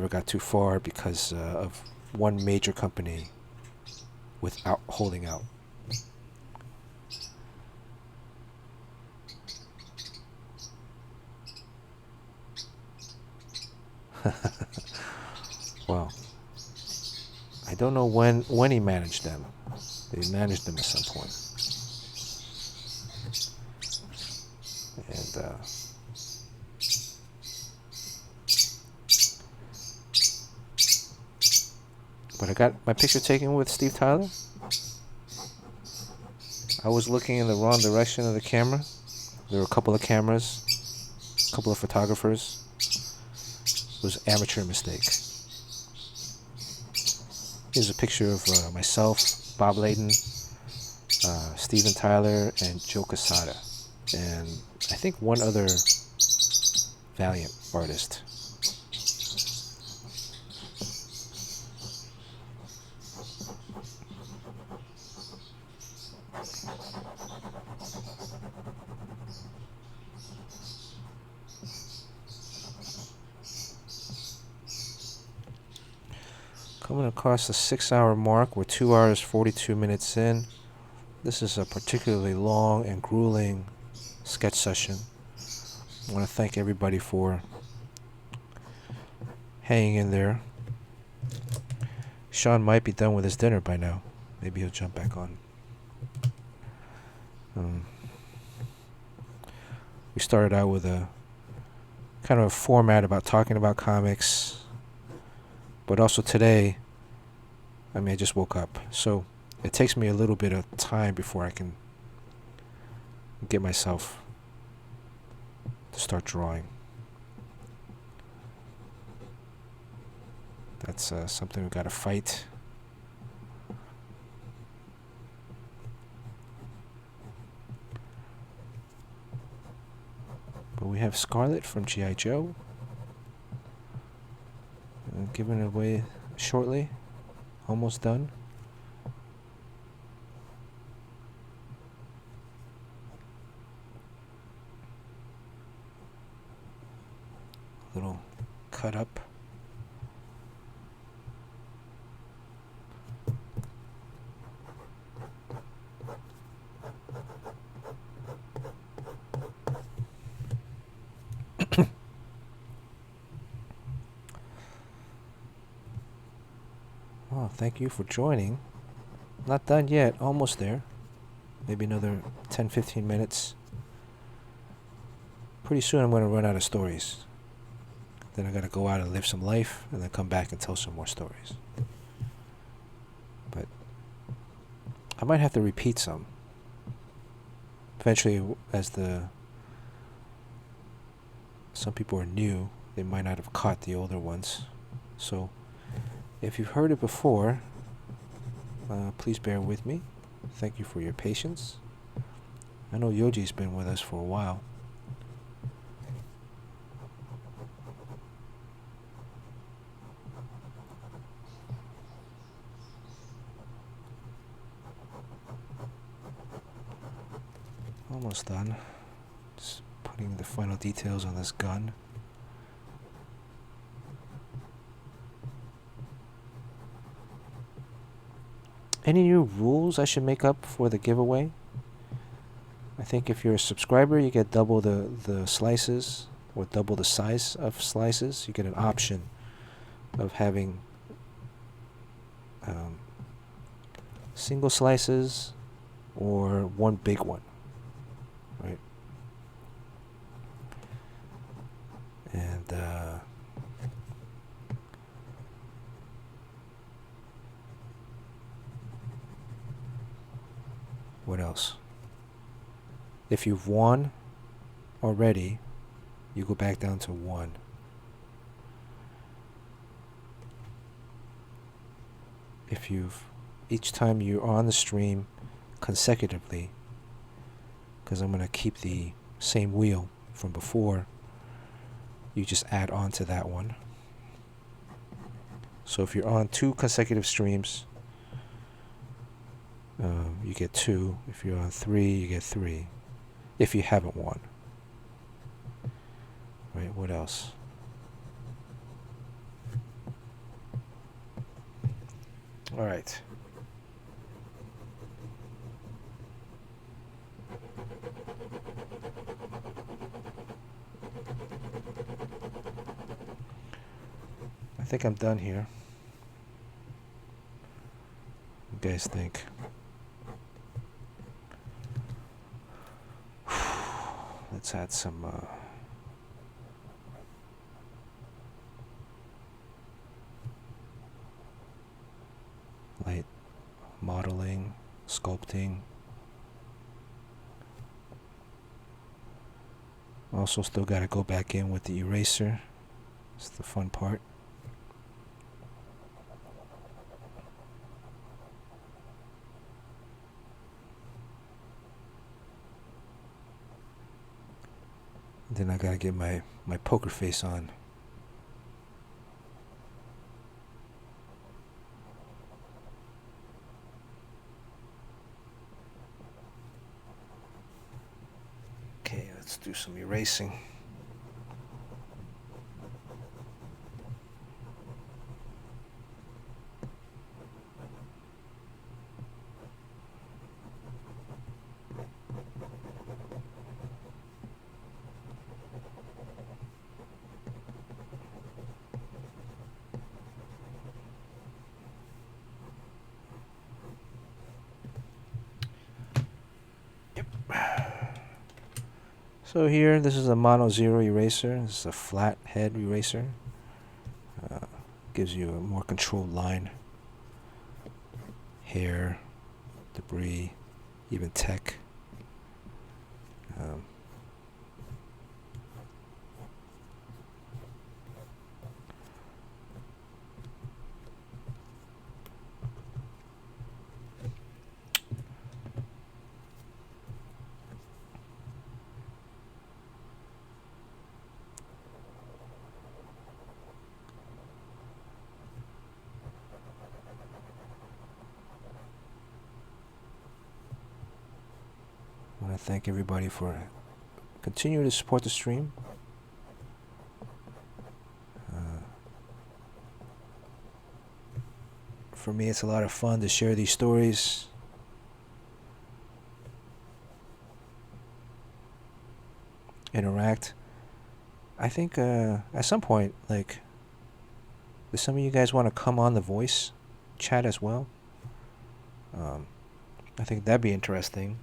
got too far because of one major company without holding out. Well, I don't know when he managed them. He managed them at some point. And but I got my picture taken with Steve Tyler. I was looking in the wrong direction of the camera. There were a couple of cameras, a couple of photographers. It was an amateur mistake. Here's a picture of myself, Bob Layden, Steven Tyler, and Joe Quesada, and I think one other Valiant artist. Coming across the 6-hour mark, we're 2 hours 42 minutes in. This is a particularly long and grueling sketch session. I want to thank everybody for hanging in there. Sean might be done with his dinner by now. Maybe he'll jump back on. We started out with a kind of a format about talking about comics, but also today, I mean, I just woke up, so it takes me a little bit of time before I can get myself to start drawing. That's something we've got to fight. But we have Scarlett from G.I. Joe. Giving it away shortly. Almost done. Little cut up. Oh, thank you for joining. Not done yet, almost there. Maybe another 10-15 minutes. pretty soon I'm going to run out of stories. Then I got to go out and live some life, and then come back and tell some more stories. But I might have to repeat some. Eventually, as some people are new, they might not have caught the older ones. So, if you've heard it before, please bear with me. Thank you for your patience. I know Yoji's been with us for a while. Almost done. Just putting the final details on this gun. Any new rules I should make up for the giveaway? I think if you're a subscriber, you get double the slices, or double the size of slices. You get an option of having single slices or one big one, right? And what else? If you've won already, you go back down to 1. If each time you're on the stream consecutively, because I'm going to keep the same wheel from before, you just add on to that one. So if you're on 2 consecutive streams, you get 2. If you're on 3, you get 3. If you haven't won. Right, what else? Alright. I think I'm done here. What do you guys think? Let's add some light modeling, sculpting. Also still got to go back in with the eraser. It's the fun part. Then I gotta get my poker face on. Okay, let's do some erasing. So here, this is a mono zero eraser. This is a flat head eraser. Gives you a more controlled line. Hair, debris, even tech. I want to thank everybody for continuing to support the stream. For me, it's a lot of fun to share these stories. Interact. I think at some point, like, does some of you guys want to come on the voice chat as well? I think that'd be interesting.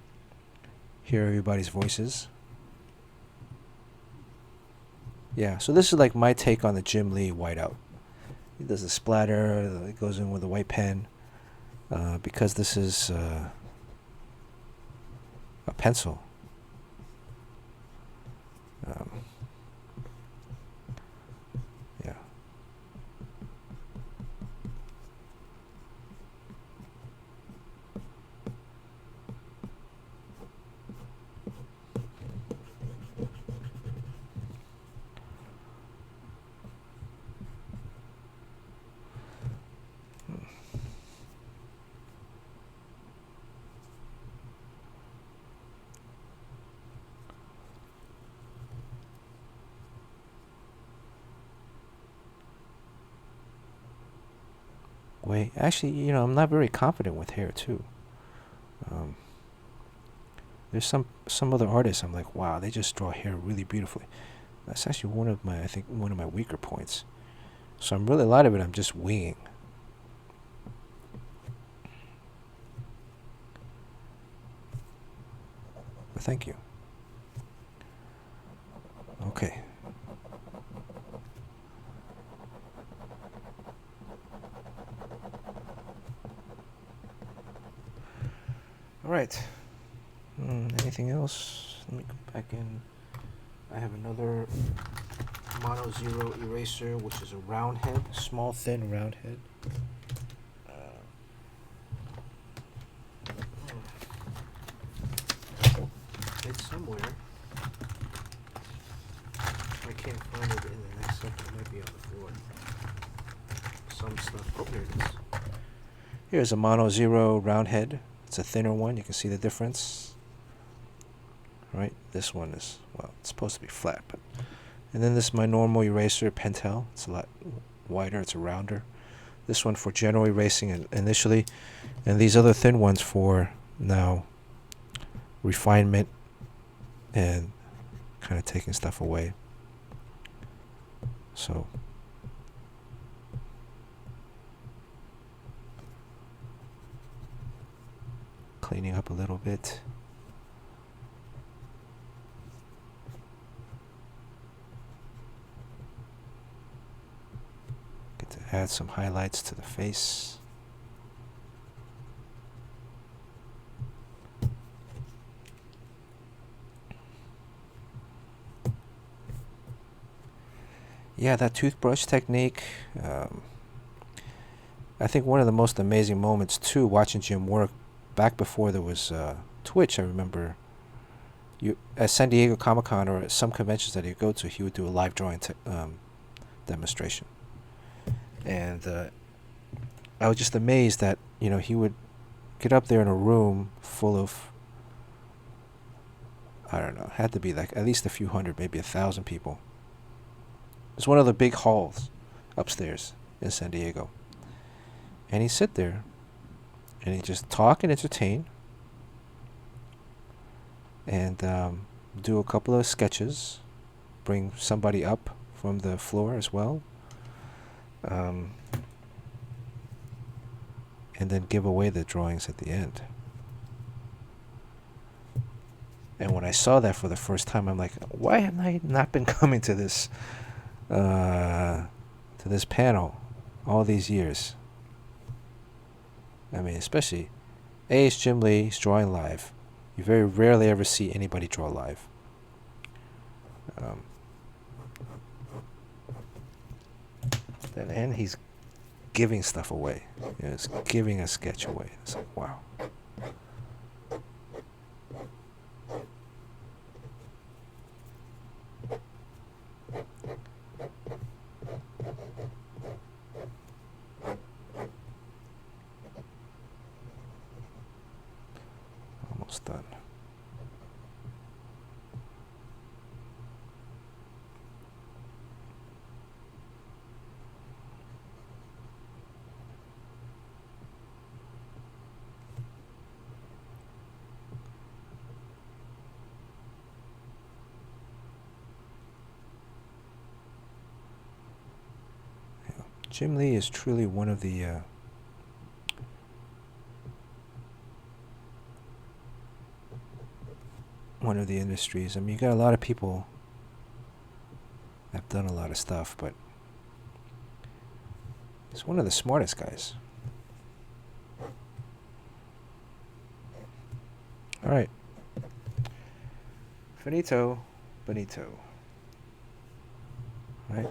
Hear everybody's voices. Yeah, so this is like my take on the Jim Lee whiteout. He does the splatter, it goes in with a white pen. Because this is a pencil. Yeah. Wait, actually, I'm not very confident with hair too. Um, there's some other artists I'm like, wow, they just draw hair really beautifully. That's actually I think one of my weaker points. So I'm really, a lot of it I'm just winging. But thank you. Okay. All right. Anything else? Let me go back in. I have another mono zero eraser, which is a round head, small, thin, round head. It's somewhere. I can't find it in the next section. It might be on the floor. Some stuff. Oh, here it is. Here's a mono zero round head. It's a thinner one. You can see the difference. Right? This one is, well, it's supposed to be flat, but. And then this is my normal eraser Pentel. It's a lot wider. It's a rounder. This one for general erasing initially, and these other thin ones for now refinement and kind of taking stuff away. So cleaning up a little bit. Get to add some highlights to the face. Yeah, that toothbrush technique. I think one of the most amazing moments too, watching Jim work back before there was Twitch. I remember at San Diego Comic-Con or at some conventions that he'd go to, he would do a live drawing demonstration, and I was just amazed that he would get up there in a room full of, I don't know, had to be like at least a few hundred, maybe 1,000 people. It's one of the big halls upstairs in San Diego. And he'd sit there and he'd just talk and entertain and do a couple of sketches, bring somebody up from the floor as well, and then give away the drawings at the end. And when I saw that for the first time, I'm like, why have I not been coming to this panel all these years? I mean, especially, it's Jim Lee, he's drawing live. You very rarely ever see anybody draw live. And he's giving stuff away. He's giving a sketch away. It's like, wow. Almost done. Jim Lee is truly one of the industries. I mean, you got a lot of people I've done a lot of stuff, but he's one of the smartest guys. All right. Finito, bonito. Right?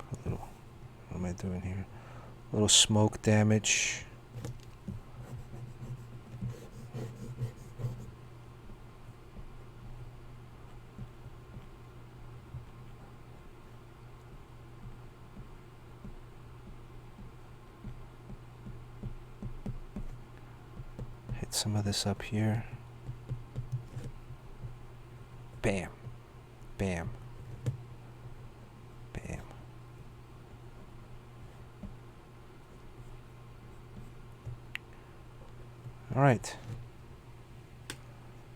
A little, what am I doing here? A little smoke damage. Hit some of this up here. Bam. Bam. Bam. All right.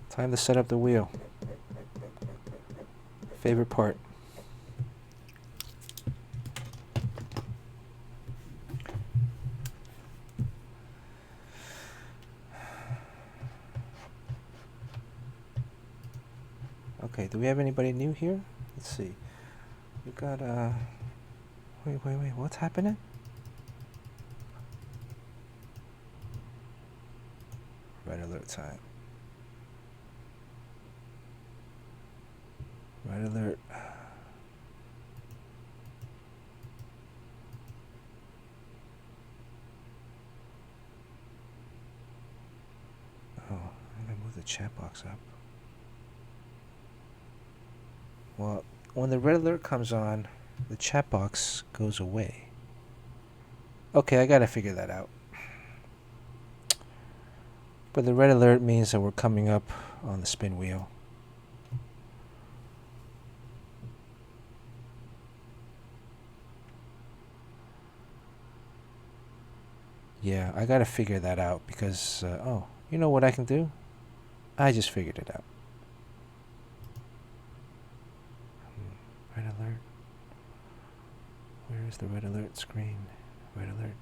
Time to set up the wheel. Favorite part. Okay, do we have anybody new here? Let's see. We got wait, what's happening? Red alert time. Red alert. Oh, I'm gonna move the chat box up. Well, when the red alert comes on, the chat box goes away. Okay, I gotta figure that out. But the red alert means that we're coming up on the spin wheel. Yeah, I gotta figure that out because, oh, you know what I can do? I just figured it out. Red alert. Where is the red alert screen? Red alert.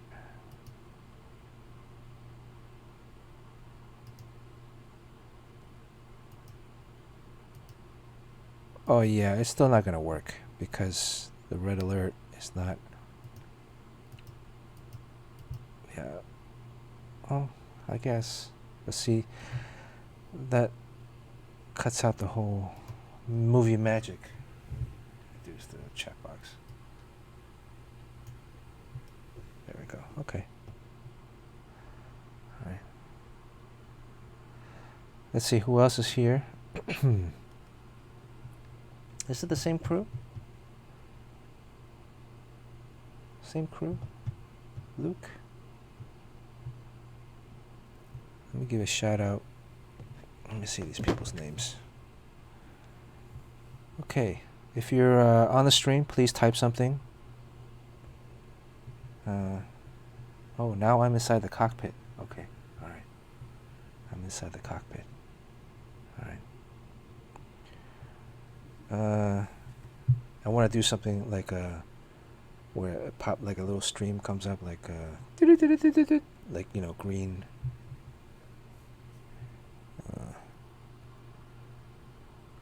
Oh yeah, it's still not gonna work because the red alert is not. Yeah. Oh, I guess. Let's see. That cuts out the whole movie magic. Reduce the chat box. There we go. Okay. All right. Let's see who else is here. Is it the same crew? Same crew? Luke? Let me give a shout out. Let me see these people's names. Okay. If you're on the stream, please type something. Oh, now I'm inside the cockpit. Okay. All right. I'm inside the cockpit. All right. I want to do something like where it pop like a little stream comes up like like, you know, green.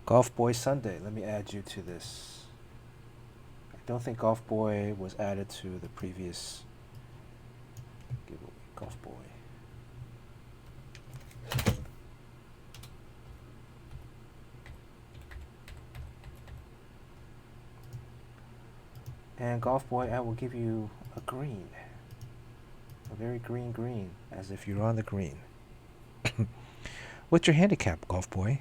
Golf Boy Sunday. Let me add you to this. I don't think Golf Boy was added to the previous giveaway. Golf Boy. And Golf Boy, I will give you a green. A very green, as if you're on the green. What's your handicap, Golf Boy?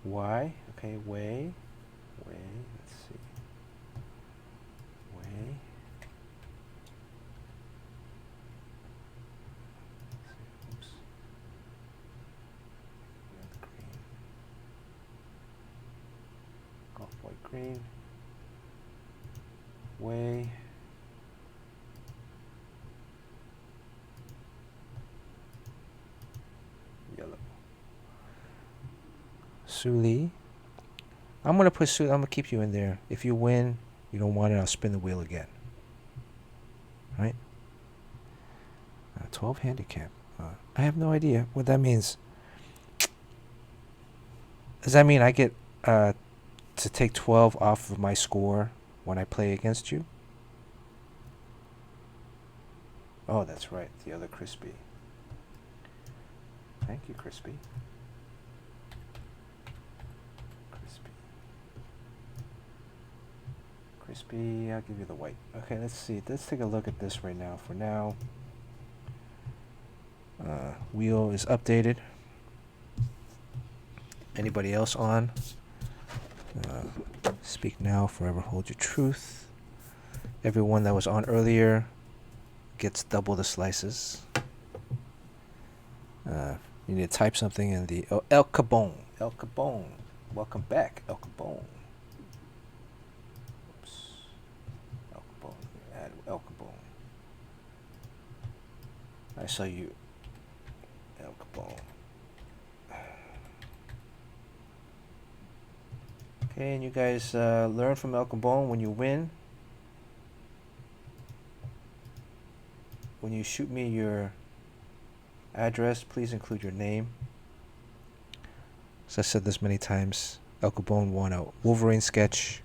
Why? Okay, way. Let's see. Way. Off white green. Way. Yellow. Suli. I'm gonna put Suli. I'm gonna keep you in there. If you win, you don't want it, I'll spin the wheel again. Right? 12 handicap. I have no idea what that means. Does that mean I get to take 12 off of my score when I play against you? Oh, that's right. The other Crispy. Thank you, Crispy. Crispy, I'll give you the white. Okay, let's see. Let's take a look at this right now. For now, wheel is updated. Anybody else on? Speak now, forever hold your truth. Everyone that was on earlier gets double the slices. You need to type something in the... Oh, El Cabon. El Cabon. Welcome back, El Cabon. Oops. El Cabon. Add El Cabon. I saw you. El Cabon. Okay, and you guys learn from El Cabon when you win. When you shoot me your address, please include your name. So I said this many times. El Cabon won a Wolverine sketch.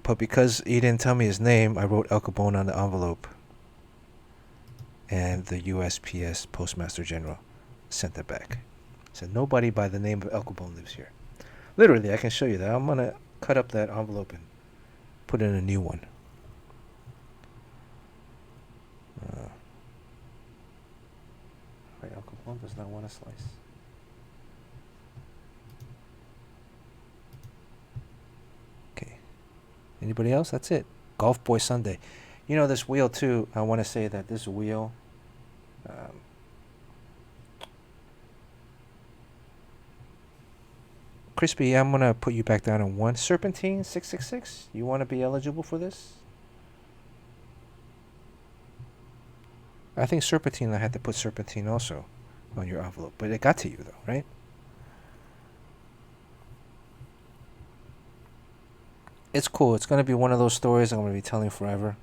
But because he didn't tell me his name, I wrote El Cabon on the envelope. And the USPS Postmaster General sent it back. Said nobody by the name of El Cabon lives here. Literally, I can show you that. I'm going to cut up that envelope and put in a new one. Right, El Cabon does not want a slice. Okay. Anybody else? That's it. Golf Boy Sunday. You know, this wheel, too, I want to say that this wheel... Crispy, I'm going to put you back down on 1. Serpentine, 666. You want to be eligible for this? I think Serpentine, I had to put Serpentine also on your envelope. But it got to you, though, right? It's cool. It's going to be one of those stories I'm going to be telling forever.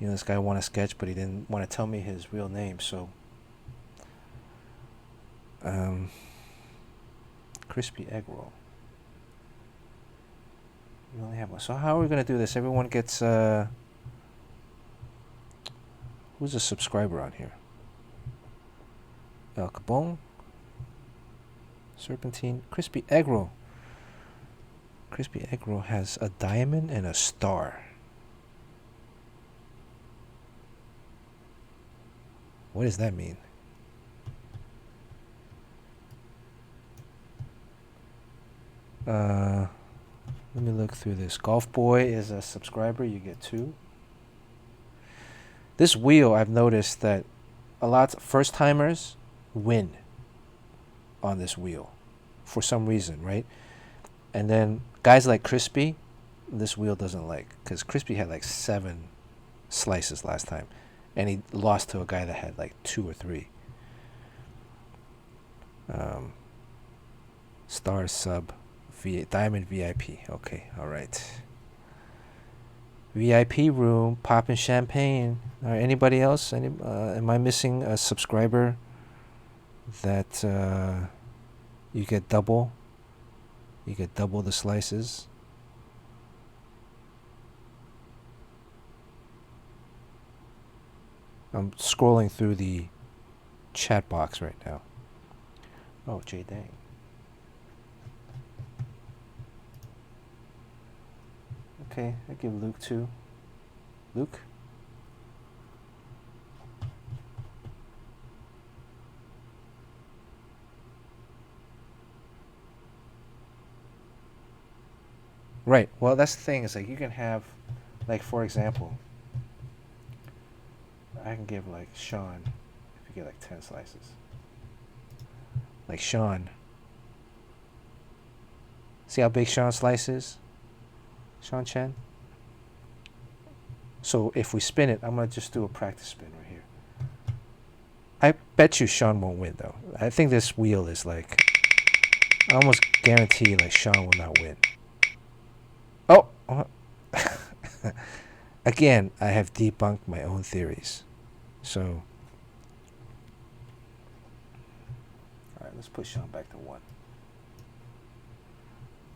You know, this guy wanted a sketch, but he didn't want to tell me his real name, so... Crispy egg roll. You only have one. So how are we going to do this? Everyone gets... Who's a subscriber on here? El Cabon. Serpentine. Crispy egg roll. Crispy egg roll has a diamond and a star. What does that mean? Let me look through this. Golf Boy is a subscriber. You get 2. This wheel, I've noticed that a lot of first-timers win on this wheel for some reason, right? And then guys like Crispy, this wheel doesn't like, because Crispy had like 7 slices last time, and he lost to a guy that had like 2 or 3. Star sub, Diamond VIP. Okay, all right. VIP room, popping champagne. All right, anybody else? Am I missing a subscriber that you get double? You get double the slices. I'm scrolling through the chat box right now. Oh, Jay Dang. Okay, I give Luke 2. Luke? Right. Well, that's the thing. Is like you can have, like for example, I can give like Sean, if you get like 10 slices. Like Sean See how big Sean's slice is? Sean Chen? So if we spin it, I'm going to just do a practice spin right here. I bet you Sean won't win, though. I think this wheel is like... I almost guarantee like Sean will not win. Oh! Again, I have debunked my own theories. So... Alright, let's put Sean back to 1.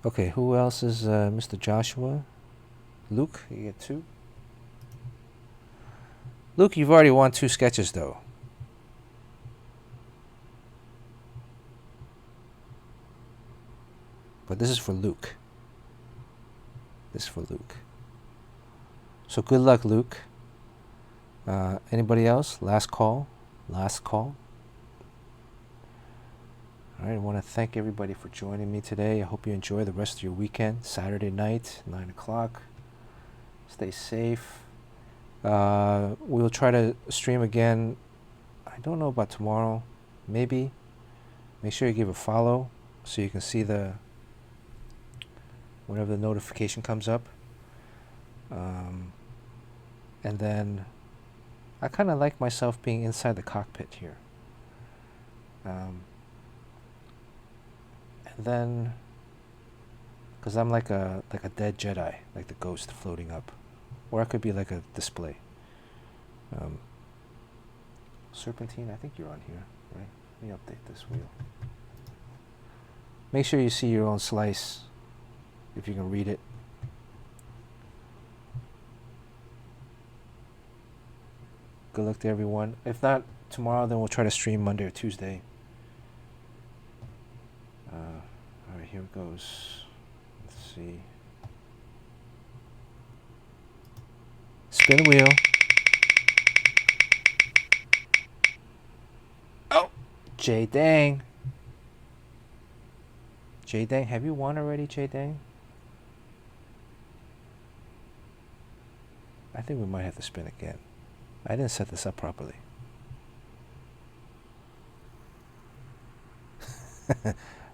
Okay, who else is Mr. Joshua? Luke, you get 2. Luke, you've already won 2 sketches, though. But this is for Luke. This is for Luke. So good luck, Luke. Anybody else? Last call? Last call? Alright, I want to thank everybody for joining me today. I hope you enjoy the rest of your weekend. Saturday night, 9 o'clock. Stay safe. We'll try to stream again. I don't know about tomorrow. Maybe. Make sure you give a follow so you can see whenever the notification comes up. And then I kind of like myself being inside the cockpit here. And then, because I'm like a dead Jedi, like the ghost floating up, or I could be like a display. Serpentine, I think you're on here, right? Let me update this wheel. Make sure you see your own slice, if you can read it. Good luck to everyone. If not tomorrow, then we'll try to stream Monday or Tuesday. Alright, here it goes. Let's see. Spin the wheel. Oh! J Dang. J Dang, have you won already, J Dang? I think we might have to spin again. I didn't set this up properly.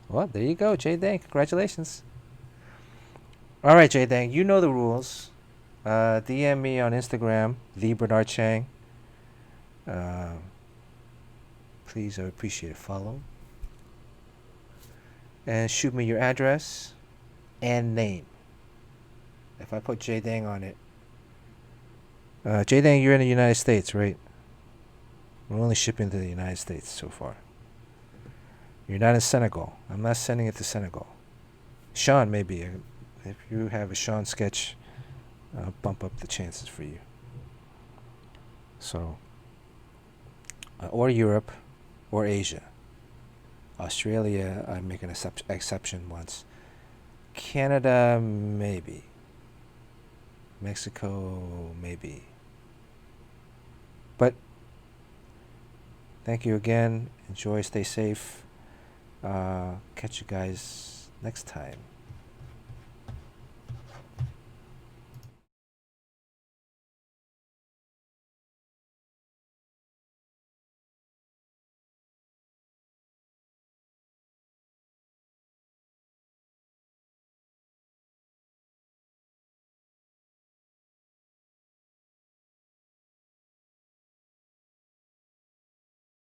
Well, there you go, J Dang. Congratulations. All right, J Dang, you know the rules. DM me on Instagram, the Bernard Chang. Please, I would appreciate a follow. And shoot me your address and name. If I put J Dang on it. J Dang, you're in the United States, right? We're only shipping to the United States so far. You're not in Senegal. I'm not sending it to Senegal. Sean, maybe. If you have a Sean sketch, I'll bump up the chances for you. So, or Europe, or Asia. Australia, I make an exception once. Canada, maybe. Mexico, maybe. But thank you again. Enjoy, stay safe. Catch you guys next time.